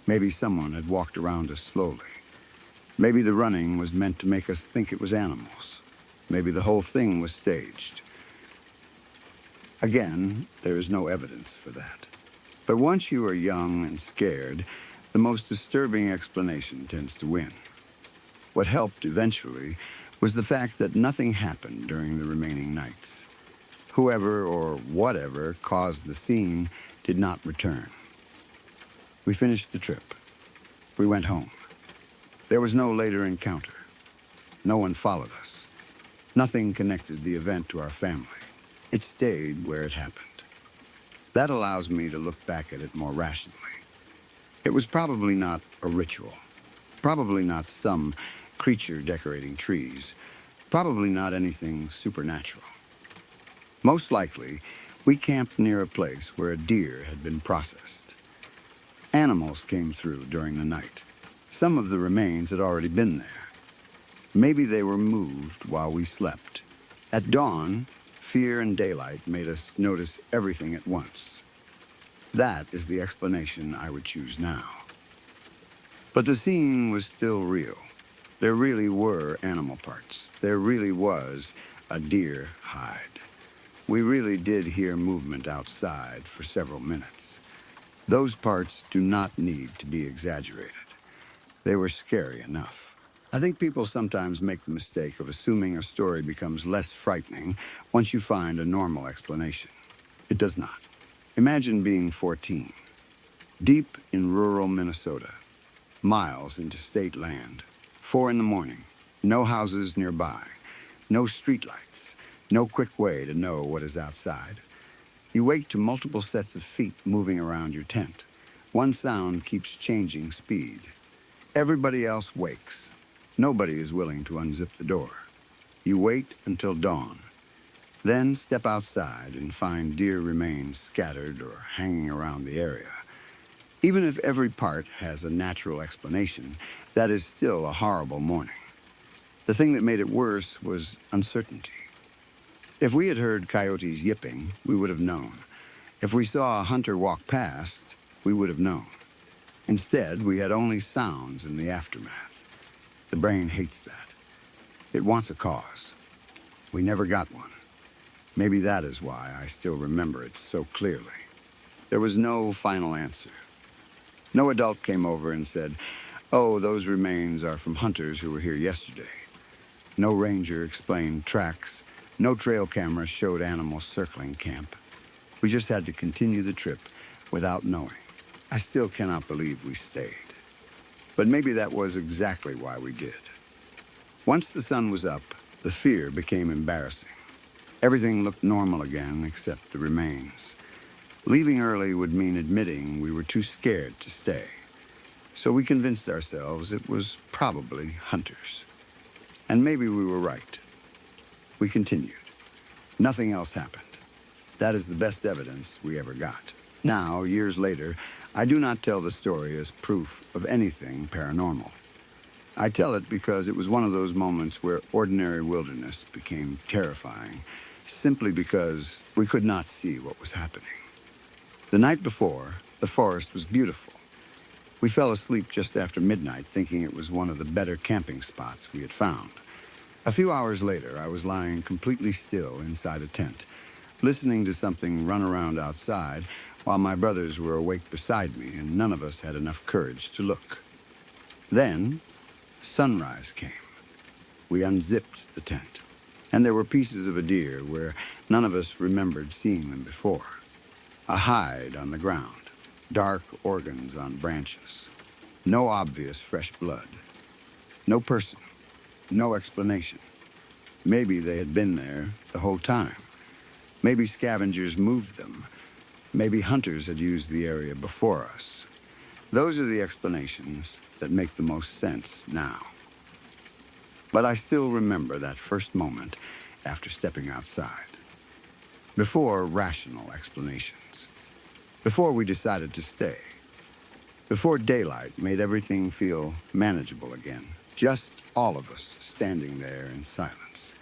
Maybe someone had walked around us slowly. Maybe the running was meant to make us think it was animals. Maybe the whole thing was staged. Again, there is no evidence for that. But once you are young and scared, the most disturbing explanation tends to win. What helped eventually was the fact that nothing happened during the remaining nights. Whoever or whatever caused the scene did not return. We finished the trip. We went home. There was no later encounter. No one followed us. Nothing connected the event to our family. It stayed where it happened. That allows me to look back at it more rationally. It was probably not a ritual. Probably not some creature decorating trees. Probably not anything supernatural. Most likely, we camped near a place where a deer had been processed. Animals came through during the night. Some of the remains had already been there. Maybe they were moved while we slept. At dawn, fear and daylight made us notice everything at once. That is the explanation I would choose now. But the scene was still real. There really were animal parts. There really was a deer hide. We really did hear movement outside for several minutes. Those parts do not need to be exaggerated. They were scary enough. I think people sometimes make the mistake of assuming a story becomes less frightening once you find a normal explanation. It does not. Imagine being 14, deep in rural Minnesota, miles into state land, 4 in the morning, no houses nearby, no streetlights, no quick way to know what is outside. You wake to multiple sets of feet moving around your tent. One sound keeps changing speed. Everybody else wakes. Nobody is willing to unzip the door. You wait until dawn. Then step outside and find deer remains scattered or hanging around the area. Even if every part has a natural explanation, that is still a horrible morning. The thing that made it worse was uncertainty. If we had heard coyotes yipping, we would have known. If we saw a hunter walk past, we would have known. Instead, we had only sounds in the aftermath. The brain hates that. It wants a cause. We never got one. Maybe that is why I still remember it so clearly. There was no final answer. No adult came over and said, "Oh, those remains are from hunters who were here yesterday." No ranger explained tracks. No trail camera showed animals circling camp. We just had to continue the trip without knowing. I still cannot believe we stayed. But maybe that was exactly why we did. Once the sun was up, the fear became embarrassing. Everything looked normal again except the remains. Leaving early would mean admitting we were too scared to stay. So we convinced ourselves it was probably hunters. And maybe we were right. We continued. Nothing else happened. That is the best evidence we ever got. Now, years later, I do not tell the story as proof of anything paranormal. I tell it because it was one of those moments where ordinary wilderness became terrifying, simply because we could not see what was happening. The night before, the forest was beautiful. We fell asleep just after midnight, thinking it was one of the better camping spots we had found. A few hours later, I was lying completely still inside a tent, listening to something run around outside while my brothers were awake beside me and none of us had enough courage to look. Then, sunrise came. We unzipped the tent, and there were pieces of a deer where none of us remembered seeing them before. A hide on the ground, dark organs on branches, no obvious fresh blood, no person, no explanation. Maybe they had been there the whole time. Maybe scavengers moved them. Maybe hunters had used the area before us. Those are the explanations that make the most sense now. But I still remember that first moment after stepping outside. Before rational explanations. Before we decided to stay. Before daylight made everything feel manageable again. Just all of us standing there in silence,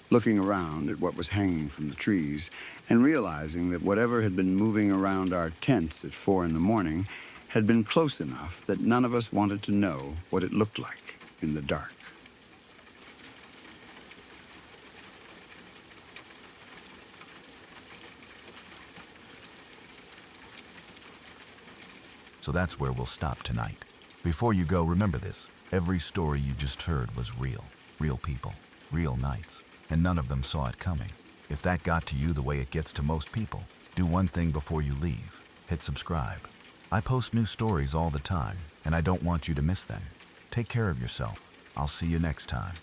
looking around at what was hanging from the trees and realizing that whatever had been moving around our tents at 4 a.m. had been close enough that none of us wanted to know what it looked like in the dark. So that's where we'll stop tonight. Before you go, remember this. Every story you just heard was real. Real people, real nights, and none of them saw it coming. If that got to you the way it gets to most people, do one thing before you leave. Hit subscribe. I post new stories all the time, and I don't want you to miss them. Take care of yourself. I'll see you next time.